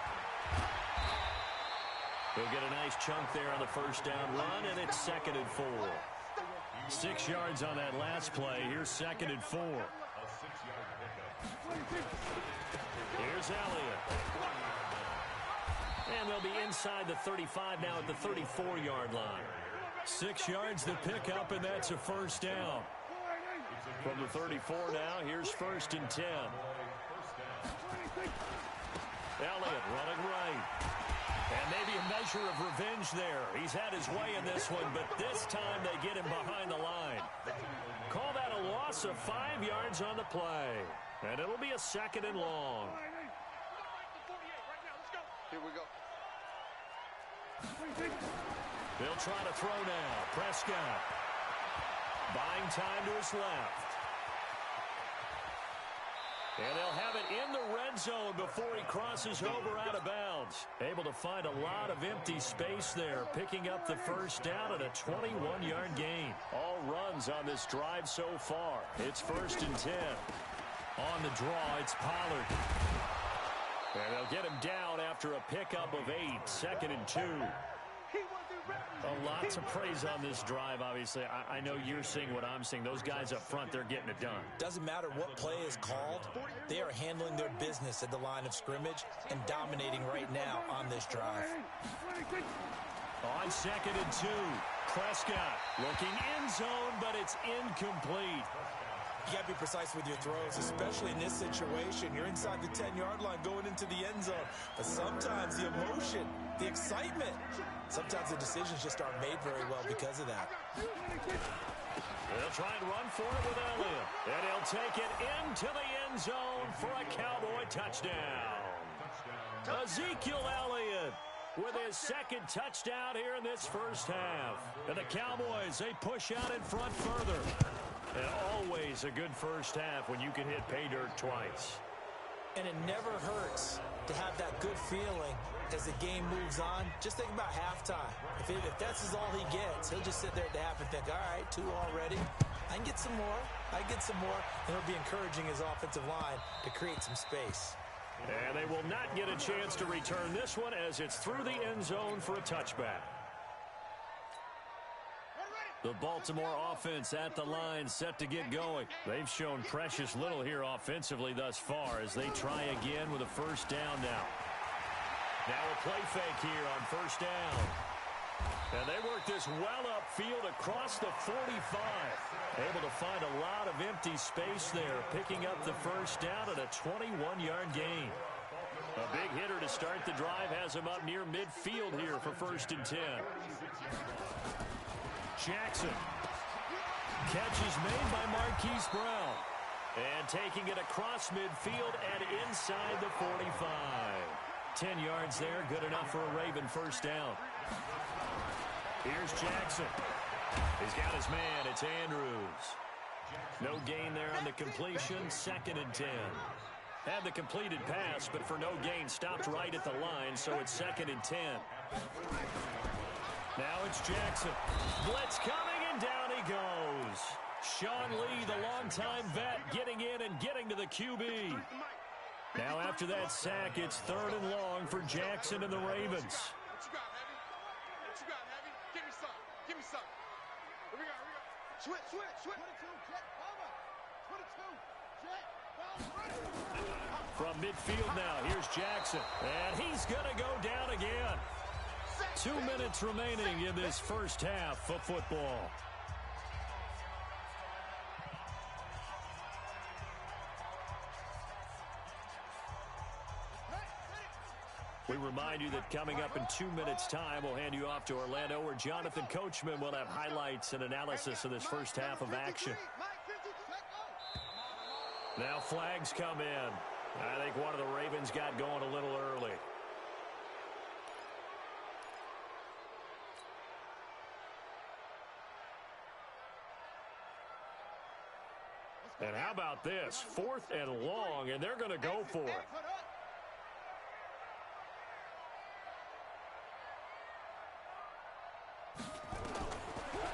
Speaker 1: He'll get a nice chunk there on the 1st down run, and it's 2nd and 4. 6 yards on that last play. Here's 2nd and 4. Here's Elliott. And they'll be inside the 35 now at the 34-yard line. 6 yards the pickup, and that's a 1st down. From the 34 now, here's 1st and 10. Elliott running right. And maybe a measure of revenge there. He's had his way in this one, but this time they get him behind the line. Call that a loss of 5 yards on the play. And it'll be a 2nd and long.
Speaker 4: Here we go.
Speaker 1: They'll try to throw now. Prescott buying time to his left. And they'll have it in the red zone before he crosses over out of bounds. Able to find a lot of empty space there, picking up the 1st down at a 21-yard gain. All runs on this drive so far. It's 1st and 10. On the draw, it's Pollard. And they'll get him down after a pickup of 8. 2nd and 2. A lot to praise on this drive, obviously. I know you're seeing what I'm seeing. Those guys up front, they're getting it done.
Speaker 2: Doesn't matter what play is called. They are handling their business at the line of scrimmage and dominating right now on this drive.
Speaker 1: On 2nd and 2, Prescott looking end zone, but it's incomplete.
Speaker 2: You got to be precise with your throws, especially in this situation. You're inside the 10-yard line going into the end zone. But sometimes the emotion, the excitement, sometimes the decisions just aren't made very well because of that.
Speaker 1: They'll try and run for it with Elliott. And he'll take it into the end zone for a Cowboy touchdown. Ezekiel Elliott with his 2nd touchdown here in this 1st half. And the Cowboys, they push out in front further. And always a good 1st half when you can hit pay dirt twice.
Speaker 2: And it never hurts to have that good feeling as the game moves on. Just think about halftime. If that's all he gets, he'll just sit there at the half and think, all right, 2 already. I can get some more. I can get some more. And he'll be encouraging his offensive line to create some space.
Speaker 1: And they will not get a chance to return this one as it's through the end zone for a touchback. The Baltimore offense at the line, set to get going. They've shown precious little here offensively thus far as they try again with a first down now. Now a play fake here on first down. And they work this well upfield across the 45. Able to find a lot of empty space there, picking up the first down at a 21-yard gain. A big hitter to start the drive has him up near midfield here for first and 10. Jackson. Catch is made by Marquise Brown. And taking it across midfield and inside the 45. 10 yards there, good enough for a Raven first down. Here's Jackson. He's got his man. It's Andrews. No gain there on the completion. Second and 10. Had the completed pass, but for no gain, stopped right at the line, so it's second and 10. Now it's Jackson. Blitz coming, and down he goes. Sean Lee, the longtime vet, getting in and getting to the QB. Now after that sack, it's third and long for Jackson and the Ravens.
Speaker 4: What you got, Heavy? What you got, Heavy? Give me some. Give me some. Here we go. Switch. 22, jet, cover. 22, jet,
Speaker 1: from midfield now, here's Jackson. And he's going to go down again. 2 minutes remaining in this first half of football. We remind you that coming up in 2 minutes' time, we'll hand you off to Orlando, where Jonathan Coachman will have highlights and analysis of this first half of action. Now flags come in. I think one of the Ravens got going a little early. And how about this? 4th and long, and they're going to go for it.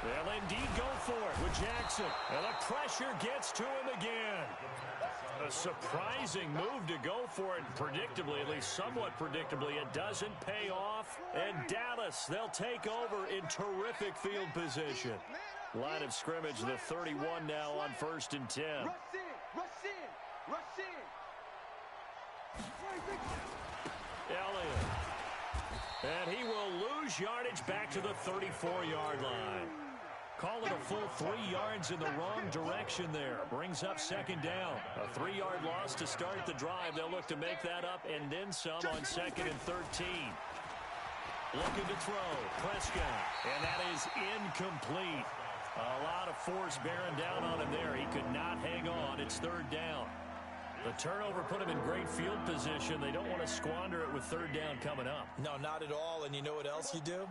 Speaker 1: They'll indeed go for it with Jackson. And the pressure gets to him again. A surprising move to go for it predictably, at least somewhat predictably. It doesn't pay off. And Dallas, they'll take over in terrific field position. Line of scrimmage, the 31 now on first and 10.
Speaker 4: Rush in.
Speaker 1: Elliott. And he will lose yardage back to the 34-yard line. Call it a full 3 yards in the wrong direction there. Brings up second down. A 3-yard loss to start the drive. They'll look to make that up and then some on second and 13. Looking to throw. Prescott. And that is incomplete. A lot of force bearing down on him there. He could not hang on. It's third down. The turnover put him in great field position. They don't want to squander it with third down coming up.
Speaker 2: No, not at all. And you know what else you do?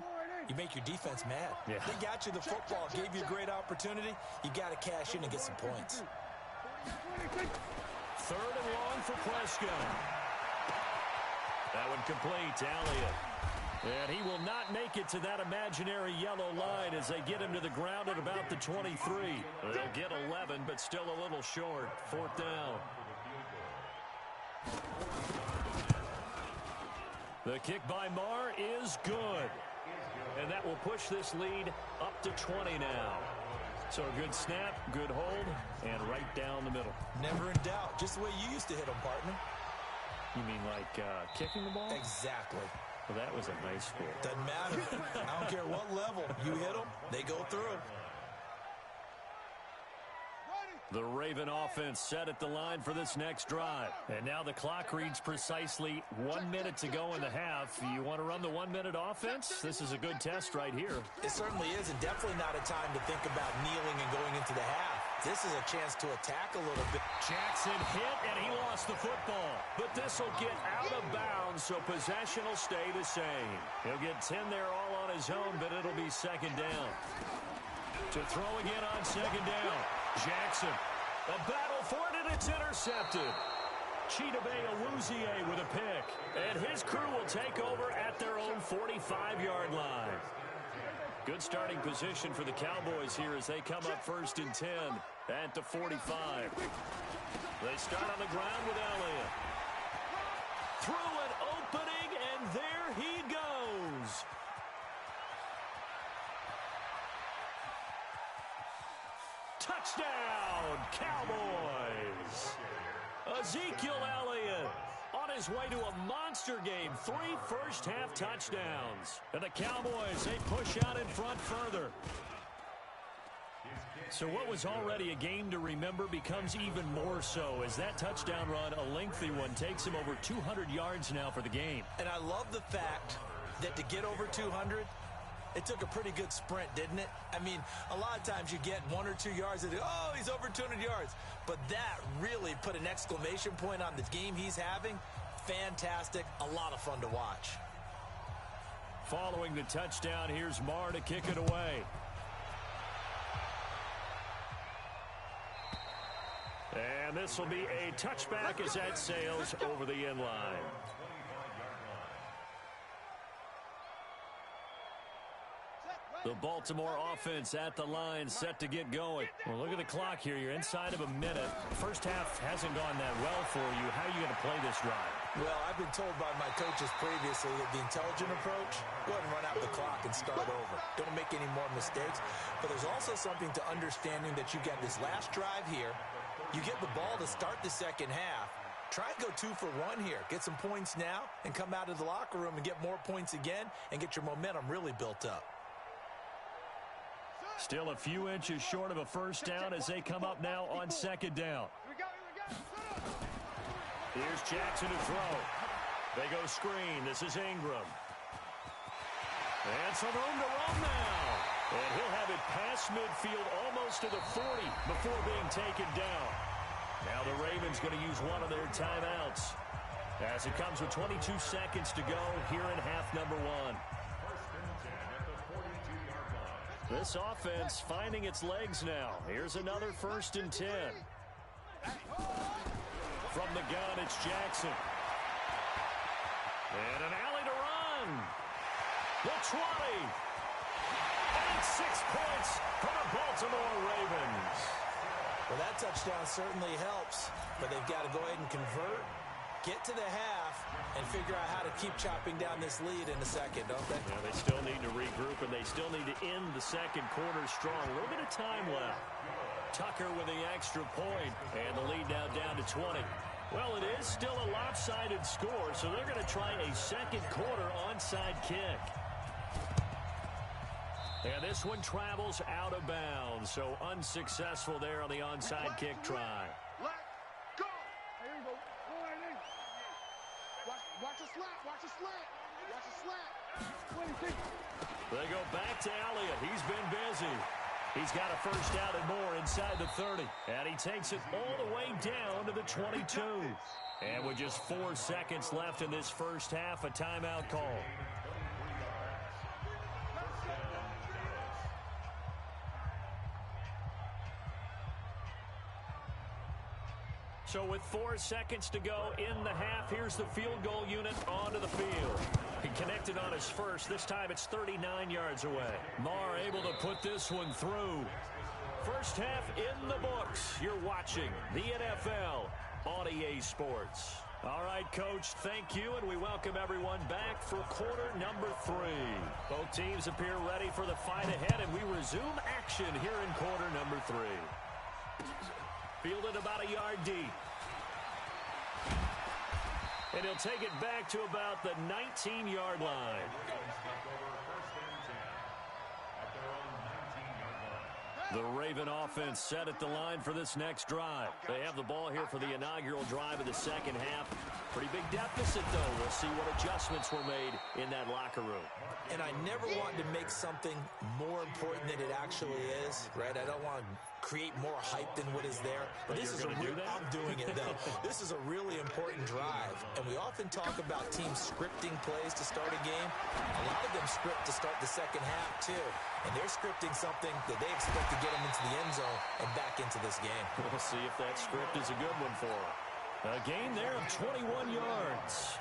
Speaker 2: You make your defense mad.
Speaker 1: Yeah.
Speaker 2: They got you the football, gave you a great opportunity. You got to cash in and get some points.
Speaker 1: Third and long for Prescott. That one complete to Elliott. And he will not make it to that imaginary yellow line as they get him to the ground at about the 23. They'll get 11, but still a little short. Fourth down. The kick by Marr is good. And that will push this lead up to 20 now. So a good snap, good hold, and right down the middle.
Speaker 2: Never in doubt. Just the way you used to hit them, partner.
Speaker 1: You mean like kicking the ball?
Speaker 2: Exactly.
Speaker 1: Well, that was a nice score.
Speaker 2: Doesn't matter. I don't care what level. You hit them, they go through.
Speaker 1: The Raven offense set at the line for this next drive. And now the clock reads precisely 1 minute to go in the half. You want to run the 1 minute offense? This is a good test right here.
Speaker 2: It certainly is, and definitely not a time to think about kneeling and going into the half. This is a chance to attack a little bit.
Speaker 1: Jackson hit, and he lost the football. But this will get out of bounds, so possession will stay the same. He'll get 10 there all on his own, but it'll be second down. To throw again on second down. Jackson. A battle for it, and it's intercepted. Chidobe Awuzie with a pick. And his crew will take over at their own 45-yard line. Good starting position for the Cowboys here as they come up first and 10 at the 45. They start on the ground with Elliott. Through an opening, and there he goes. Touchdown, Cowboys. Ezekiel Elliott on his way to a monster game. 3 first-half touchdowns. And the Cowboys, they push out in front further. So what was already a game to remember becomes even more so as that touchdown run, a lengthy one, takes him over 200 yards now for the game.
Speaker 2: And I love the fact that to get over 200, it took a pretty good sprint, didn't it? I mean, a lot of times you get 1 or 2 yards and, oh, he's over 200 yards. But that really put an exclamation point on the game he's having. Fantastic. A lot of fun to watch.
Speaker 1: Following the touchdown, here's Marr to kick it away. And this will be a touchback as that sails over the end line. The Baltimore offense at the line, set to get going. Well, look at the clock here. You're inside of a minute. First half hasn't gone that well for you. How are you going to play this drive?
Speaker 2: Well, I've been told by my coaches previously that the intelligent approach, go ahead and run out the clock and start over. Don't make any more mistakes. But there's also something to understanding that you get this last drive here. You get the ball to start the second half. Try and go 2 for 1 here. Get some points now and come out of the locker room and get more points again and get your momentum really built up.
Speaker 1: Still a few inches short of a first down as they come up now on second down. Here's Jackson to throw. They go screen. This is Ingram. And some room to run now. And he'll have it past midfield almost to the 40 before being taken down. Now the Ravens going to use one of their timeouts as it comes with 22 seconds to go here in half number 1. This offense finding its legs now. Here's another 1st and 10. From the gun, it's Jackson. And an alley to run. The 20. And 6 points for the Baltimore Ravens.
Speaker 2: Well, that touchdown certainly helps, but they've got to go ahead and convert, get to the half, and figure out how to keep chopping down this lead in a second, don't they?
Speaker 1: Yeah, they still need to regroup, and they still need to end the second quarter strong. A little bit of time left. Tucker with the extra point, and the lead now down to 20. Well, it is still a lopsided score, so they're going to try a second quarter onside kick. And this one travels out of bounds, so unsuccessful there on the onside kick try.
Speaker 4: Let go. Here we go. Watch the slat. Watch the slat. Watch the slat.
Speaker 1: They go back to Elliott. He's been busy. He's got a first down and more inside the 30. And he takes it all the way down to the 22. And with just 4 seconds left in this first half, a timeout call. So with 4 seconds to go in the half, here's the field goal unit onto the field. He connected on his first. This time it's 39 yards away. Marr able to put this one through. First half in the books. You're watching the NFL on EA Sports. All right, Coach, thank you, and we welcome everyone back for quarter number 3. Both teams appear ready for the fight ahead, and we resume action here in quarter number 3. Fielded about a yard deep. And he'll take it back to about the 19-yard line. The Raven offense set at the line for this next drive. They have the ball here for the inaugural drive of the second half. Pretty big deficit, though. We'll see what adjustments were made in that locker room.
Speaker 2: And I never want to make something more important than it actually is, right? I don't want to create more hype than what is there. But this is I'm doing it, though. This is a really important drive. And we often talk about teams scripting plays to start a game. A lot of them script to start the second half, too. And they're scripting something that they expect to get them into the end zone and back into this game.
Speaker 1: We'll see if that script is a good one for them. A gain there of 21 yards.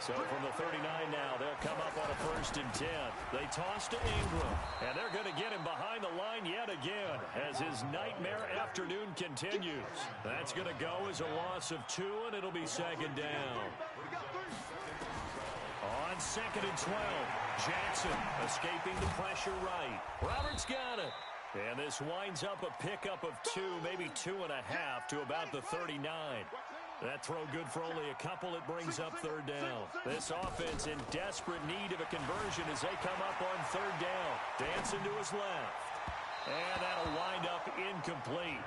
Speaker 1: So from the 39 now, they'll come up on a 1st and 10. They toss to Ingram, and they're going to get him behind the line yet again as his nightmare afternoon continues. That's going to go as a loss of 2, and it'll be second down. On 2nd and 12, Jackson escaping the pressure right. Roberts got it. And this winds up a pickup of 2, maybe 2.5 to about the 39. That throw good for only a couple. It brings up third down. This offense in desperate need of a conversion as they come up on third down. Dancing to his left. And that'll wind up incomplete.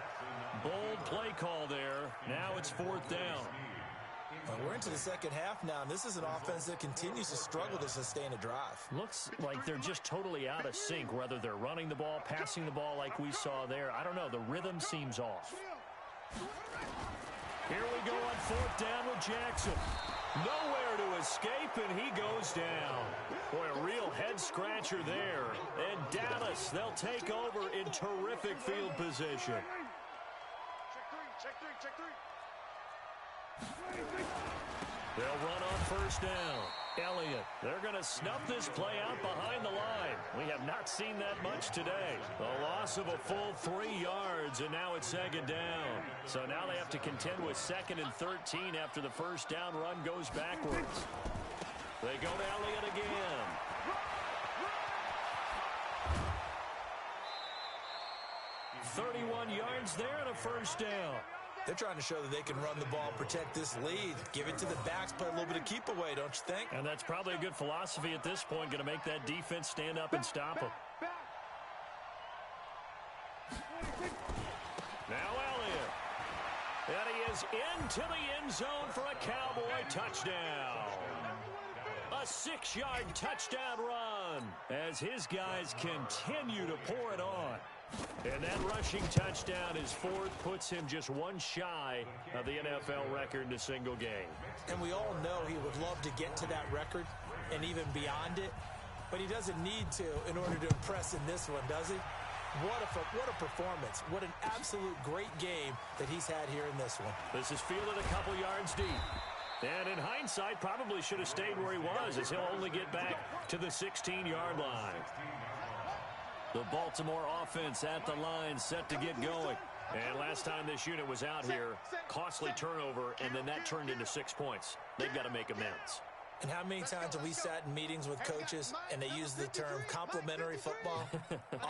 Speaker 1: Bold play call there. Now it's fourth down.
Speaker 2: We're into the second half now, and this is an offense that continues to struggle to sustain a drive.
Speaker 1: Looks like they're just totally out of sync, whether they're running the ball, passing the ball like we saw there. I don't know. The rhythm seems off. Here we go on fourth down with Jackson. Nowhere to escape, and he goes down. Boy, a real head-scratcher there. And Dallas, they'll take over in terrific field position.
Speaker 4: Check three.
Speaker 1: They'll run on first down. Elliott, they're going to snuff this play out behind the line. We have not seen that much today. A loss of a full 3 yards, and now it's second down. So now they have to contend with 2nd and 13 after the first down run goes backwards. They go to Elliott again. $31 yards there and a first down.
Speaker 2: They're trying to show that they can run the ball, protect this lead. Give it to the backs, play a little bit of keep away, don't you think?
Speaker 1: And that's probably a good philosophy at this point, going to make that defense stand up and stop them. Now Elliott. And he is into the end zone for a Cowboy touchdown. A 6-yard touchdown run as his guys continue to pour it on. And that rushing touchdown, his 4th, puts him just 1 shy of the NFL record in a single game.
Speaker 2: And we all know he would love to get to that record and even beyond it, but he doesn't need to in order to impress in this one, does he? What a performance. What an absolute great game that he's had here in this one.
Speaker 1: This is fielded a couple yards deep. And in hindsight, probably should have stayed where he was, as he'll only get back to the 16-yard line. The Baltimore offense at the line, set to get going. And last time this unit was out here, costly turnover, and then that turned into 6 points. They've got to make amends.
Speaker 2: And how many times have we sat in meetings with coaches and they use the term complementary football?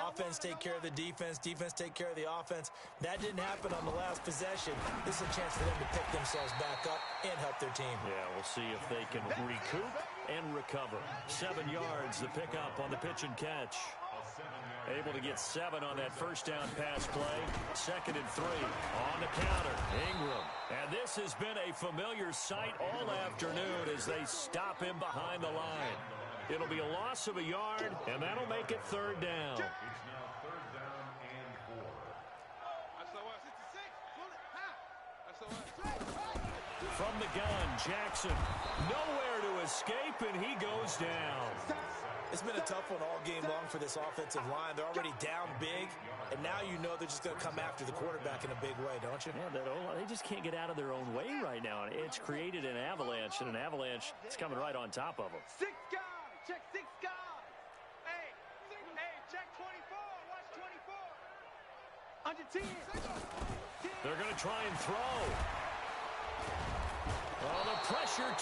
Speaker 2: Offense take care of the defense, defense take care of the offense. That didn't happen on the last possession. This is a chance for them to pick themselves back up and help their team.
Speaker 1: Yeah, we'll see if they can recoup and recover. 7 yards, the pickup on the pitch and catch. Able to get 7 on that first down pass play. 2nd and 3 on the counter. Ingram. And this has been a familiar sight all afternoon as they stop him behind the line. It'll be a loss of a yard, and that'll make it third down.
Speaker 3: It's now third down and 4.
Speaker 1: From the gun, Jackson. Nowhere to escape, and he goes down.
Speaker 2: It's been a tough one all game long for this offensive line. They're already down big, and now you know they're just going to come after the quarterback in a big way, don't you?
Speaker 1: Yeah, they just can't get out of their own way right now. It's created an avalanche, and an avalanche is coming right on top of them.
Speaker 4: 6 guys. Check 6 guys. Hey, check 24. Watch 24. Under 10.
Speaker 1: They're going to try and throw. Oh, the pressure.